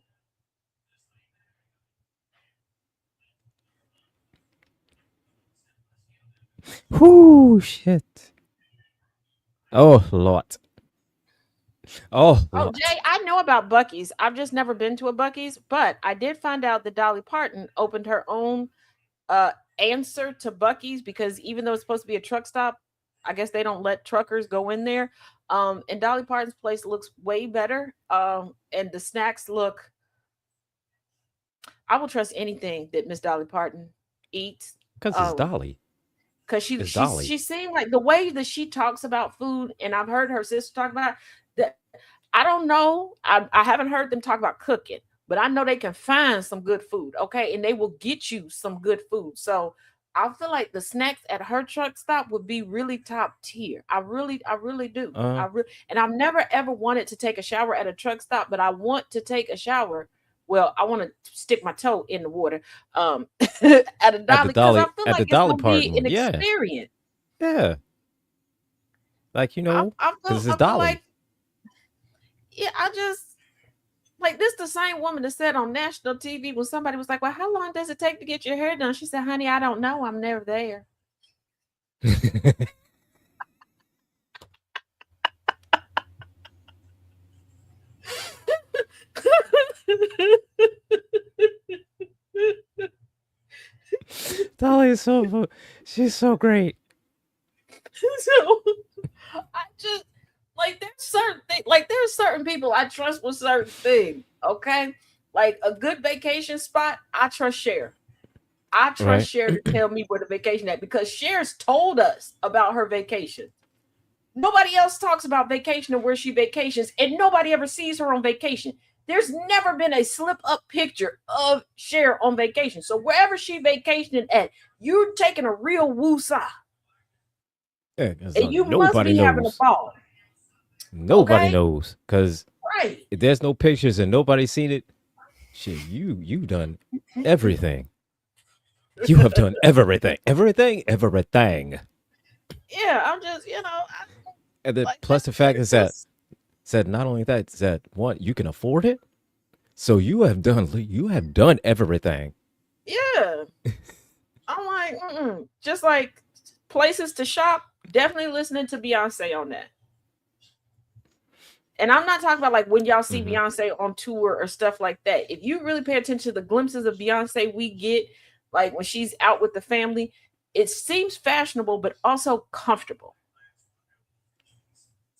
Whoo, shit. Oh, Lord. Oh, Oh, Lord. Jay, I know about Buc-ee's. I've just never been to a Buc-ee's, but I did find out that Dolly Parton opened her own uh answer to Buc-ee's because even though it's supposed to be a truck stop, I guess they don't let truckers go in there. And Dolly Parton's place looks way better. And the snacks look, I will trust anything that Miss Dolly Parton eats. Because it's Um, Dolly. because she It's she Dolly. she seemed like the way that she talks about food, and I've heard her sister talk about that. I don't know. I haven't heard them talk about cooking, but I know they can find some good food, okay? And they will get you some good food. So I feel like the snacks at her truck stop would be really top tier. I really do. Uh, And I've never ever wanted to take a shower at a truck stop, but I want to take a shower. Well, I want to stick my toe in the water at a Dolly because I feel at the like it's Dolly gonna be Parton. an Yeah. experience. Yeah. Like, because it's I feel Dolly. like, yeah, I just like this the same woman that said on national TV when somebody was like, "Well, how long does it take to get your hair done?" She said, "Honey, I don't know. I'm never there." Dolly is she's so great. So I just like there's certain things, like there's certain people I trust with certain things. Okay, like a good vacation spot, I trust Cher. I trust Right. Cher to tell me where the vacation at because Cher's told us about her vacation. Nobody else talks about vacation or where she vacations, and nobody ever sees her on vacation. There's never been a slip up picture of Cher on vacation. So wherever she vacationing at, you're taking a real woosah, Yeah, because and you must nobody be having a knows. ball. Nobody Okay, knows. Because right? if there's no pictures and nobody's seen it, shit, you done everything. You have done everything. Everything. Yeah, I'm just And then like plus the fact is that said not only that, is that one, you can afford it. So you have done everything. yeah. I'm like, just like places to shop. Definitely listening to Beyonce on that. And I'm not talking about like when y'all see Mhm. Beyonce on tour or stuff like that. If you really pay attention to the glimpses of Beyonce we get, like when she's out with the family, it seems fashionable but also comfortable.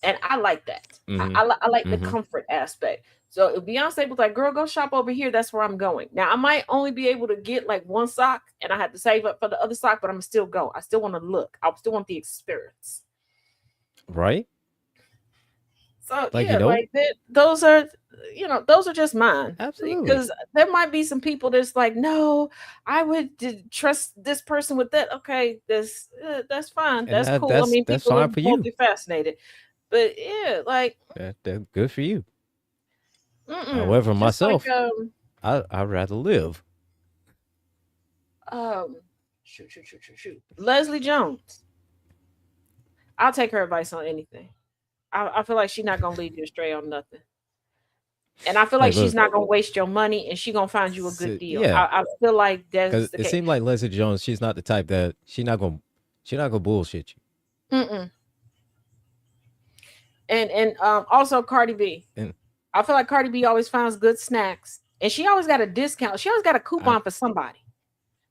And I like that. Mhm. I like the Mhm. comfort aspect. So if Beyonce was like, "Girl, go shop over here," that's where I'm going. Now I might only be able to get like one sock, and I have to save up for the other sock, but I'm still go. I still want to look. I still want the experience. Right? So Like, yeah, like those are those are just mine absolutely. because there might be some people that's like, "No, I would trust this person with that." Okay, that's fine. And That's cool. I mean, that's people are fine for you. multifaceted, but yeah, like That's good for you. However, just like myself, I'd rather live. um, shoot. Leslie Jones. I'll take her advice on anything. I feel like she's not gonna lead you astray on nothing. And I feel like Like, she's look, not gonna waste your money and she gonna find you a good deal. yeah, I feel like that's because the it case. seemed like Leslie Jones. She's not the type that she's not gonna bullshit you. Mm-mm. And also Cardi B. And I feel like Cardi B always finds good snacks. And she always got a discount. She always got a I coupon for somebody.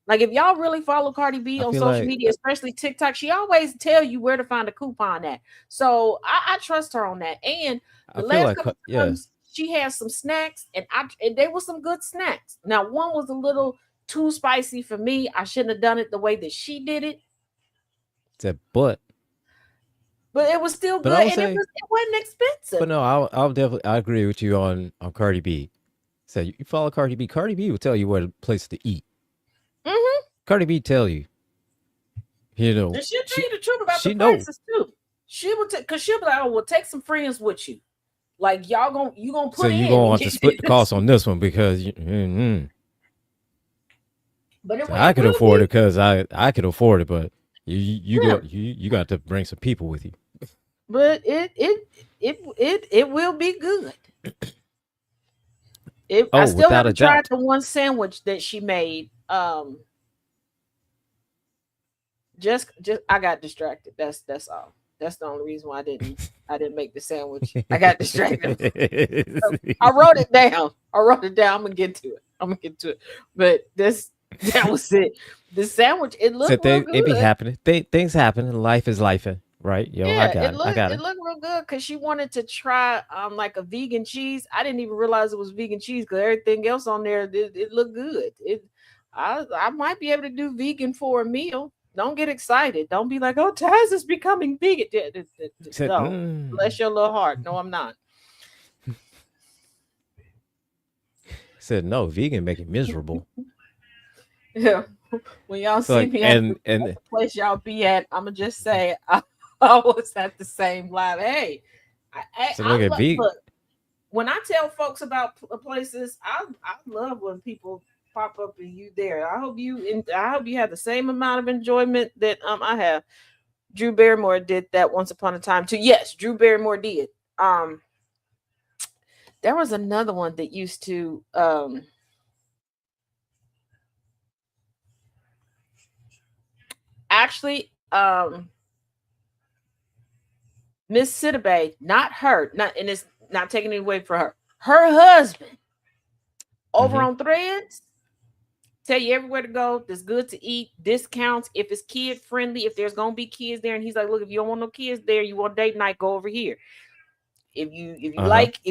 Like if y'all really follow Cardi B I on feel social like media, especially TikTok, she always tell you where to find a coupon at. So I trust her on that. And I the feel last like couple yeah, times she had some snacks, and they were some good snacks. Now one was a little too spicy for me. I shouldn't have done it the way that she did it, said but but it was still but good, I would and say it wasn't expensive. but no, I'll definitely I agree with you on Cardi B. So you follow Cardi B. Cardi B will tell you what place to eat. Mm-hmm. Cardi B tell you, And she'll tell you the truth about the she know. prices too. She will because she'll be like, "Oh, well, take some friends with you. Like you gonna So put you in." gonna and want to get split the this. cost on this one because But so I it could will afford be. it because I could afford it, but Yeah. you got to bring some people with you. But it will be good. I Oh, still without a haven't tried doubt. the one sandwich that she made. Just I got distracted. That's all. That's the only reason why I didn't make the sandwich. I got distracted. I wrote it down. I'm gonna get to it. But that was it. The sandwich, it So looked real it be good. happening. Things happen. Life is life, right? Yo, I Yeah, got it. I got it it. looked real good because she wanted to try like a vegan cheese. I didn't even realize it was vegan cheese because everything else on there it looked good. I might be able to do vegan for a meal. Don't get excited. Don't be like, oh, Taz is becoming vegan. Said, No, bless your little heart. No, I'm not. said no. Vegan make it miserable. Yeah. When y'all So see like me at the place y'all be at, I'm gonna just say I was at the same live. Hey, so look at vegan. look. When I tell folks about places, I love when people pop up and you there. I hope you have the same amount of enjoyment that I have. Drew Barrymore did that once upon a time too. Yes, Drew Barrymore did. There was another one that used to actually Miss Sidibe, not her, and it's not taking it away from her. Her husband over on Threads tell you everywhere to go. That's good to eat. Discounts if it's kid friendly. If there's gonna be kids there, and he's like, look, if you don't want no kids there, you want date night, go over here. If you if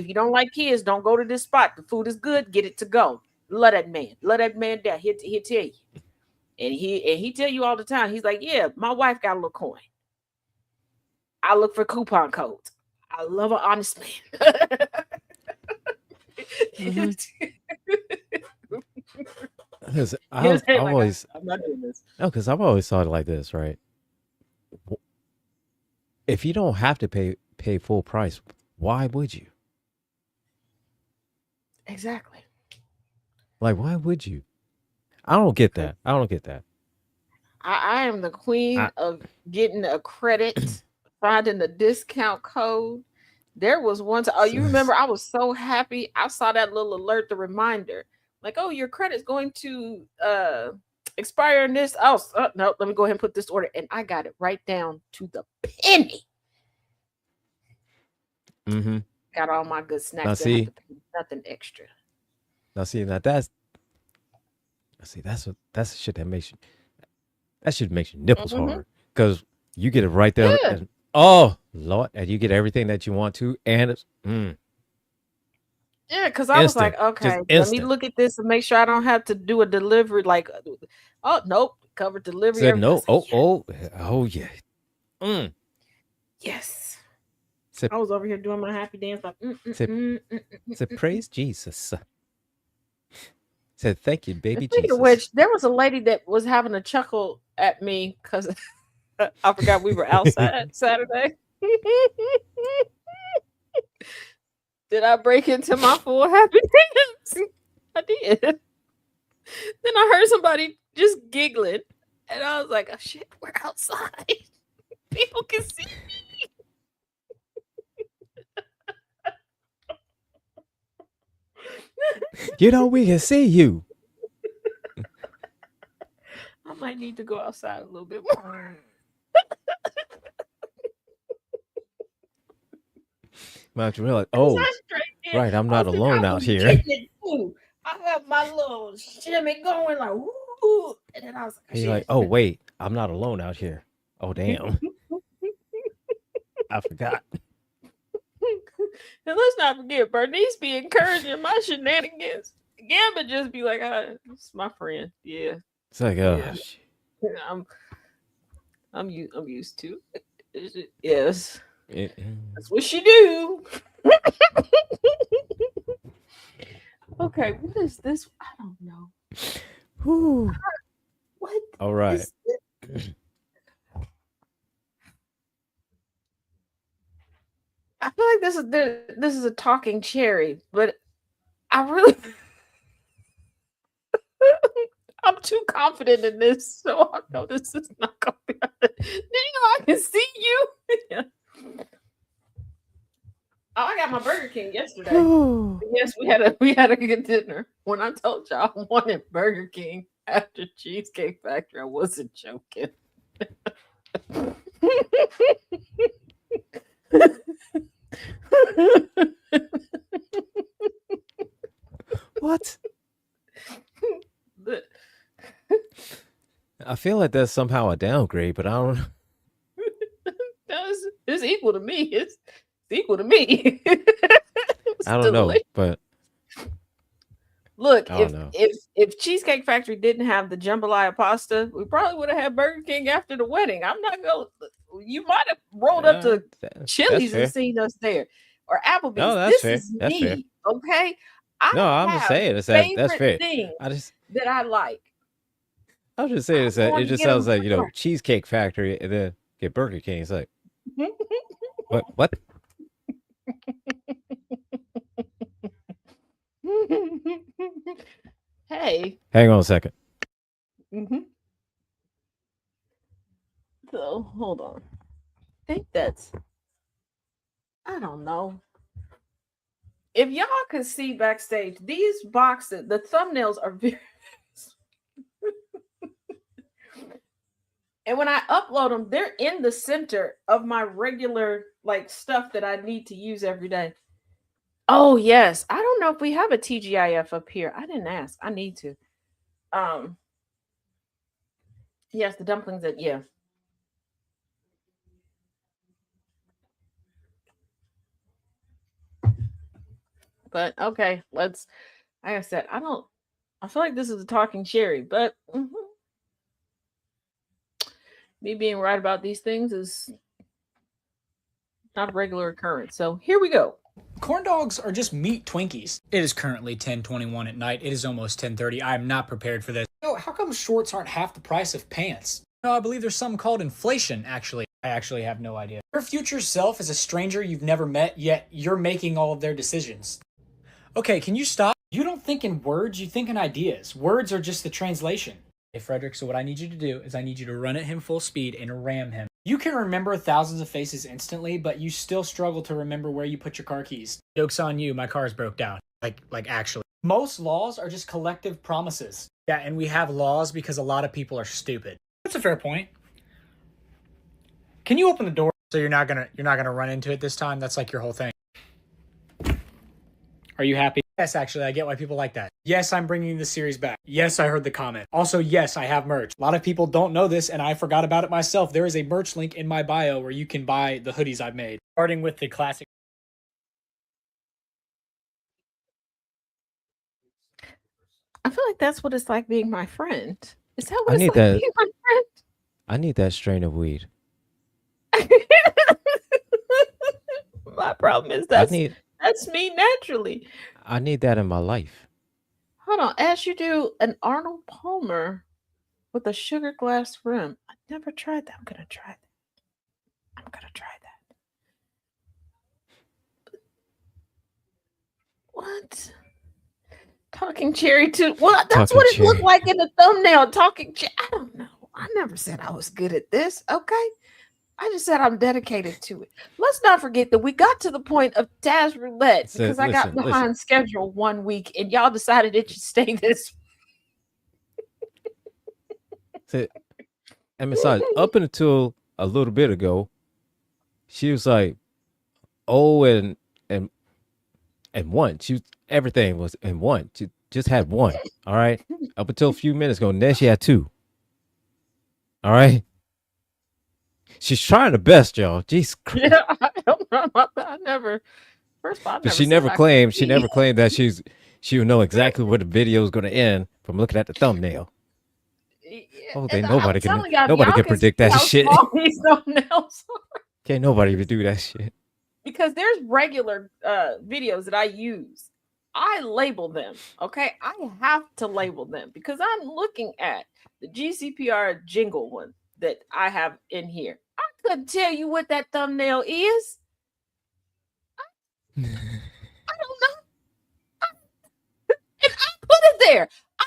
you don't like kids, don't go to this spot. The food is good. Get it to go. Let that man down. He'll tell you, and he tell you all the time. He's like, yeah, my wife got a little coin. I look for coupon codes. I love an honest man. Because I'm not doing this. No, because I've always thought it like this, right? If you don't have to pay full price, why would you? Exactly. Like, why would you? I don't get that. I am the queen of getting a credit, finding a discount code. There was one time, you remember, I was so happy. I saw that little alert, the reminder, like, oh, your credit's going to expire in this. Oh, no, let me go ahead and put this order. And I got it right down to the penny. Mm-hmm. Got all my good snacks. Now see, nothing extra. That's the shit that makes you. That shit makes your nipples hard because you get it right there. Yeah. And, oh Lord, and you get everything that you want to, and it's Yeah, because I was like, okay, let me look at this and make sure I don't have to do a delivery. Like, oh nope, covered delivery. Said no. Like, Oh yeah. Yes. Said, I was over here doing my happy dance. Like, said praise Jesus. Said thank you, baby Speaking Jesus. of which, there was a lady that was having a chuckle at me because I forgot we were outside Saturday. Did I break into my full happy dance? I did. Then I heard somebody just giggling, and I was like, "Oh shit, we're outside. People can see me." You know we can see you. I might need to go outside a little bit more. Might realize, right, I'm not alone out here. I have my little shimmy going like, woo, And then I was like, And you're like, oh wait, I'm not alone out here. Oh damn, I forgot. And let's not forget, Bernice be encouraging my shenanigans. Gambit just be like, it's my friend. Yeah. It's like, yeah. I'm used to it. Yes. That's what she do. Okay, what is this? I don't know. Whew. What? All right. I feel like this is a talking cherry, but I really I'm too confident in this, so I know this is not gonna be. I can see you. Yeah. Oh, I got my Burger King yesterday. Yes, we had a good dinner. When I told y'all I wanted Burger King after Cheesecake Factory, I wasn't joking. What? I feel like that's somehow a downgrade, but I don't. It's equal to me. It's equal to me. I don't know, but look, I don't know. if Cheesecake Factory didn't have the jambalaya pasta, we probably would have had Burger King after the wedding. I'm not gonna. You might have rolled up to Chili's and seen us there, or Applebee's. No, that's fair. Is that's me, fair. okay? I'm just saying that's fair. That I like. I was just saying that it just sounds like Cheesecake Factory and then get Burger King. It's like what? Hey. Hang on a second. So hold on. I think I don't know. If y'all could see backstage, these boxes, the thumbnails are very and when I upload them, they're in the center of my regular stuff that I need to use every day. Oh yes. I don't know if we have a TGIF up here. I didn't ask. I need to. Yes, the dumplings yeah. But okay, like I said, I feel like this is a talking cherry, but me being right about these things is not a regular occurrence. So here we go. Corn dogs are just meat Twinkies. It is currently 10:21 at night. It is almost 10:30. I am not prepared for this. How come shorts aren't half the price of pants? No, I believe there's something called inflation, actually. I actually have no idea. Your future self is a stranger you've never met, yet you're making all of their decisions. Okay, can you stop? You don't think in words, you think in ideas. Words are just the translation. Hey, Frederick, so what I need you to do is I need you to run at him full speed and ram him. You can remember thousands of faces instantly, but you still struggle to remember where you put your car keys. Joke's on you, my car's broke down. Like actually. Most laws are just collective promises. Yeah, and we have laws because a lot of people are stupid. That's a fair point. Can you open the door? So you're not gonna run into it this time? That's like your whole thing. Are you happy? Yes, actually, I get why people like that. Yes, I'm bringing the series back. Yes, I heard the comment. Also, yes, I have merch. A lot of people don't know this, and I forgot about it myself. There is a merch link in my bio where you can buy the hoodies I've made. Starting with the classic. I feel like that's what it's like being my friend. Is that what it's like being my friend? I need that strain of weed. My problem is that's me naturally. I need that in my life. Hold on. As you do an Arnold Palmer with a sugar glass rim. I never tried that. I'm going to try that. What? Talking cherry too. Well, that's what it looked like in the thumbnail. Talking cherry. I don't know. I never said I was good at this. Okay. I just said I'm dedicated to it. Let's not forget that we got to the point of Taz Roulette because I got behind schedule 1 week and y'all decided it should stay this way. And besides, up until a little bit ago, she was like, oh, and one. Everything was in one. She just had one. All right. Up until a few minutes ago, and then she had two. All right. She's trying her best, y'all. Jeez Christ. Yeah, I don't know about that. I never. First of all, I But never she said never I claimed. could She never claimed that she would know exactly where the video is going to end from looking at the thumbnail. Yeah, Oh, and I'm nobody telling y'all, nobody y'all can can see predict that how shit. small these thumbnails are. Can't nobody even do that shit. Because there's regular videos that I use. I label them. Okay, I have to label them because I'm looking at the GCPR jingle one that I have in here. I couldn't tell you what that thumbnail is. I don't know. And I put it there. I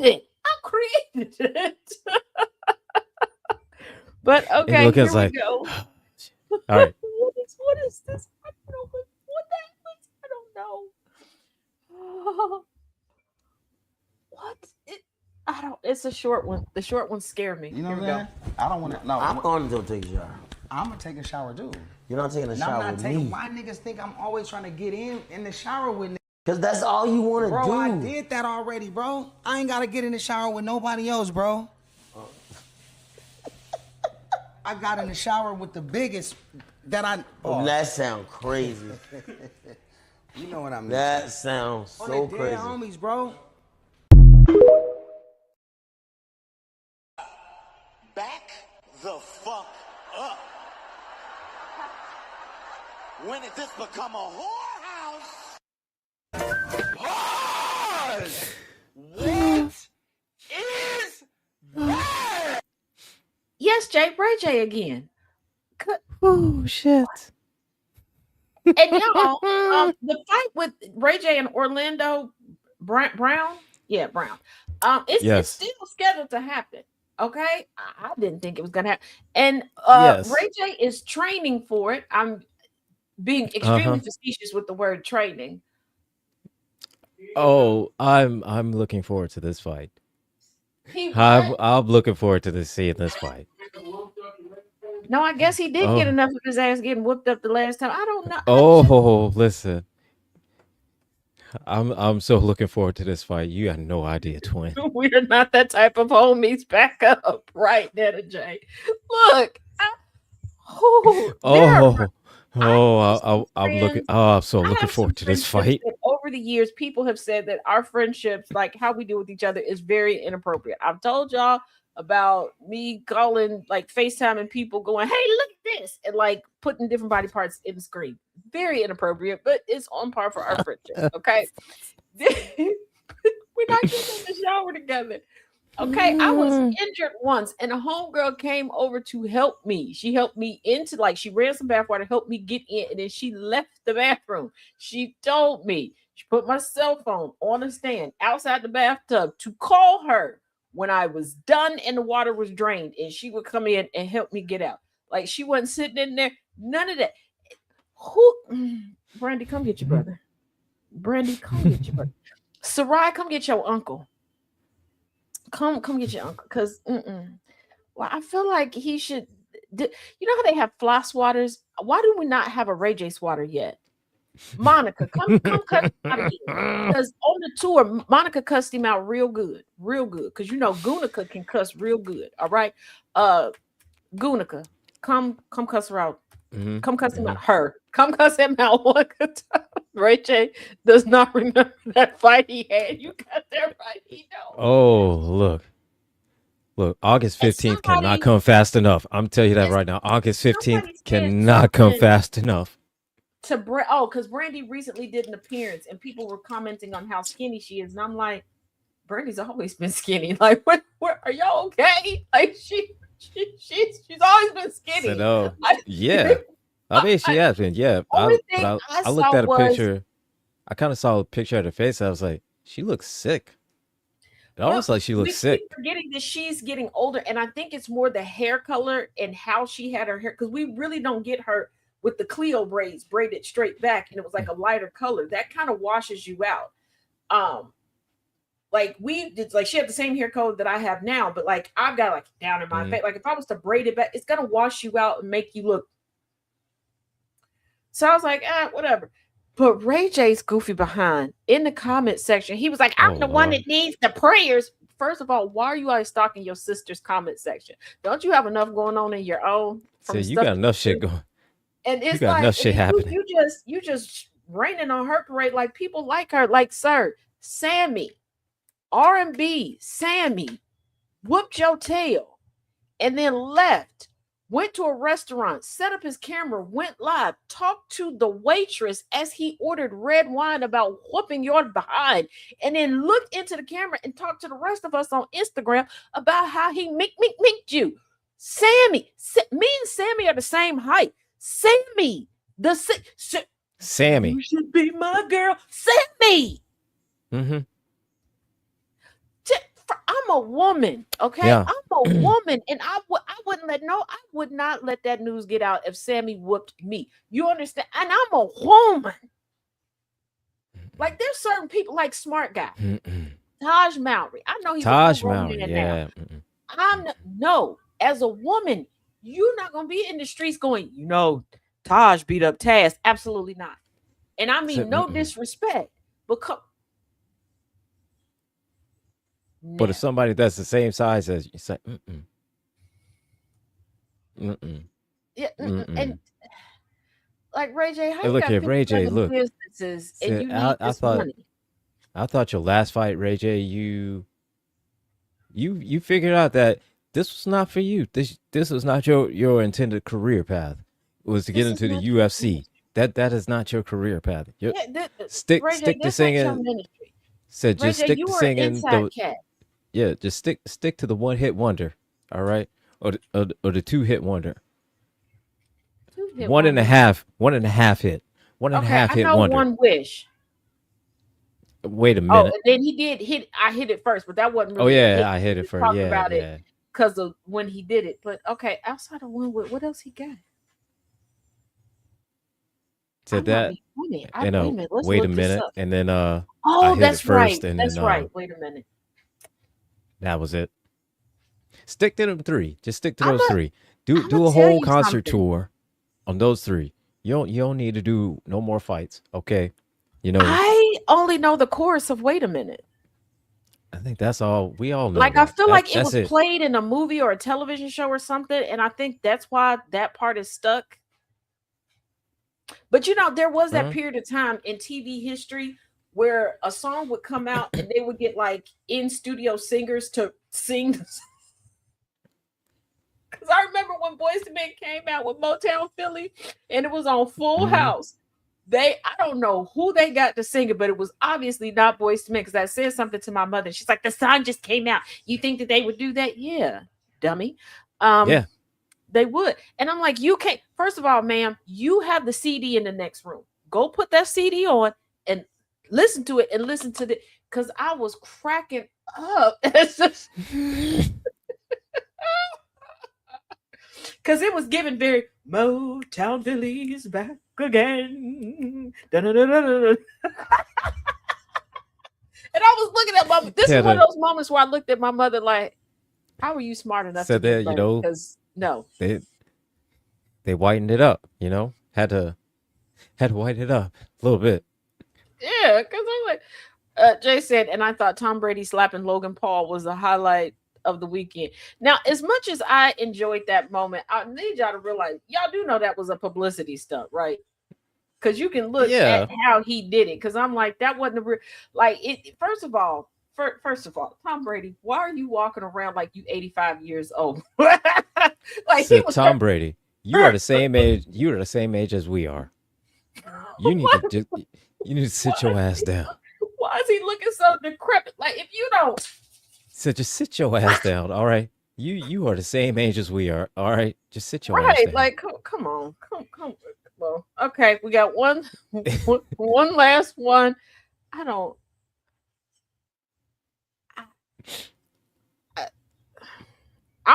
made it. I created it. But And okay, looking here we like, go. all right. What is this? I don't know what that was. I don't know. What? I don't. It's a short one. The short ones scare me. You know Here what we I'm go. saying? I don't want to. No, I'm going to go take a shower. I'm gonna take a shower too. You're not taking a No, shower I'm not with taking. me. Why niggas think I'm always trying to get in the shower with niggas? Cause that's all you want to do. Bro, I did that already, bro. I ain't gotta get in the shower with nobody else, bro. I got in the shower with the biggest that I. Oh, that sound crazy. You know what I mean? That sounds so On the crazy. dead homies, bro. Back the fuck up. When did this become a whorehouse? Pause! What is that? Yes, Jay, Ray J again. Oh shit. And y'all, the fight with Ray J and Orlando Brown, yeah, Brown. It's Yes. still scheduled to happen. Okay, I didn't think it was gonna happen. And Yes. Ray J is training for it. I'm being extremely facetious with the word training. Oh, I'm looking forward to this fight. He I'm looking forward to seeing this fight. No, I guess he did Oh. get enough of his ass getting whooped up the last time. I don't know. Oh, listen. I'm so looking forward to this fight. You got no idea, twin. We're not that type of homies. Back up, right, Netta J. Look, I'm looking. Oh, I'm so looking forward to this fight. over the years, people have said that our friendships, like how we deal with each other, is very inappropriate. I've told y'all about me calling, like FaceTiming people, going, "Hey, look at this," and like putting different body parts in the screen. Very inappropriate, but it's on par for our friendship. Okay, we're not getting in the shower together. Okay, I was injured once, and a homegirl came over to help me. She helped me into, like, she ran some bath water, helped me get in, and then she left the bathroom. She told me, she put my cell phone on a stand outside the bathtub to call her when I was done and the water was drained, and she would come in and help me get out. Like, she wasn't sitting in there, none of that. Brandy, come get your brother. Brandy, come get your brother. Sarai, come get your uncle. Come get your uncle, because well, I feel like he should. You know how they have fly swatters? Why do we not have a Ray J swatter yet? Monica, come cut him out again. Because on the tour, Monica cussed him out real good. Because you know Gunica can cuss real good. All right, Gunica, come cuss her out. Come cuss him out. Her, come cuss him out one good time. Ray J does not remember that fight he had. You got that right. He knows. Oh, look. August 15th cannot come fast enough. I'm telling you that right now. August 15th cannot come fast enough. Because Brandy recently did an appearance and people were commenting on how skinny she is, and I'm like, Brandy's always been skinny. Like, what are y'all okay? Like, she's always been skinny. So, no. Yeah. I mean, she has been, yeah. I looked at a picture. I kind of saw a picture of her face. I was like, she looks sick. It almost like she looks sick. Keep forgetting that she's getting older, and I think it's more the hair color and how she had her hair, because we really don't get her with the Cleo braids braided straight back, and it was like a lighter color. That kind of washes you out. Like she had the same hair color that I have now, but like I've got like down in my face. Like if I was to braid it back, it's gonna wash you out and make you look. So I was like, whatever. But Ray J's goofy behind in the comment section, he was like, I'm the one that needs the prayers. first of all, why are you always stalking your sister's comment section? Don't you have enough going on in your own? So you got enough shit going. And You it's got like enough shit happening. you just raining on her parade like people like her. Like, sir, Sammy, R&B, Sammy whooped your tail and then left, went to a restaurant, set up his camera, went live, talked to the waitress as he ordered red wine about whooping your behind, and then looked into the camera and talked to the rest of us on Instagram about how he minked you. Sammy, me and Sammy are the same height. Sammy, Sammy. You should be my girl. Sammy. Mm-hmm. I'm a woman, okay? Yeah. I'm a woman, and I would not let that news get out if Sammy whooped me. You understand? And I'm a woman. Like, there's certain people, like Smart Guy, Taj Mowry. I know he's Taj a full-grown Mowry, man yeah. now. As a woman, you're not gonna be in the streets going, Taj beat up Taz. Absolutely not. And I mean, no disrespect, But if somebody that's the same size as you, say, yeah, and like Ray J, how Hey, you look got here, Ray J, 57 look. businesses and See, you need this money? I thought your last fight, Ray J, you figured out that this was not for you. This was not your intended career path. It was to get into the UFC. That is not your career path. Stick Ray J, to that's not your singing. ministry. Said Ray just J, stick you to are an singing. inside cat. Yeah, just stick to the one hit wonder. All right, or the 2-hit wonder. One and a half hit. One and a half hit I know wonder. One Wish. Wait a Oh, minute. and then he did hit. I hit it first, but that wasn't really. Oh yeah, a hit. I hit it We first. talked Yeah, about yeah. it because of when he did it. But okay, outside of One Wish, what else he got? Said that. Wait You know, a minute. Let's wait a look this minute, up. and then Oh, I hit that's it first, right. and That's then right. Wait a minute. that was it. Stick to them 3. Just stick to I'ma- those 3. Do I'ma a tell whole you concert something. tour on those 3. You don't need to do no more fights, okay? I only know the chorus of "Wait a Minute." I think that's all. We all know. Like, I feel like it that's was played in a movie or a television show or something, and I think that's why that part is stuck. But there was that period of time in TV history where a song would come out and they would get like in-studio singers to sing. Because I remember when Boyz II Men came out with Motown Philly and it was on Full House. I don't know who they got to sing it, but it was obviously not Boyz II Men, because I said something to my mother. She's like, the song just came out. You think that they would do that? Yeah, dummy. Yeah. They would. And I'm like, you can't. First of all, ma'am, you have the CD in the next room. Go put that CD on and listen to it and listen to the, because I was cracking up. It's just because it was given very Motown Philly's back again. Da-da-da-da-da-da. And I was looking at my. This is one of those moments where I looked at my mother like, how are you smart enough So to there, do that? Because no. They whitened it up, had to whiten it up a little bit. Yeah, because I'm like, Jay said, and I thought Tom Brady slapping Logan Paul was a highlight of the weekend. Now, as much as I enjoyed that moment, I need y'all to realize, y'all do know that was a publicity stunt, right? Because you can look at how he did it. Because I'm like, that wasn't a real, like it. First of all, Tom Brady, why are you walking around like you 85 years old? Like, So Tom Brady, you are the same age. You are the same age as we are. You need to sit your ass down. Why is he looking so decrepit? Like, if you don't. So just sit your ass down, all right? You are the same age as we are, all right? Just sit your ass Right, down. like, come on. Well, okay, we got one last one. I'm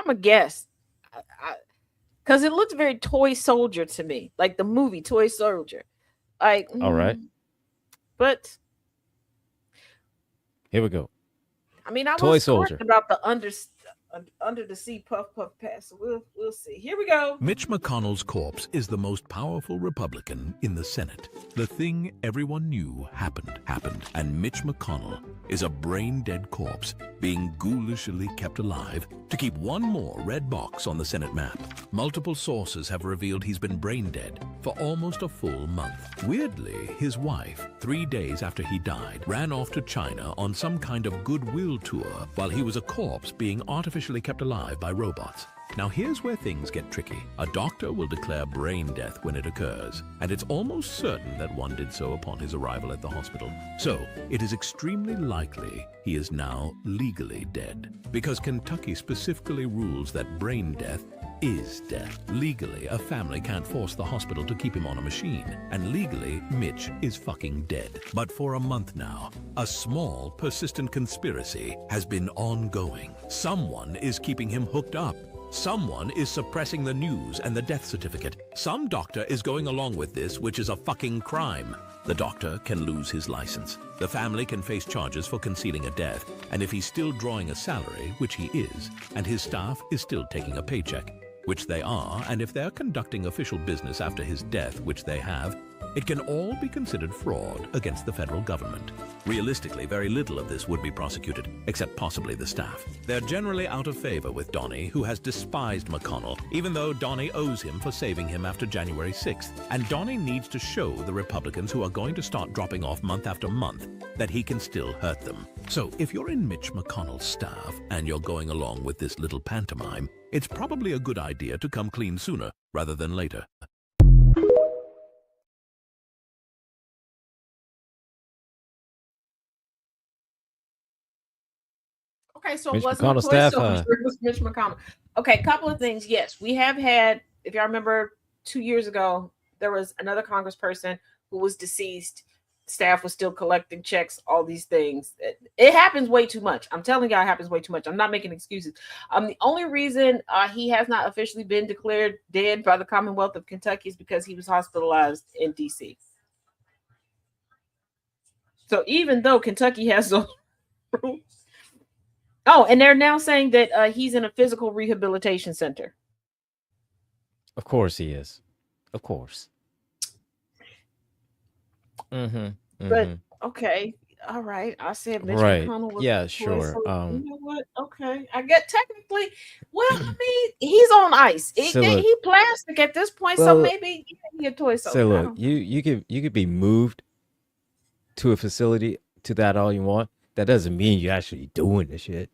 a guess. Because it looks very Toy Soldier to me, like the movie Toy Soldier. Like, All right. But here we go. I mean, I Toy was Soldier. correct about the under the sea, puff puff pass. So we'll see. Here we go. Mitch McConnell's corpse is the most powerful Republican in the Senate. The thing everyone knew happened, and Mitch McConnell is a brain-dead corpse being ghoulishly kept alive to keep one more red box on the Senate map. Multiple sources have revealed he's been brain-dead for almost a full month. Weirdly, his wife, 3 days after he died, ran off to China on some kind of goodwill tour while he was a corpse being artificially kept alive by robots. Now here's where things get tricky. A doctor will declare brain death when it occurs, and it's almost certain that one did so upon his arrival at the hospital. So, it is extremely likely he is now legally dead, because Kentucky specifically rules that brain death is death. Legally, a family can't force the hospital to keep him on a machine, and legally, Mitch is fucking dead. But for a month now, a small, persistent conspiracy has been ongoing. Someone is keeping him hooked up. Someone is suppressing the news and the death certificate. Some doctor is going along with this, which is a fucking crime. The doctor can lose his license. The family can face charges for concealing a death, and if he's still drawing a salary, which he is, and his staff is still taking a paycheck, which they are, and if they're conducting official business after his death, which they have, it can all be considered fraud against the federal government. Realistically, very little of this would be prosecuted, except possibly the staff. They're generally out of favor with Donnie, who has despised McConnell, even though Donnie owes him for saving him after January 6th. And Donnie needs to show the Republicans who are going to start dropping off month after month that he can still hurt them. So if you're in Mitch McConnell's staff and you're going along with this little pantomime, it's probably a good idea to come clean sooner rather than later. Okay, so Mitch it wasn't a McConnell toy staff, soldier, it was Mitch McConnell. Okay, couple of things. Yes, we have had, if y'all remember 2 years ago, there was another congressperson who was deceased. Staff was still collecting checks, all these things. It happens way too much. I'm telling y'all, it happens way too much. I'm not making excuses. The only reason he has not officially been declared dead by the Commonwealth of Kentucky is because he was hospitalized in D.C. So even though Kentucky has those rules, oh, and they're now saying that he's in a physical rehabilitation center. Of course he is. Of course. But okay, all right. I said Mitch Right. McConnell was Yeah, a toy sure. soldier. You know what? Okay, I get technically. Well, I mean, he's on ice. So look, He plastic at this point, so well, maybe he a toy soldier. so I look, don't- you could be moved to a facility to that all you want. That doesn't mean you're actually doing the shit.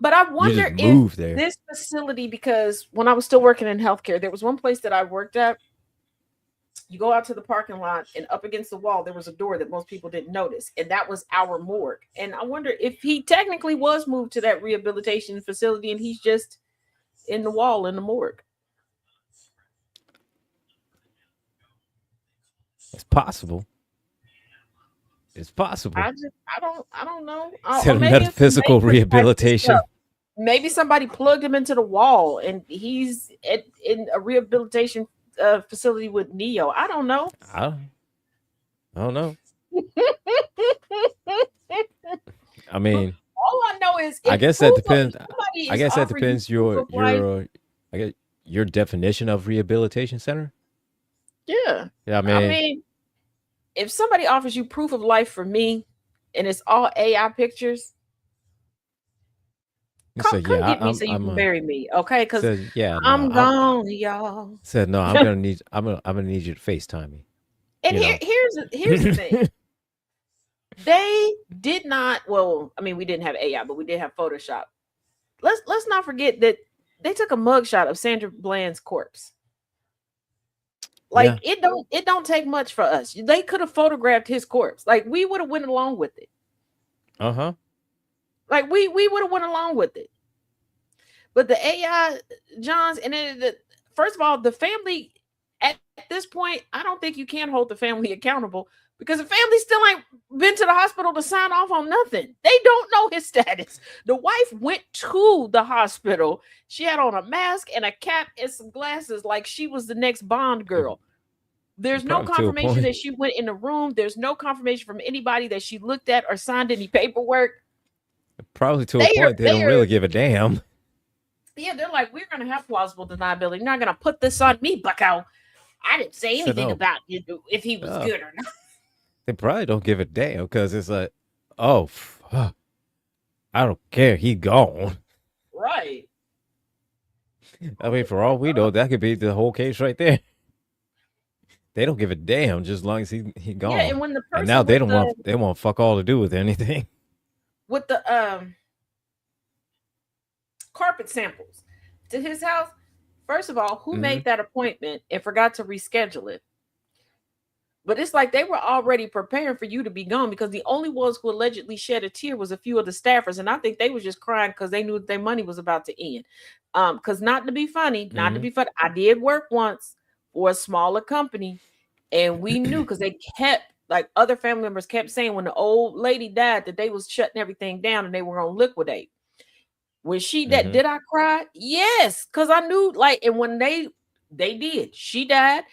But I wonder just move if there. this facility, because when I was still working in healthcare, there was one place that I worked at. You go out to the parking lot, and up against the wall, there was a door that most people didn't notice, and that was our morgue. And I wonder if he technically was moved to that rehabilitation facility, and he's just in the wall in the morgue. It's possible. It's possible. I don't know. It's a Or maybe it's metaphysical maintenance type of rehabilitation. stuff. Maybe somebody plugged him into the wall, and he's in a rehabilitation facility with Neo. I don't know. I don't know. I mean, All I know is I if guess that proof of- depends. somebody I is guess that offering you depends proof of life- I guess your definition of rehabilitation center. Yeah. Yeah, I mean, if somebody offers you proof of life for me, and it's all AI pictures, come get me so you can bury me, okay? Because said, yeah, I'm no, gone, y'all. said no. I'm gonna need. I'm gonna need you to FaceTime me. And you know. here's the thing. They did not. Well, I mean, we didn't have AI, but we did have Photoshop. Let's not forget that they took a mugshot of Sandra Bland's corpse. Like it don't take much for us. They could have photographed his corpse. Like we would have went along with it. Uh-huh. Like we would have went along with it. But the AI, Johns, and then first of all, the family at this point, I don't think you can hold the family accountable because the family still ain't been to the hospital to sign off on nothing. They don't know his status. The wife went to the hospital. She had on a mask and a cap and some glasses like she was the next Bond girl. There's no Probably to a confirmation point. that she went in the room. There's no confirmation from anybody that she looked at or signed any paperwork. Probably to a They are- point they don't they are- really give a damn. Yeah, they're like, we're gonna have plausible deniability. You're not gonna put this on me, Bucko. I didn't say So anything no, about if he was uh, good or not. they probably don't give a damn because it's like, oh, I don't care. He gone. Right. I mean, for all we know, that could be the whole case right there. They don't give a damn just as long as he Yeah, gone. and when the And now person they want fuck all to do with anything. with the carpet samples to his house, first of all, who made that appointment and forgot to reschedule it? But it's like they were already preparing for you to be gone because the only ones who allegedly shed a tear was a few of the staffers, and I think they was just crying because they knew their money was about to end. Because not to be funny, I did work once for a smaller company, and we knew because they kept like other family members kept saying when the old lady died that they was shutting everything down and they were gonna liquidate. When she did I cry? Yes, because I knew like, and when they did, she died.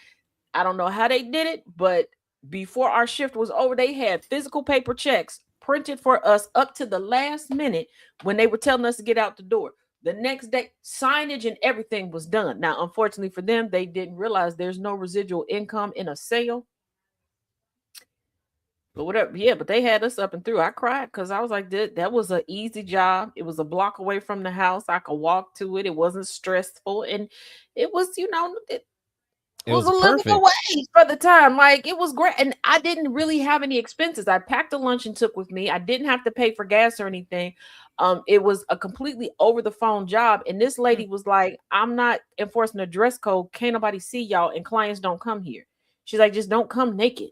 I don't know how they did it, but before our shift was over, they had physical paper checks printed for us up to the last minute when they were telling us to get out the door. The next day, signage and everything was done. Now, unfortunately for them, they didn't realize there's no residual income in a sale. But whatever, yeah, but they had us up and through. I cried because I was like, that was an easy job. It was a block away from the house. I could walk to it. It wasn't stressful. And it was, it was a livable wage for the time. Like, it was great. And I didn't really have any expenses. I packed a lunch and took with me. I didn't have to pay for gas or anything. It was a completely over the phone job. And this lady was like, I'm not enforcing a dress code. Can't nobody see y'all, and clients don't come here. She's like, just don't come naked.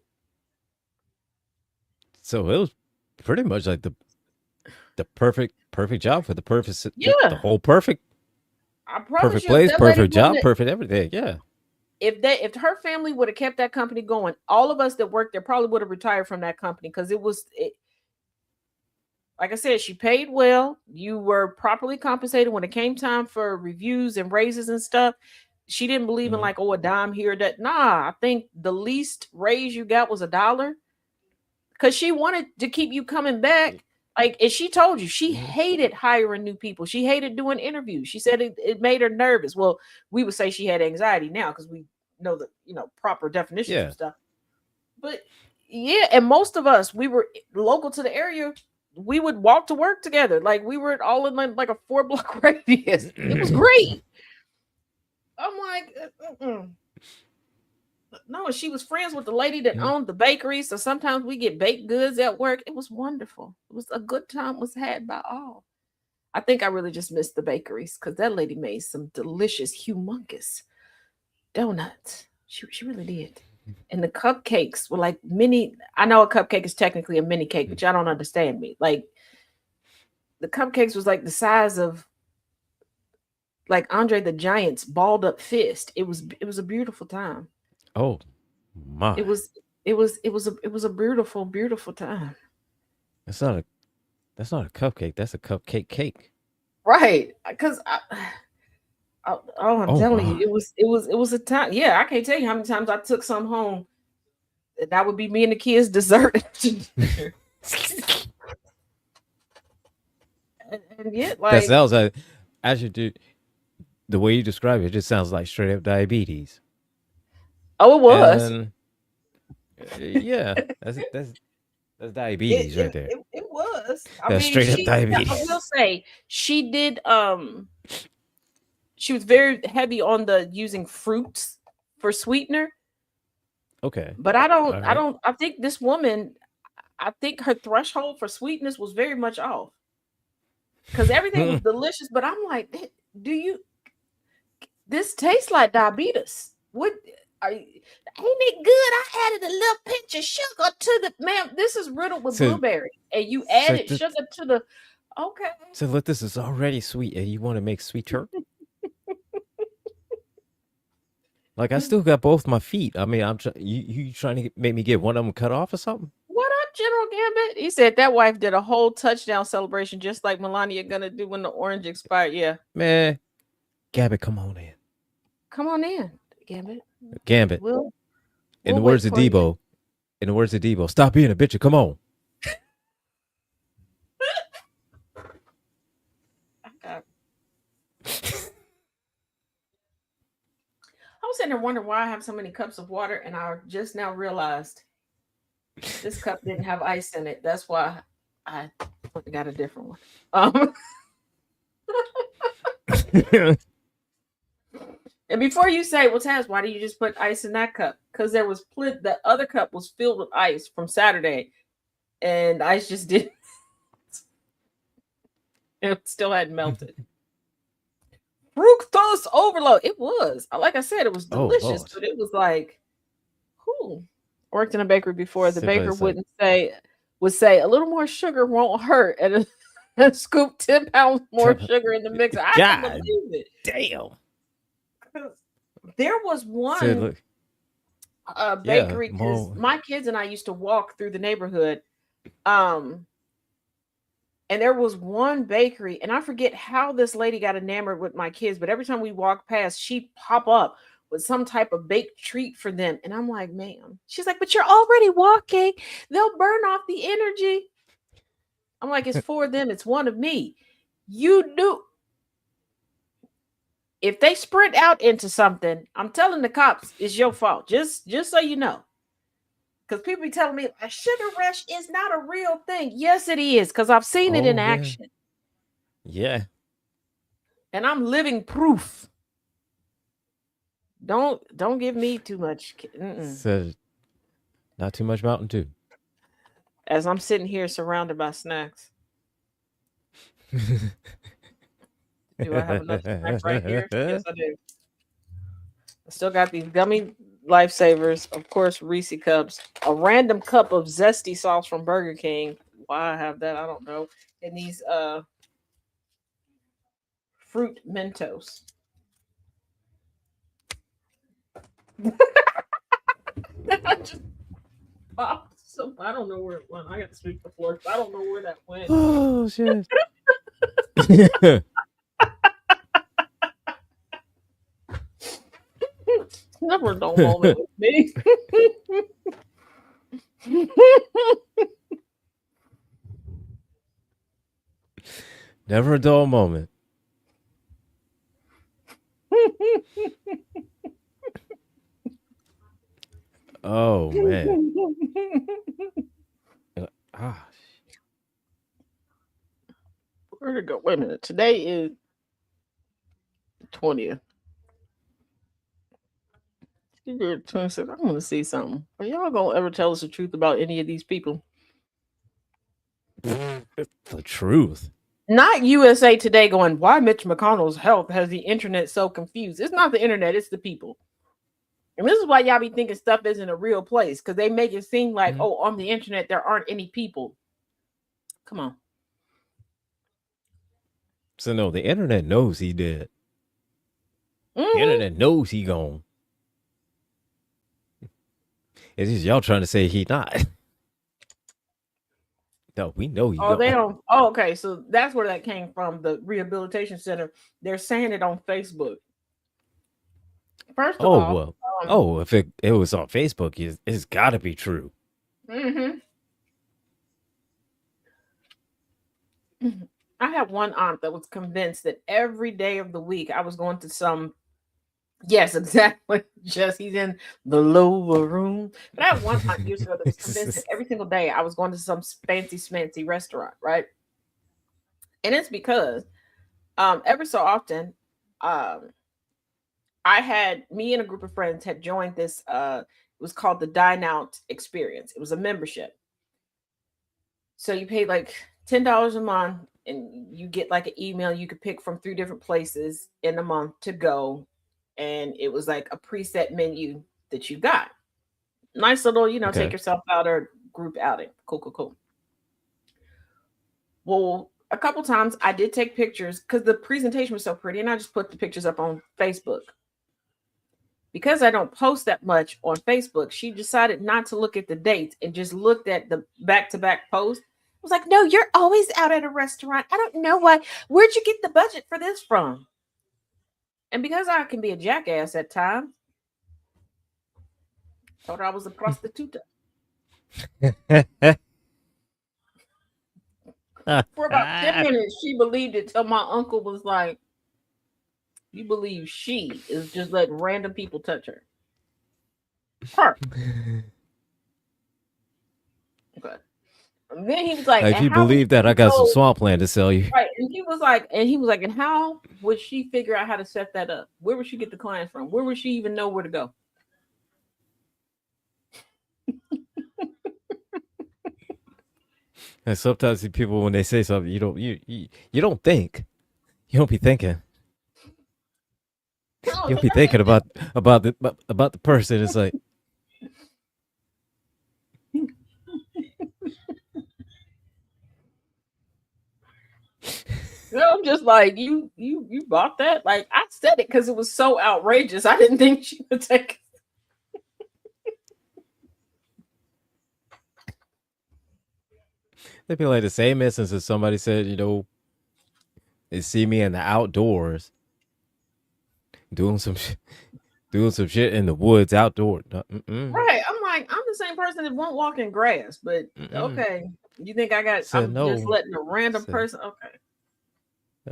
So it was pretty much like the perfect job for the purpose. Yeah. The whole perfect. I promise perfect you, place, that perfect lady job, wouldn't- perfect everything. Yeah. If her family would have kept that company going, all of us that worked there probably would have retired from that company because like I said, she paid well. You were properly compensated when it came time for reviews and raises and stuff. She didn't believe in like, a dime here, that. Nah, I think the least raise you got was $1 because she wanted to keep you coming back. Like, and she told you she hated hiring new people. She hated doing interviews. She said it made her nervous. Well, we would say she had anxiety now because we know the proper definitions of stuff. But yeah, and most of us, we were local to the area. We would walk to work together. Like, we were all in like a 4-block radius. It was great. I'm like, no, she was friends with the lady that owned the bakery. So sometimes we get baked goods at work. It was wonderful. It was a good time was had by all. I think I really just missed the bakeries because that lady made some delicious, humongous donuts. She really did. And the cupcakes were like mini. I know a cupcake is technically a mini cake, but y'all don't understand me. Like, the cupcakes was like the size of like Andre the Giant's balled up fist. It was a beautiful time. Oh my! It was a beautiful, beautiful time. That's not a cupcake. That's a cupcake cake. Right? Because I'm telling you, it was a time. Yeah, I can't tell you how many times I took some home. That would be me and the kids' dessert. and yet, like, that sounds like, as you do, the way you describe it, just sounds like straight up diabetes. Oh, it was. And, yeah, that's diabetes right there. It was. I That's mean, straight up diabetes. I will say she did. She was very heavy on the using fruits for sweetener. Okay. But I think this woman, I think her threshold for sweetness was very much off. Because everything was delicious, but I'm like, this tastes like diabetes. What ain't it good? I added a little pinch of sugar to the, ma'am, this is riddled with blueberry. And you added sugar to the, okay. So look, this is already sweet and you want to make sweeter? Like, I still got both my feet. I mean, you trying to make me get one of them cut off or something? What up, General Gambit? He said that wife did a whole touchdown celebration just like Melania gonna do when the orange expired. Yeah. Man, Gambit, come on in. Come on in, Gambit. Gambit. In the words of Debo, stop being a bitch and come on. sitting there wondering why I have so many cups of water, and I just now realized this cup didn't have ice in it. That's why I got a different one. And before you say, well, Taz, why do you just put ice in that cup? Because there was the other cup was filled with ice from Saturday, and ice just didn't. It still hadn't melted. Fructose overload. It was. Like I said, it was delicious, Lord. but it was like, whew. I worked in a bakery before. The baker would say a little more sugar won't hurt, and scoop 10 pounds more sugar in the mixer. I God couldn't believe it. damn. There was one bakery because my kids and I used to walk through the neighborhood. And there was one bakery, and I forget how this lady got enamored with my kids, but every time we walked past, she'd pop up with some type of baked treat for them. And I'm like, ma'am. She's like, but you're already walking. They'll burn off the energy. I'm like, it's for them. It's one of me. You do. If they sprint out into something, I'm telling the cops it's your fault. Just so you know. Because people be telling me a sugar rush is not a real thing. Yes, it is, because I've seen it in action. Yeah. And I'm living proof. Don't give me too much. Said not too much Mountain Dew. As I'm sitting here surrounded by snacks. Do I have enough snacks right here? Yes, I do. I still got these gummy lifesavers, of course, Reese cups, a random cup of zesty sauce from Burger King. Why I have that, I don't know. And these fruit Mentos. I just popped some. I don't know where it went. I got to sweep the floor. I don't know where that went. Oh shit. Never a dull moment with me. Never a dull moment. Oh man. Where to go? Wait a minute. Today is 20th. 26. I want to see something. Are y'all gonna ever tell us the truth about any of these people? The truth. Not USA Today going, why Mitch McConnell's health has the internet so confused. It's not the internet, it's the people. And this is why y'all be thinking stuff isn't a real place, because they make it seem like, oh, on the internet there aren't any people. Come on. So no, the internet knows he dead. The internet knows he gone. It's just y'all trying to say he not. No, we know he Oh, gone. they don't. Oh, okay. So that's where that came from. The rehabilitation center. They're saying it on Facebook. First of all, well, if it was on Facebook, it's got to be true. I had one aunt that was convinced that every day of the week I was going to some. Yes, exactly. Just he's in the lower room. But I had one aunt years ago that was convinced that every single day I was going to some fancy schmancy restaurant, right? And it's because ever so often, me and a group of friends had joined this. It was called the Dine Out Experience. It was a membership. So you pay like $10 a month, and you get like an email you could pick from 3 different places in a month to go. And it was like a preset menu that you got. Nice little, Okay. take yourself out or group outing. Cool. Well, a couple times I did take pictures because the presentation was so pretty, and I just put the pictures up on Facebook. Because I don't post that much on Facebook, she decided not to look at the dates and just looked at the back-to-back post. I was like, no, you're always out at a restaurant. I don't know why. Where'd you get the budget for this from? And because I can be a jackass at times, thought I was a prostituta. For about 10 minutes, she believed it till my uncle was like, You believe she is just letting random people touch her. Her. Okay. And then he was like, If and you how believe that, I got some know, swampland to sell you. right? And he was like, and how would she figure out how to set that up? Where would she get the clients from? Where would she even know where to go? And sometimes the people, when they say something, you don't think. You don't be thinking. You'll be thinking about the person. It's like, I'm just like, you bought that? Like, I said it because it was so outrageous. I didn't think she would take it. it'd be like the same instance as somebody said, they see me in the outdoors doing some shit in the woods outdoors. Right. I'm like, I'm the same person that won't walk in grass, but okay. You think I'm no. just letting a random person? Okay.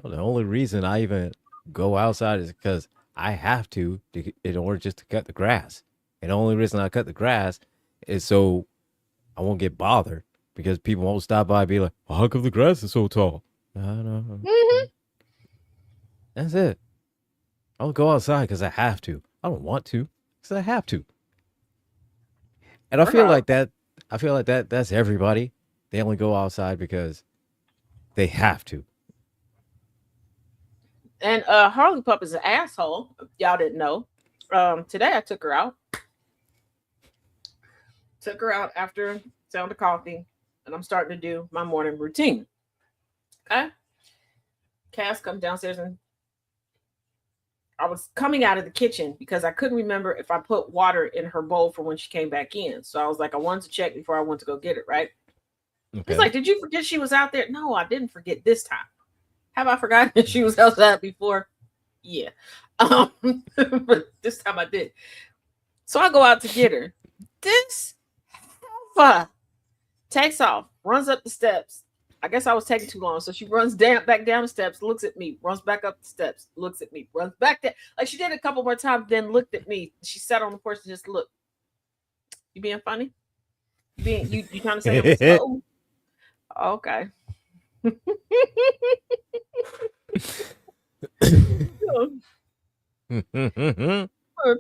The only reason I even go outside is because I have to in order just to cut the grass. And the only reason I cut the grass is so I won't get bothered because people won't stop by and be like, well, how come the grass is so tall? No. That's it. I'll go outside because I have to. I don't want to because I have to. And I feel like that's everybody. They only go outside because they have to. And Harley Pup is an asshole. Y'all didn't know. Today I took her out. Took her out after sound of coffee, and I'm starting to do my morning routine. Okay. Cass comes downstairs, and I was coming out of the kitchen because I couldn't remember if I put water in her bowl for when she came back in. So I was like, I wanted to check before I went to go get it, right? Okay. He's like, did you forget she was out there? No, I didn't forget this time. Have I forgotten that she was outside before? Yeah. But this time I did. So I go out to get her. This takes off, runs up the steps. I guess I was taking too long. So she runs back down the steps, looks at me, runs back up the steps, looks at me, runs back there. Like she did a couple more times, then looked at me. She sat on the porch and just looked. You being funny? You trying to say I'm slow? Okay.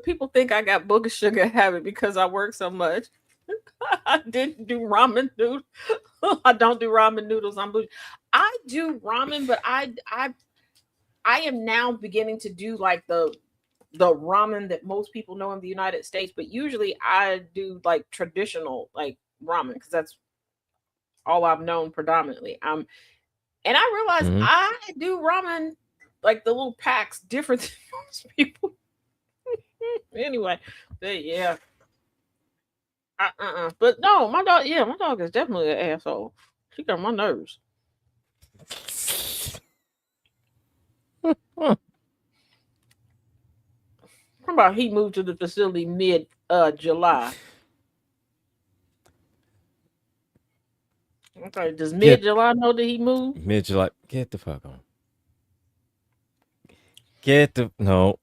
People think I got booger sugar habit because I work so much. I didn't do ramen noodles. I don't do ramen noodles. I do ramen, but I am now beginning to do like the ramen that most people know in the United States. But usually I do like traditional like ramen because that's all I've known predominantly. And I realized I do ramen like the little packs different than most people. Anyway, but yeah. But no, my dog is definitely an asshole. She got on my nerves. How about he moved to the facility mid July? Okay, does mid July know that he moved? Mid July, get the fuck on. No.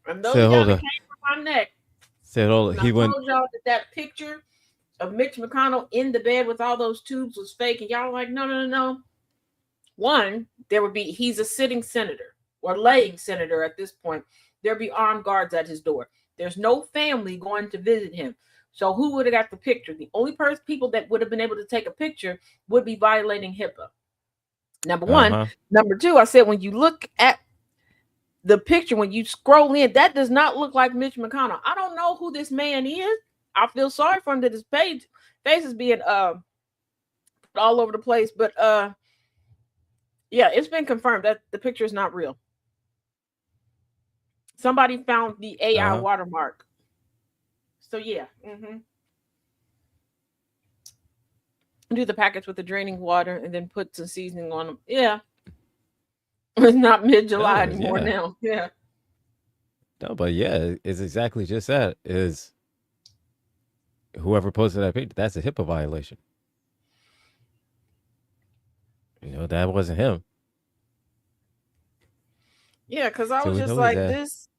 And those y'all that came from my neck. Said hold on. He went. I told y'all that picture of Mitch McConnell in the bed with all those tubes was fake, and y'all were like, no. One, he's a sitting senator or laying senator at this point. There'd be armed guards at his door. There's no family going to visit him. So who would have got the picture? The only people that would have been able to take a picture would be violating HIPAA. Number one. Number two, I said when you look at the picture, when you scroll in, that does not look like Mitch McConnell. I don't know who this man is. I feel sorry for him that his face is being all over the place. But yeah, it's been confirmed that the picture is not real. Somebody found the AI watermark. So yeah. Do the packets with the draining water and then put some seasoning on them. Yeah. It's not mid-July anymore now. Yeah. No, but yeah, it's exactly just that. Is whoever posted that picture, that's a HIPAA violation. that wasn't him. Yeah, because I So was we just know his like ass. this.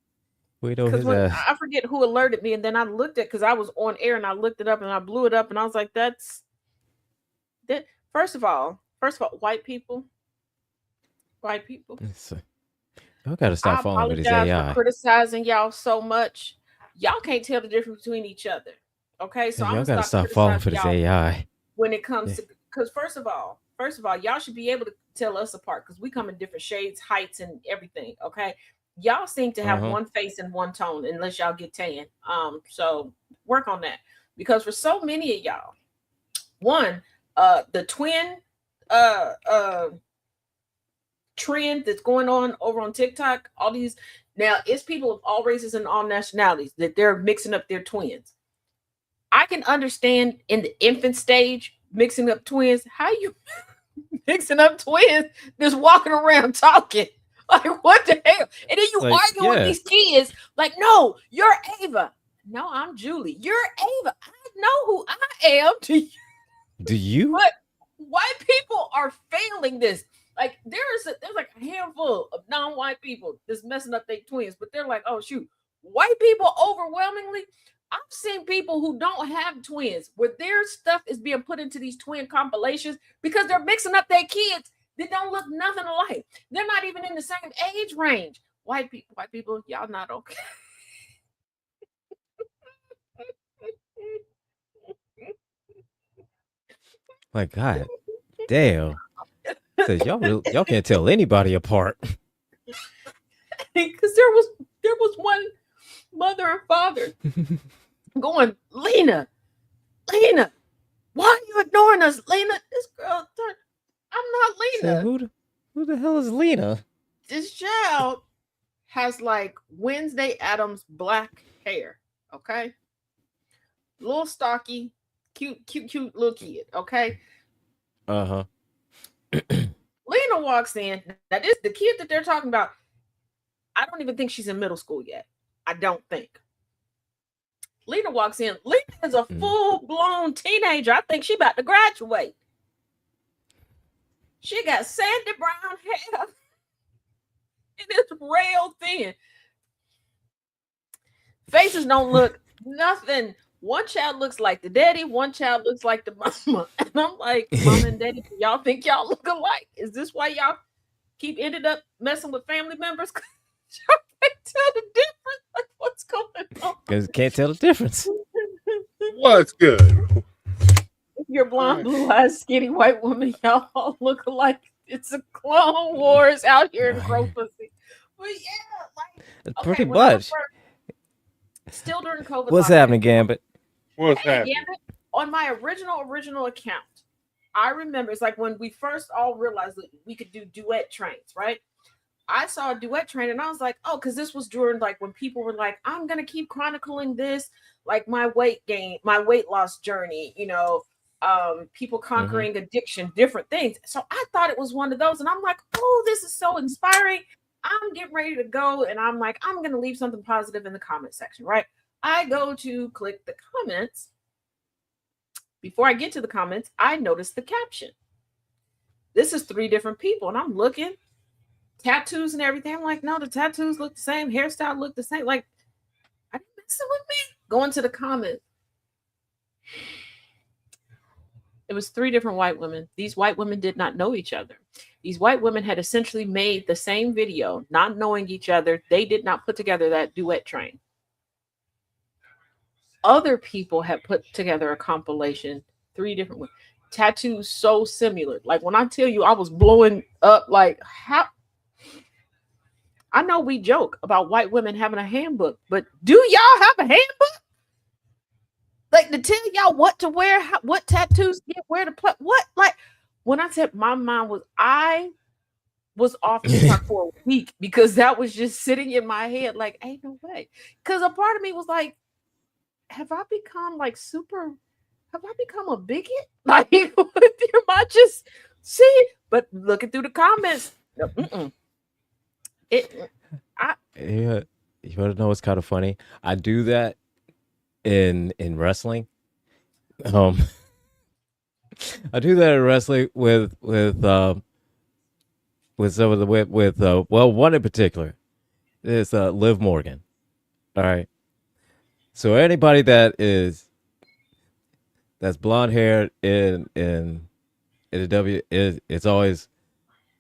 We know Because his when ass. I forget who alerted me, and then I looked at because I was on air and I looked it up and I blew it up and I was like, that's that. First of all, white people. Y'all gotta stop I falling for this apologize for AI. criticizing y'all so much. Y'all can't tell the difference between each other. Okay, so I'm Y'all gonna gotta stop stop falling for criticizing this y'all AI. when it comes Yeah. to because first of all, y'all should be able to tell us apart because we come in different shades, heights, and everything. Okay. Y'all seem to have one face and one tone unless y'all get tan. So work on that. Because for so many of y'all, one, the twin trend that's going on over on TikTok, all these now it's people of all races and all nationalities that they're mixing up their twins. I can understand in the infant stage mixing up twins. How you mixing up twins just walking around talking? Like, what the hell? And then you Like, arguing with yeah. these kids, like, no, you're Ava. No, I'm Julie. You're Ava. I know who I am. Do you? But white people are failing this. Like, there's like a handful of non-white people that's messing up their twins, but they're like, oh shoot, white people overwhelmingly. I've seen people who don't have twins where their stuff is being put into these twin compilations because they're mixing up their kids that don't look nothing alike. They're not even in the same age range. White people, y'all not okay. My God, damn. Says y'all can't tell anybody apart. Because there was one mother and father going, Lena, why are you ignoring us, Lena? This girl, I'm not Said, Lena. who the hell is Lena? This child has like Wednesday Addams black hair. Okay, little stocky, cute little kid. Okay, Uh-huh. Lena walks in. Now this the kid that they're talking about. I don't even think she's in middle school yet. I don't think. Lena walks in. Lena is a full-blown teenager. I think she about to graduate. She got sandy brown hair. And it's rail thin. Faces don't look nothing. One child looks like the daddy, one child looks like the mama. And I'm like, mama and daddy, y'all think y'all look alike? Is this why y'all keep ended up messing with family members? Y'all can't tell the difference. Like, what's going on? Because can't tell the difference. What's good? If you're blonde, blue-eyed, skinny white woman, y'all all look alike. It's a Clone Wars out here in gross pussy. But yeah, like Pretty when I much. still during COVID. What's lockdown, happening, Gambit? What's Hey, happening? Gambit, on my original account, I remember it's like when we first all realized that we could do duet trains, right? I saw a duet train and I was like, oh, because this was during like when people were like, I'm gonna keep chronicling this, like my weight gain, my weight loss journey, people conquering addiction, different things. So I thought it was one of those, and I'm like, oh, this is so inspiring. I'm getting ready to go, and I'm like, I'm gonna leave something positive in the comment section, right? I go to click the comments. Before I get to the comments, I notice the caption. This is 3 different people, and I'm looking. Tattoos and everything. I'm like, no, the tattoos look the same, hairstyle look the same. Like, are you messing with me? Going to the comments. It was 3 different white women. These white women did not know each other. These white women had essentially made the same video, not knowing each other. They did not put together that duet train. Other people had put together a compilation, 3 different ones. Tattoos so similar. Like when I tell you I was blowing up, like how. I know we joke about white women having a handbook, but do y'all have a handbook? Like to tell y'all what to wear, what tattoos get, where to put, what? Like when I said my mind I was off TikTok for a week because that was just sitting in my head. Like, ain't no way. Because a part of me was like, have I become a bigot? Like, am I just see? But looking through the comments, Yeah, you want to know what's kind of funny? I do that in wrestling. I do that in wrestling with with some of the with well, one in particular is Liv Morgan. All right. So anybody that's blonde haired in the W is it's always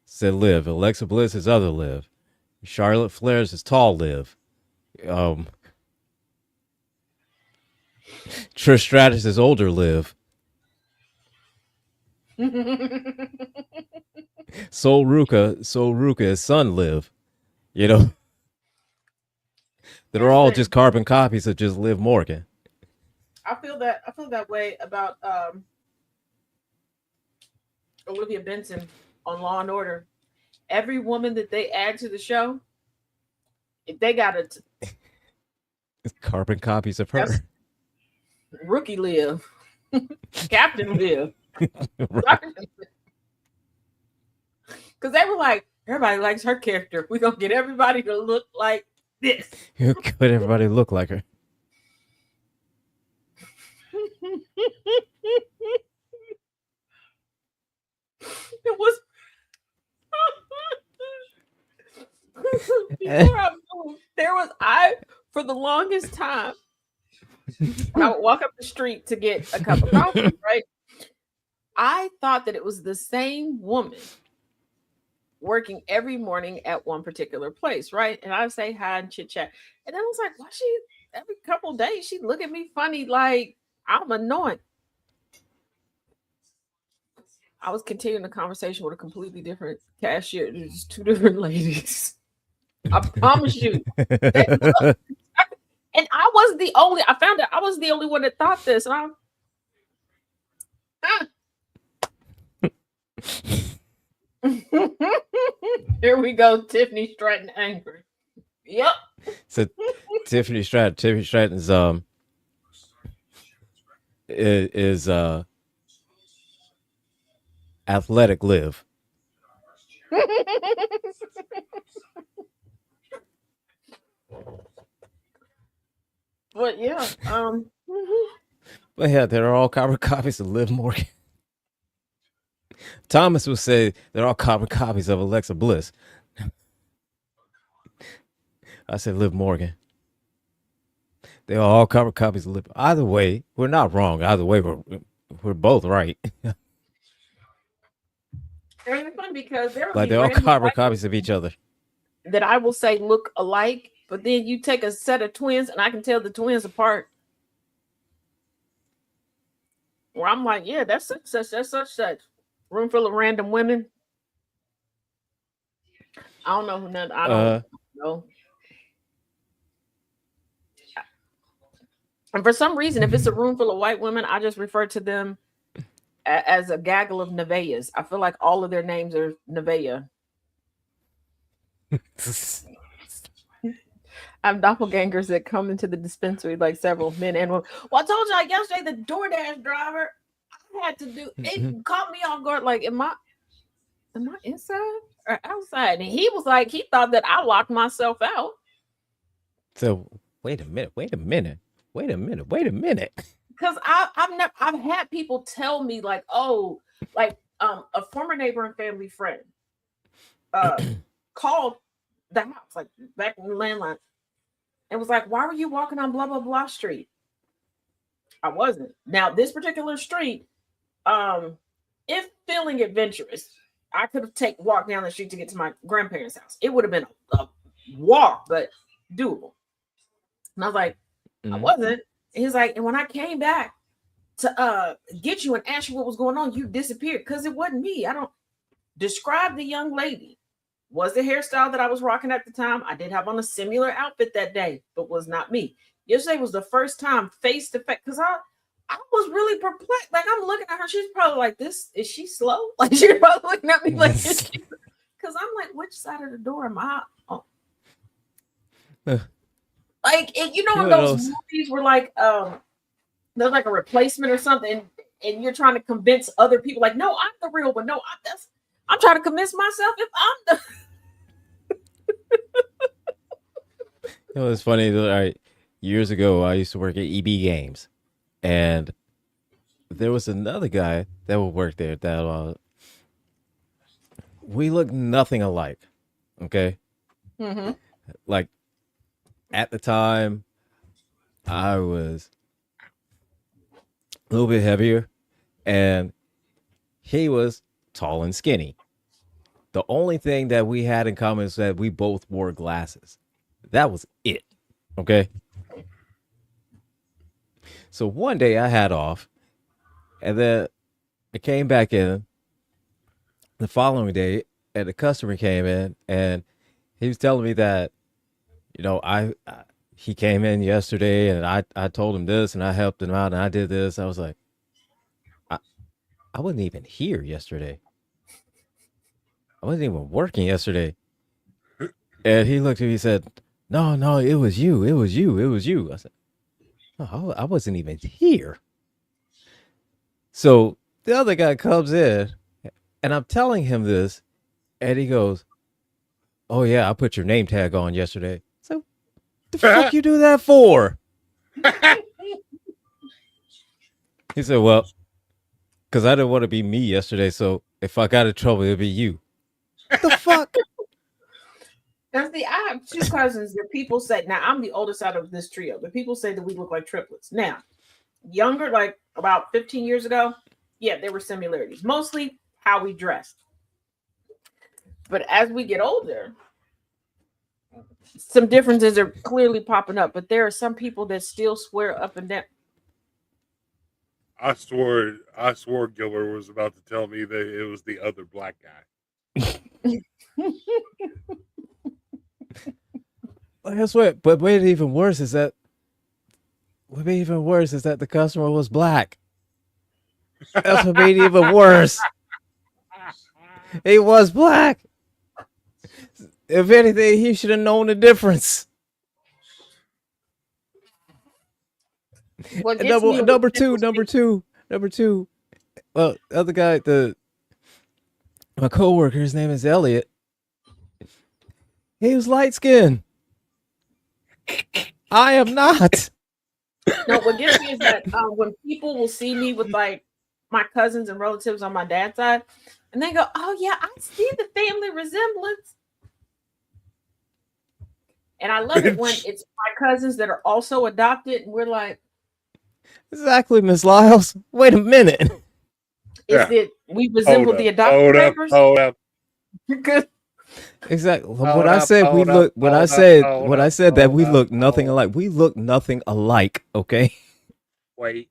said Liv. Alexa Bliss is other Liv. Charlotte Flair's is tall Liv. Trish Stratus is older Liv. Sol Ruka is son Liv. You know, that are all just carbon copies of just Liv Morgan. I feel that way about Olivia Benson on Law and Order. Every woman that they add to the show, if they got a carbon copies of her. Rookie Liv, Captain Liv. Because they were like, everybody likes her character. We're gonna get everybody to look like this. You could everybody look like her. It was before I moved. For the longest time, I would walk up the street to get a cup of coffee, right? I thought that it was the same woman working every morning at one particular place, right? And I would say hi and chit chat. And then I was like, why every couple of days she'd look at me funny, like I'm annoying. I was continuing the conversation with a completely different cashier. There's two different ladies. I promise you. And I wasn't the only. I found out I was the only one that thought this. And here we go, Tiffany Stratton angry. Yep. So Tiffany Stratton's is athletic Liv. But yeah, But yeah, they're all carbon copies of Liv Morgan. Thomas would say they're all carbon copies of Alexa Bliss. I said Liv Morgan. They're all carbon copies of Liv. Either way, we're not wrong. Either way, we're both right. it's fun because Like they're all carbon copies of each other. That I will say look alike, but then you take a set of twins and I can tell the twins apart. Where I'm like, yeah, that's such. Room full of random women. I don't know who none. I don't know. And for some reason, if it's a room full of white women, I just refer to them as a gaggle of Nevaehs. I feel like all of their names are Nevaeh. I have doppelgangers that come into the dispensary, like several men and women. Well, I told y'all yesterday, the DoorDash driver, I had to do it. Caught me off guard. Like, am I inside or outside? And he was like, he thought that I locked myself out. So wait a minute. Because I've had people tell me like, oh, like a former neighbor and family friend called the house, like back in the landline, and was like, why were you walking on blah blah blah street? I wasn't. Now this particular street, if feeling adventurous, I could have walked down the street to get to my grandparents' house. It would have been a walk, but doable. And I was like, I wasn't. And he's like, and when I came back to get you and ask you what was going on, you disappeared because it wasn't me. I don't describe the young lady. Was the hairstyle that I was rocking at the time. I did have on a similar outfit that day, but was not me. Yesterday was the first time face to face because I was really perplexed. Like I'm looking at her, she's probably like, "This is she slow?" Like she's probably looking at me like, because I'm like, which side of the door am I on? Like you know, in those movies where like there's like a replacement or something, and you're trying to convince other people, like, no, I'm the real one. No, I'm trying to convince myself if I'm the. You know, it's funny. Years ago, I used to work at EB Games, and there was another guy that would work there that we look nothing alike. Okay. Mm-hmm. Like at the time, I was a little bit heavier, and he was tall and skinny. The only thing that we had in common is that we both wore glasses. That was it. Okay. So one day I had off, and then I came back in the following day, and the customer came in, and he was telling me that, he came in yesterday, and I told him this, and I helped him out, and I did this. I was like, I wasn't even here yesterday. I wasn't even working yesterday. And he looked at me and said, no, it was you. It was you. It was you. I said, no, I wasn't even here. So the other guy comes in, and I'm telling him this, and he goes, oh, yeah, I put your name tag on yesterday. So the fuck you do that for? He said, well, because I didn't want to be me yesterday, so if I got in trouble, it'd be you. What the fuck? Now, see, I have two cousins that people say, now I'm the oldest out of this trio, but people say that we look like triplets. Now, younger, like about 15 years ago, yeah, there were similarities, mostly how we dressed. But as we get older, some differences are clearly popping up, but there are some people that still swear up and down. I swore Gilbert was about to tell me that it was the other black guy. That's what. But what made it even worse is that the customer was black. That's what made it even worse. He was black. If anything, he should have known the difference. Number two. Well, the other guy, my coworker, his name is Elliot. He was light skinned. I am not. No, what gets me is that when people will see me with like my cousins and relatives on my dad's side, and they go, "Oh yeah, I see the family resemblance." And I love it when it's my cousins that are also adopted, and we're like, Exactly, Miss Lyles. Wait a minute. Is it we resemble the adopted members? Hold up. Exactly. When I said that we look nothing alike, we look nothing alike, okay? Wait.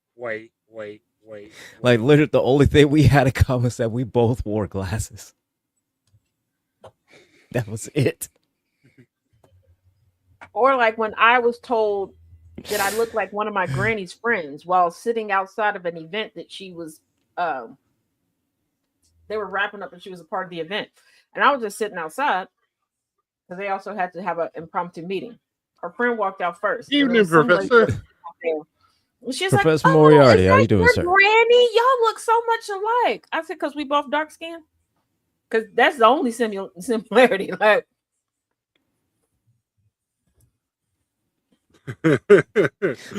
Like literally the only thing we had in common is that we both wore glasses. That was it. Or like when I was told that I looked like one of my granny's friends while sitting outside of an event that she was they were wrapping up and she was a part of the event. And I was just sitting outside because they also had to have an impromptu meeting. Her friend walked out first. Evening, Professor. She's Professor like, Moriarty, how you doing, your sir? Granny, y'all look so much alike. I said, because we both dark skinned. Because that's the only similarity. Like,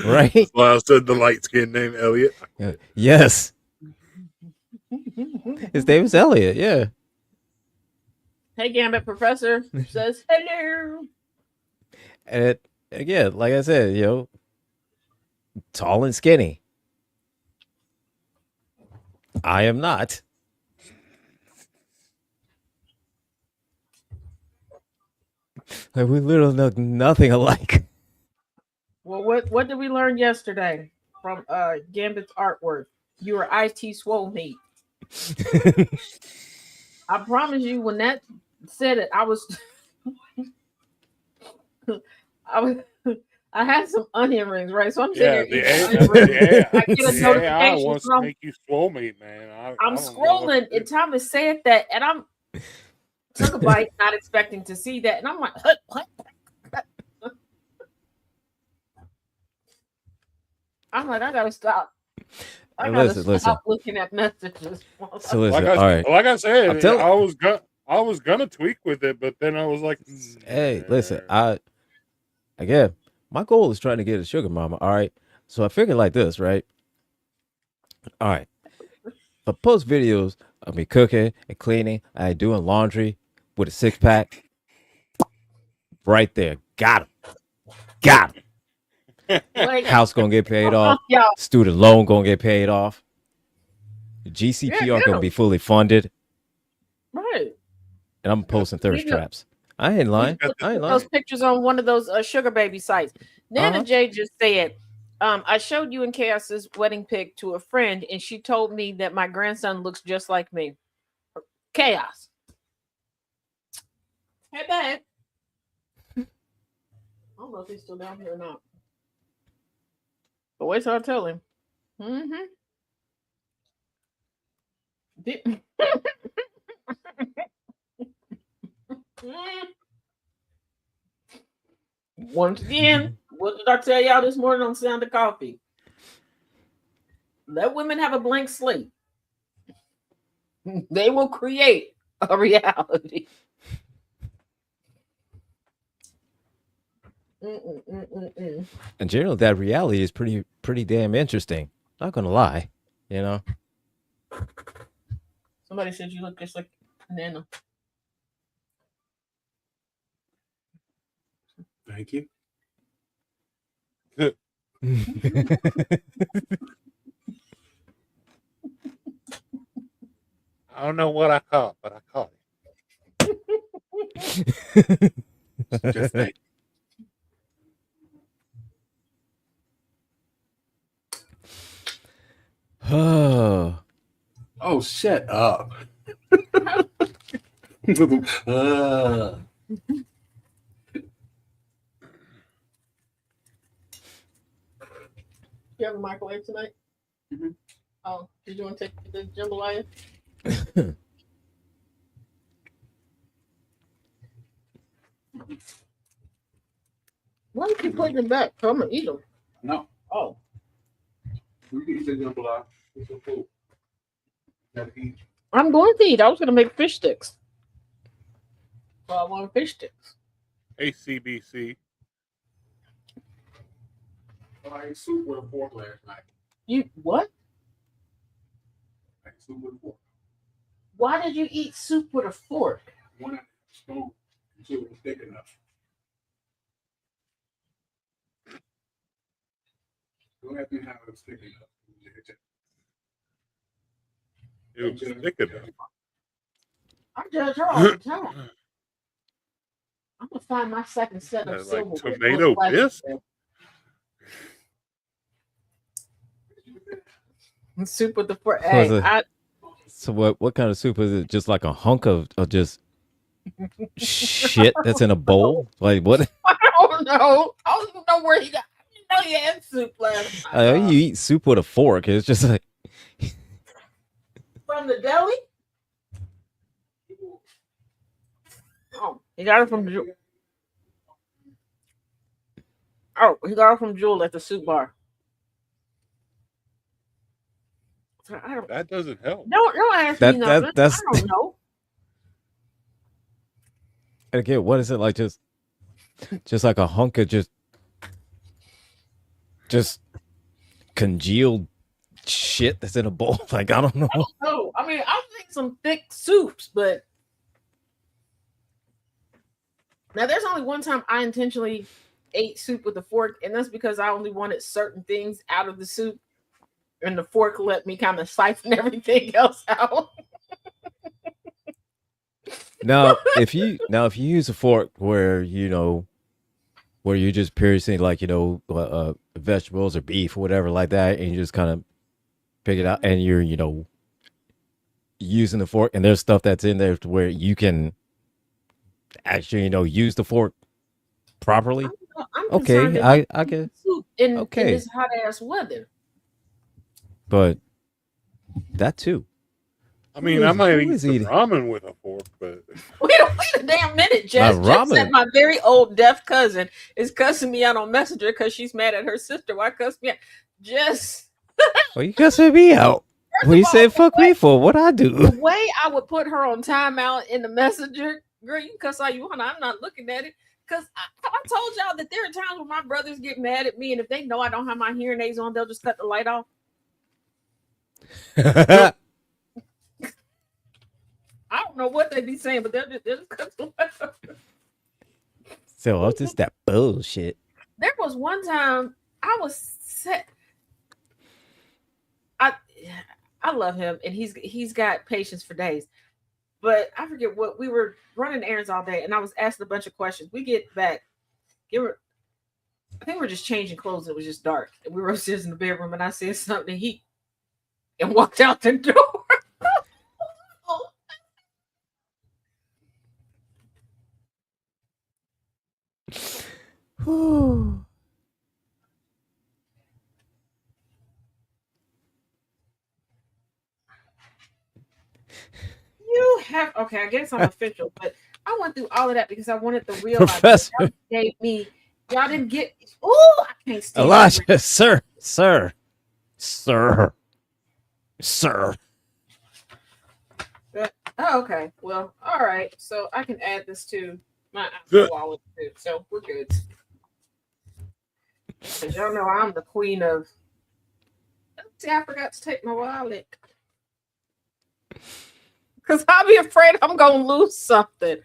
right? Well, I said the light skinned name Elliot. Yes. His name is Elliot, yeah. Hey, Gambit Professor says hello. And again, like I said, tall and skinny. I am not. Like we literally look nothing alike. Well, what did we learn yesterday from Gambit's artwork? You were IT swole meat. I promise you, when that said it, I had some onion rings, right? So I'm sitting there. I get a notification wants to make you swole meat, man. I'm scrolling, and Thomas said that, and I'm took a bite, not expecting to see that, and I'm like, what? I'm like, I gotta stop. I gotta stop looking at messages. So listen, all right. Like I said, I was gonna tweak with it, but then I was like, hey, listen, again, my goal is trying to get a sugar mama. All right. So I figured like this, right? All right. I post videos I'll be cooking and cleaning. I ain't doing laundry with a 6-pack. Right there. Got him. Got him. Like, House gonna get paid off. y'all. Student loan gonna get paid off. Yeah, GCPR get gonna 'em. be fully funded. Right. And I'm posting thirst You know- traps. I ain't lying. Put I ain't lying. those pictures on one of those sugar baby sites. Nana Uh-huh. J just said, I showed you and Chaos's wedding pic to a friend, and she told me that my grandson looks just like me. Chaos. Hey, babe. I don't know if he's still down here or not. But wait till I tell him. Mm-hmm. Once again, what did I tell y'all this morning on Sound of Coffee? Let women have a blank slate. They will create a reality. In general, that reality is pretty damn interesting. Not gonna lie, you know. Somebody said you look just like Nana. Thank you. I don't know what I caught, but I caught it. Just thank you. Oh, shut up. You have a microwave tonight? Mm-hmm. Oh, did you want to take the jambalaya? Why do you keep putting them back? I'm gonna eat them. No. Oh. We can eat the jambalaya. It's a food. Gotta eat. I'm going to eat. I was gonna make fish sticks. Well, I want fish sticks. ACBC. I ate soup with a fork last night. You what? I ate soup with a fork. Why did you eat soup with a fork? One spoon until it was thick enough. Don't have to have it thick enough. It was thick enough. I judge her all the time. I'm gonna find my second set of Like silverware. tomato bisque? Soup with the fork. So, is Hey, it- so what kind of soup is it? Just like a hunk of just shit that's in a bowl? Like what? I don't know. I don't even know where he got. I didn't know he had soup last night. I know you eat soup with a fork. It's just like From the deli? Oh, he got it from Jewel. Oh, he got it from Jewel at the soup bar. So I don't. That doesn't help. Don't ask me nothing. that's I don't know. again. What is it like? Just like a hunk of just congealed shit that's in a bowl. Like I don't know. No, I mean I'll make some thick soups, but now there's only one time I intentionally ate soup with a fork, and that's because I only wanted certain things out of the soup, and the fork let me kind of siphon everything else out. Now, if you use a fork where where you just piercing like vegetables or beef or whatever like that, and you just kind of pick it out, and you're using the fork, and there's stuff that's in there to where you can actually use the fork properly. I'm Okay, concerned I about get soup in okay, this hot ass weather. but that too. I mean, I might eat some ramen with a fork, but Wait a damn minute, Jess. Not Just ramen. said my very old deaf cousin is cussing me out on Messenger because she's mad at her sister. Why cuss me out? Just Well, you cussing me out. What you said fuck me for? What I do? the way I would put her on timeout in the Messenger, girl, you can cuss all you want. I'm not looking at it. Because I told y'all that there are times when my brothers get mad at me, and if they know I don't have my hearing aids on, they'll just cut the light off. don't know what they be saying, but they'll just cut the letter. So what's just that bullshit? There was one time I was set. I love him, and he's got patience for days. But I forget what we were running errands all day, and I was asking a bunch of questions. We get back, I think we are just changing clothes. It was just dark, and we were upstairs in the bedroom, and I said something to and walked out the door. You have okay. I guess I'm official, but I went through all of that because I wanted the real Professor. Y'all gave me. Y'all didn't get. Oh, I can't stand Elijah, sir. Oh, okay. Well, all right. So I can add this to my Apple wallet too. So we're good. Because y'all know I'm the queen of. See, I forgot to take my wallet. Because I'll be afraid I'm going to lose something.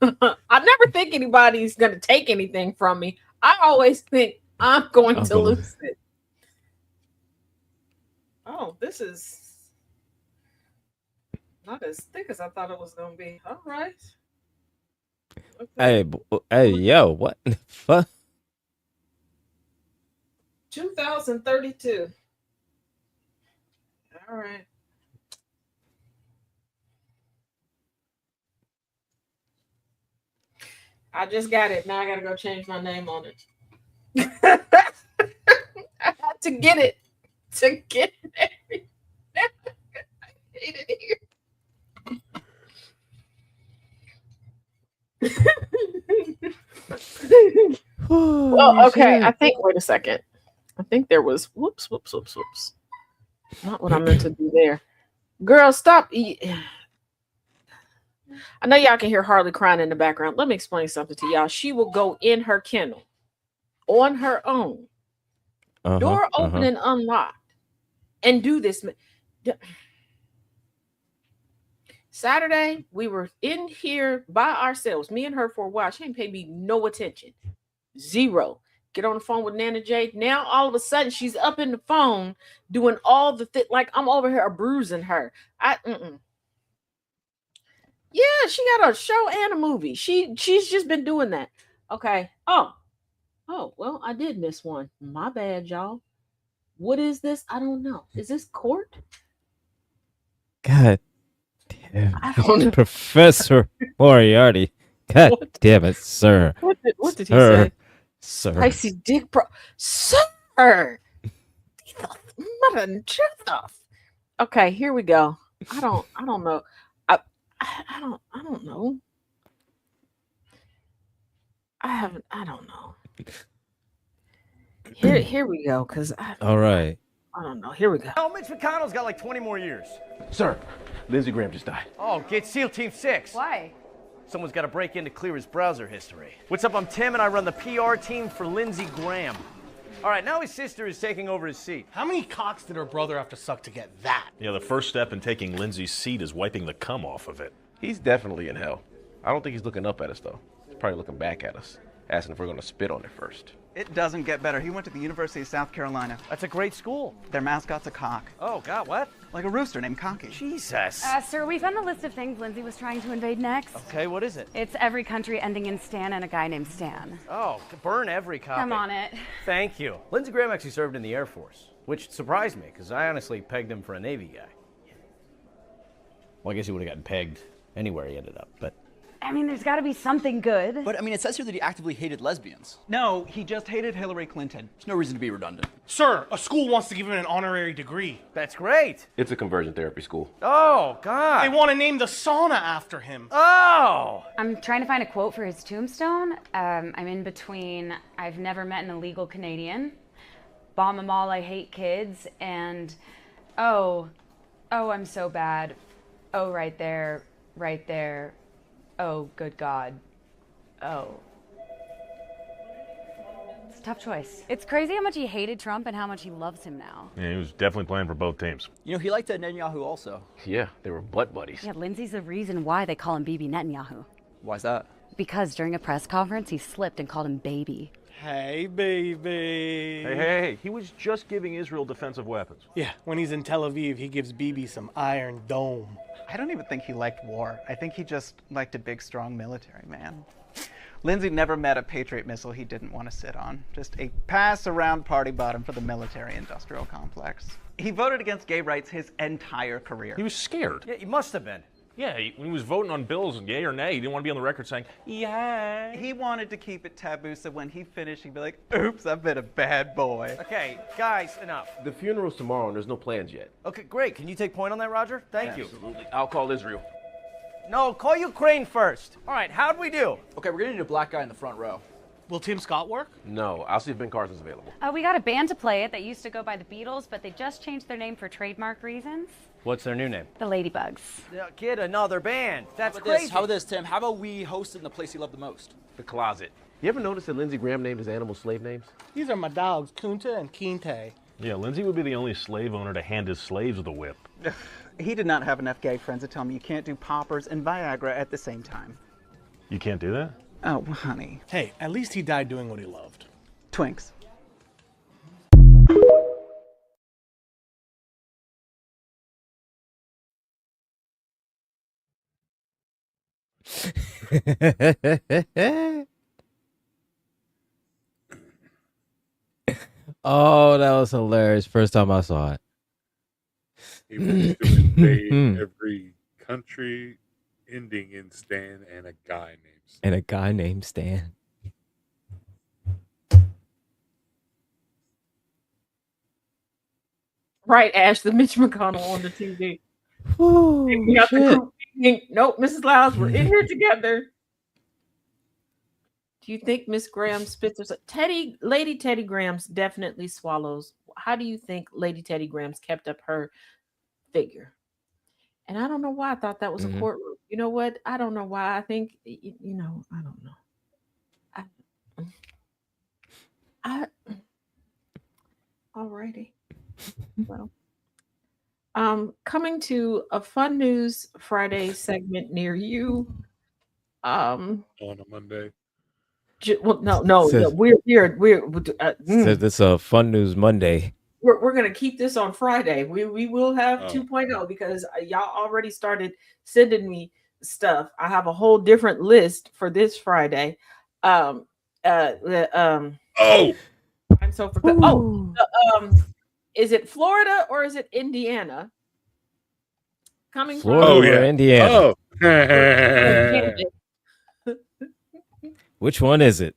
I never think anybody's going to take anything from me. I always think I'm going to lose it. Oh, this is not as thick as I thought it was going to be. All right. Okay. Hey, yo, what the fuck? 2032. All right. I just got it. Now I got to go change my name on it. I had to get it. To get it. I hate it here. Well, okay. I think, wait a second. I think there was, whoops. Not what I meant to do there. Girl, stop. I know y'all can hear Harley crying in the background. Let me explain something to y'all. She will go in her kennel on her own, door open and unlocked, and do this. Saturday, we were in here by ourselves, me and her for a while. She didn't pay me no attention. Zero. Get on the phone with Nana J. Now, all of a sudden, she's up in the phone doing all the like I'm over here bruising her. Yeah, she got a show and a movie. She's just been doing that. Okay. Oh, well, I did miss one. My bad, y'all. What is this? I don't know. Is this court? God damn I don't know. Professor Moriarty. God damn it, sir. What did he say? Sir. I see dick pro. Sir. Okay, here we go. I don't know. I don't know. I don't know. Here we go, because all right. I don't know. Here we go. Oh, Mitch McConnell's got like 20 more years. Sir, Lindsey Graham just died. Oh, get SEAL Team 6. Why? Someone's got to break in to clear his browser history. What's up? I'm Tim, and I run the PR team for Lindsey Graham. All right, now his sister is taking over his seat. How many cocks did her brother have to suck to get that? Yeah, the first step in taking Lindsay's seat is wiping the cum off of it. He's definitely in hell. I don't think he's looking up at us, though. He's probably looking back at us, asking if we're going to spit on it first. It doesn't get better. He went to the University of South Carolina. That's a great school. Their mascot's a cock. Oh, God, what? Like a rooster named Cocky. Jesus. Sir, we found the list of things Lindsay was trying to invade next. Okay, what is it? It's every country ending in Stan and a guy named Stan. Oh, burn every copy. I'm on it. Thank you. Lindsey Graham actually served in the Air Force, which surprised me, because I honestly pegged him for a Navy guy. Well, I guess he would have gotten pegged anywhere he ended up, but... I mean, there's got to be something good. But, I mean, it says here that he actively hated lesbians. No, he just hated Hillary Clinton. There's no reason to be redundant. Sir, a school wants to give him an honorary degree. That's great. It's a conversion therapy school. Oh, God. They want to name the sauna after him. Oh! I'm trying to find a quote for his tombstone. I'm in between I've never met an illegal Canadian, bomb 'em all, I hate kids, and oh, I'm so bad. Oh, right there. Oh, good God. Oh. It's Tough choice. It's crazy how much he hated Trump and how much he loves him now. Yeah, he was definitely playing for both teams. You know, he liked Netanyahu also. Yeah, they were butt buddies. Yeah, Lindsay's the reason why they call him Bibi Netanyahu. Why's that? Because during a press conference, he slipped and called him baby. Hey, baby. Hey, he was just giving Israel defensive weapons. Yeah, when he's in Tel Aviv, he gives Bibi some Iron Dome. I don't even think he liked war. I think he just liked a big, strong military man. Lindsay never met a Patriot missile he didn't want to sit on. Just a pass-around party bottom for the military-industrial complex. He voted against gay rights his entire career. He was scared. Yeah, he must have been. Yeah, when he was voting on bills, yay or nay, he didn't want to be on the record saying, yeah. He wanted to keep it taboo, so when he finished, he'd be like, oops, I've been a bad boy. Okay, guys, enough. The funeral's tomorrow and there's no plans yet. Okay, great. Can you take point on that, Roger? Thank you. Absolutely. I'll call Israel. No, call Ukraine first. All right, how'd we do? Okay, we're gonna need a black guy in the front row. Will Tim Scott work? No, I'll see if Ben Carson's available. We got a band to play it that used to go by the Beatles, but they just changed their name for trademark reasons. What's their new name? The Ladybugs. Kid, another band. That's How about crazy. How about this, Tim? How about we host it in the place you love the most? The closet. You ever notice that Lindsey Graham named his animals slave names? These are my dogs, Kunta and Kinte. Yeah, Lindsay would be the only slave owner to hand his slaves the whip. He did not have enough gay friends to tell him you can't do poppers and Viagra at the same time. You can't do that? Oh, honey. Hey, at least he died doing what he loved. Twinks. Oh, that was hilarious. First time I saw it. He wants to invade every country ending in Stan and a guy named Stan. And a guy named Stan. Right, Ash, the Mitch McConnell on the TV. Ooh, Nope, Mrs. Lyles, we're in here together. Do you think Miss Graham spits or Lady Teddy Grahams definitely swallows? How do you think Lady Teddy Grahams kept up her figure? And I don't know why I thought that was a courtroom. You know what? I don't know why. I think, I don't know. Alrighty. Well, coming to a Fun News Friday segment near you. On a Monday. Well, no. We're Says it's a Fun News Monday. We're gonna keep this on Friday. We will have 2.0 because y'all already started sending me stuff. I have a whole different list for this Friday. I'm so forgot. Is it Florida or is it Indiana? Coming Florida from or Indiana? Which one is it?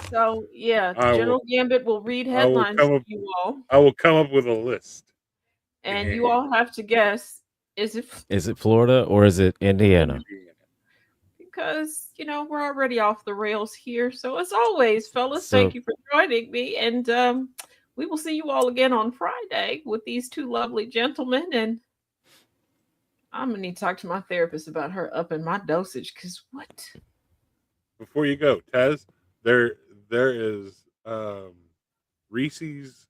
So yeah, I General Gambit will read headlines to you all, I will come up with a list. and you all have to guess: is it Florida or is it Indiana? because we're already off the rails here. So as always, fellas, thank you for joining me, and we will see you all again on Friday with these two lovely gentlemen. And I'm gonna need to talk to my therapist about her upping my dosage. Because what? Before you go, Taz, there is Reese's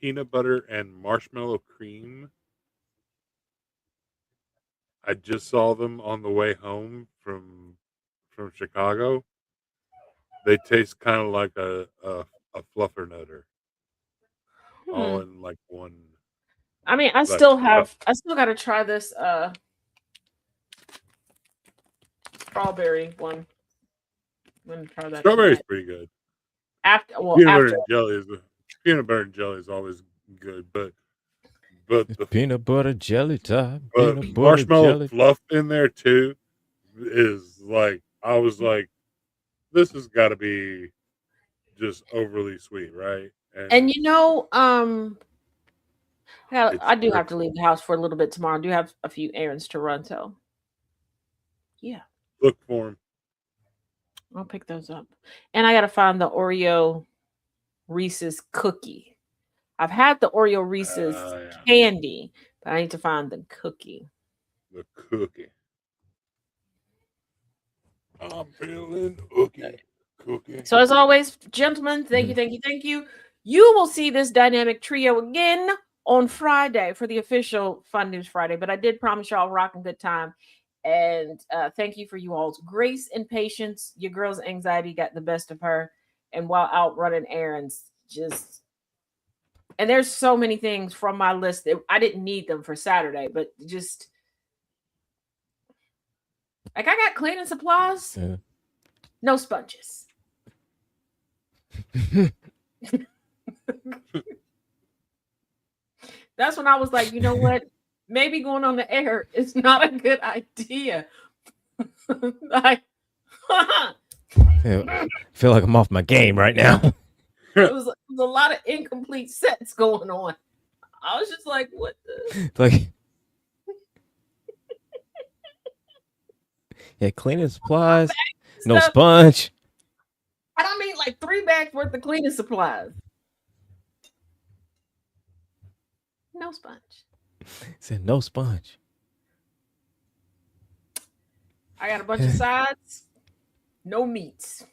peanut butter and marshmallow cream. I just saw them on the way home from Chicago. They taste kind of like a fluffernutter, all in like one. I mean, I like, still got to try this strawberry one. I'm gonna try that. Strawberry's tonight. pretty good. Peanut butter and jelly is always good, but the Peanut butter jelly time. but Peanut butter marshmallow jelly. fluff in there too is like, I was like, this has got to be just overly sweet, right? And I do have to leave the house for a little bit tomorrow. I do have a few errands to run, so yeah, look for them. I'll pick those up. And I got to find the Oreo Reese's cookie. I've had the Oreo Reese's candy, but I need to find the cookie. The cookie. I'm feeling ookie. Cookie. So as always, gentlemen, thank you, thank you, thank you. You will see this dynamic trio again on Friday for the official Fun News Friday. But I did promise y'all rock and good time. And thank you for you all's grace and patience. Your girl's anxiety got the best of her. And while out running errands, and there's so many things from my list that I didn't need them for Saturday, but just like I got cleaning supplies, no sponges. That's when I was like, you know what? Maybe going on the air is not a good idea. Feel like I'm off my game right now. It was a lot of incomplete sets going on. I was just like, what the? Like, yeah, cleaning supplies, no sponge. I don't mean like 3 bags worth of cleaning supplies. No sponge. Said no sponge. I got a bunch of sides, no meats.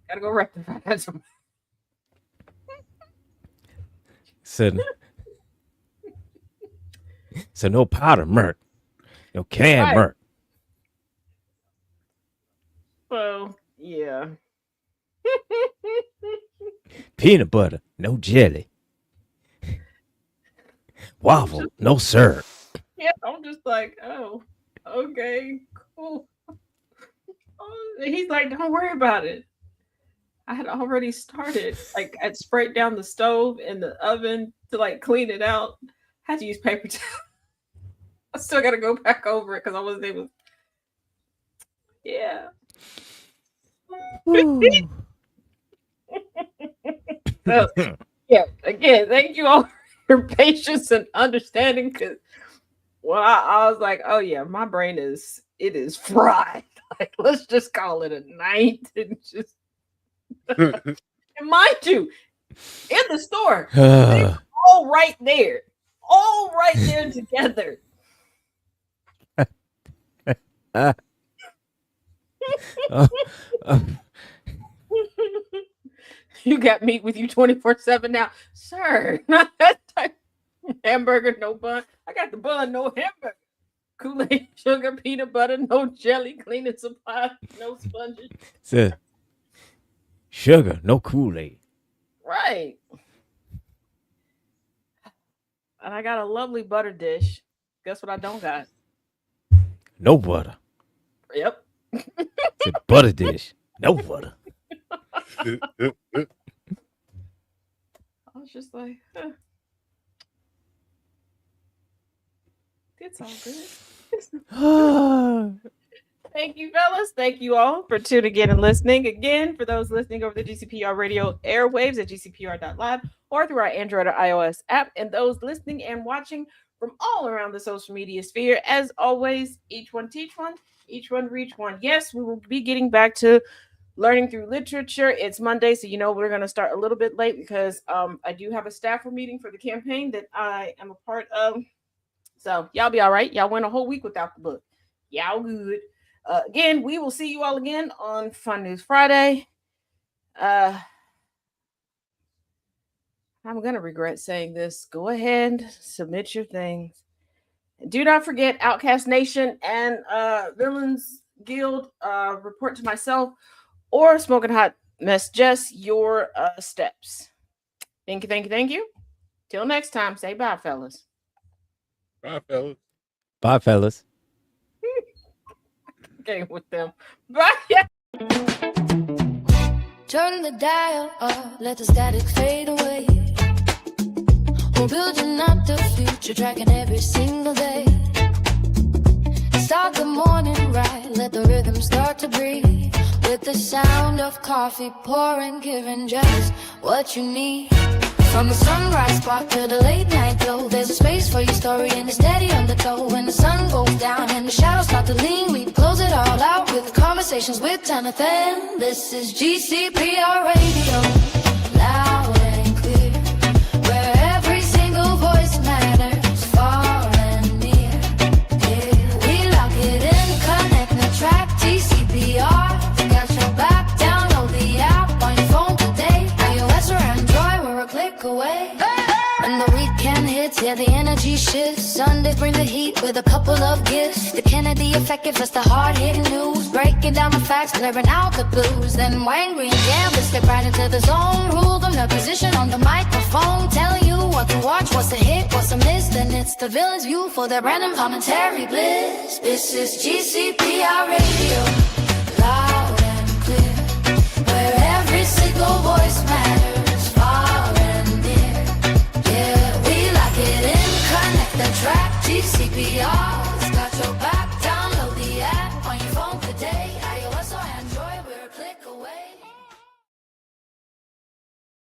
Gotta go rectify that. Said no powder murk, no canned murk. Well, yeah. Peanut butter, no jelly. Waffle, no syrup. Yeah, I'm just like, oh, okay, cool. Oh, he's like, don't worry about it. I had already started. Like, I'd sprayed down the stove and the oven to like clean it out. Had to use paper towel. I still got to go back over it because I wasn't able. Yeah. So, yeah. Again, thank you all for your patience and understanding. Because I was like, oh yeah, my brain is fried. Like, let's just call it a night and just. And mind you, in the store, they're all right there together. You got meat with you 24/7 now, sir. Not that type. Hamburger, no bun. I got the bun, no hamburger. Kool-Aid, sugar, peanut butter, no jelly, cleaning supplies, no sponges. Said sugar, no Kool-Aid. Right. And I got a lovely butter dish. Guess what I don't got? No butter. Yep. Said butter dish, no butter. I was just like, huh. It's all good. Thank you, fellas. Thank you all for tuning in and listening. Again, for those listening over the GCPR radio airwaves at gcpr.live or through our Android or iOS app, and those listening and watching from all around the social media sphere, as always, each one teach one, each one reach one. Yes, we will be getting back to learning through literature. It's Monday, so we're going to start a little bit late because I do have a staffer meeting for the campaign that I am a part of. So y'all be all right. Y'all went a whole week without the book. Y'all good. Again, we will see you all again on Fun News Friday. I'm going to regret saying this. Go ahead, submit your things. Do not forget Outcast Nation and Villains Guild. Report to myself or Smoking Hot Mess Jess your steps. Thank you, thank you, thank you. Till next time, say bye, fellas. Bye, fellas. Bye, fellas. Game with them. Bye. Turn the dial up, let the static fade away. We're building up the future, tracking every single day. Start the morning right, let the rhythm start to breathe. With the sound of coffee pouring, giving just what you need. From the sunrise spark to the late night glow, there's a space for your story and a steady undertow. When the sun goes down and the shadows start to lean, we close it all out with conversations with Jonathan. This is GCPR Radio, loud and clear, where every single voice matters, far and near. Yeah, we lock it in, connect the track, GCPR, got your back, download the When the weekend hits, yeah, the energy shifts. Sundays bring the heat with a couple of gifts. The Kennedy Effect gives us the hard-hitting news, breaking down the facts, clearing out the blues. Then Wayne Green gamblers step right into the zone, rule from their position on the microphone, telling you what to watch, what's a hit, what's a miss. Then it's the villain's view for their random commentary bliss. This is GCPR Radio.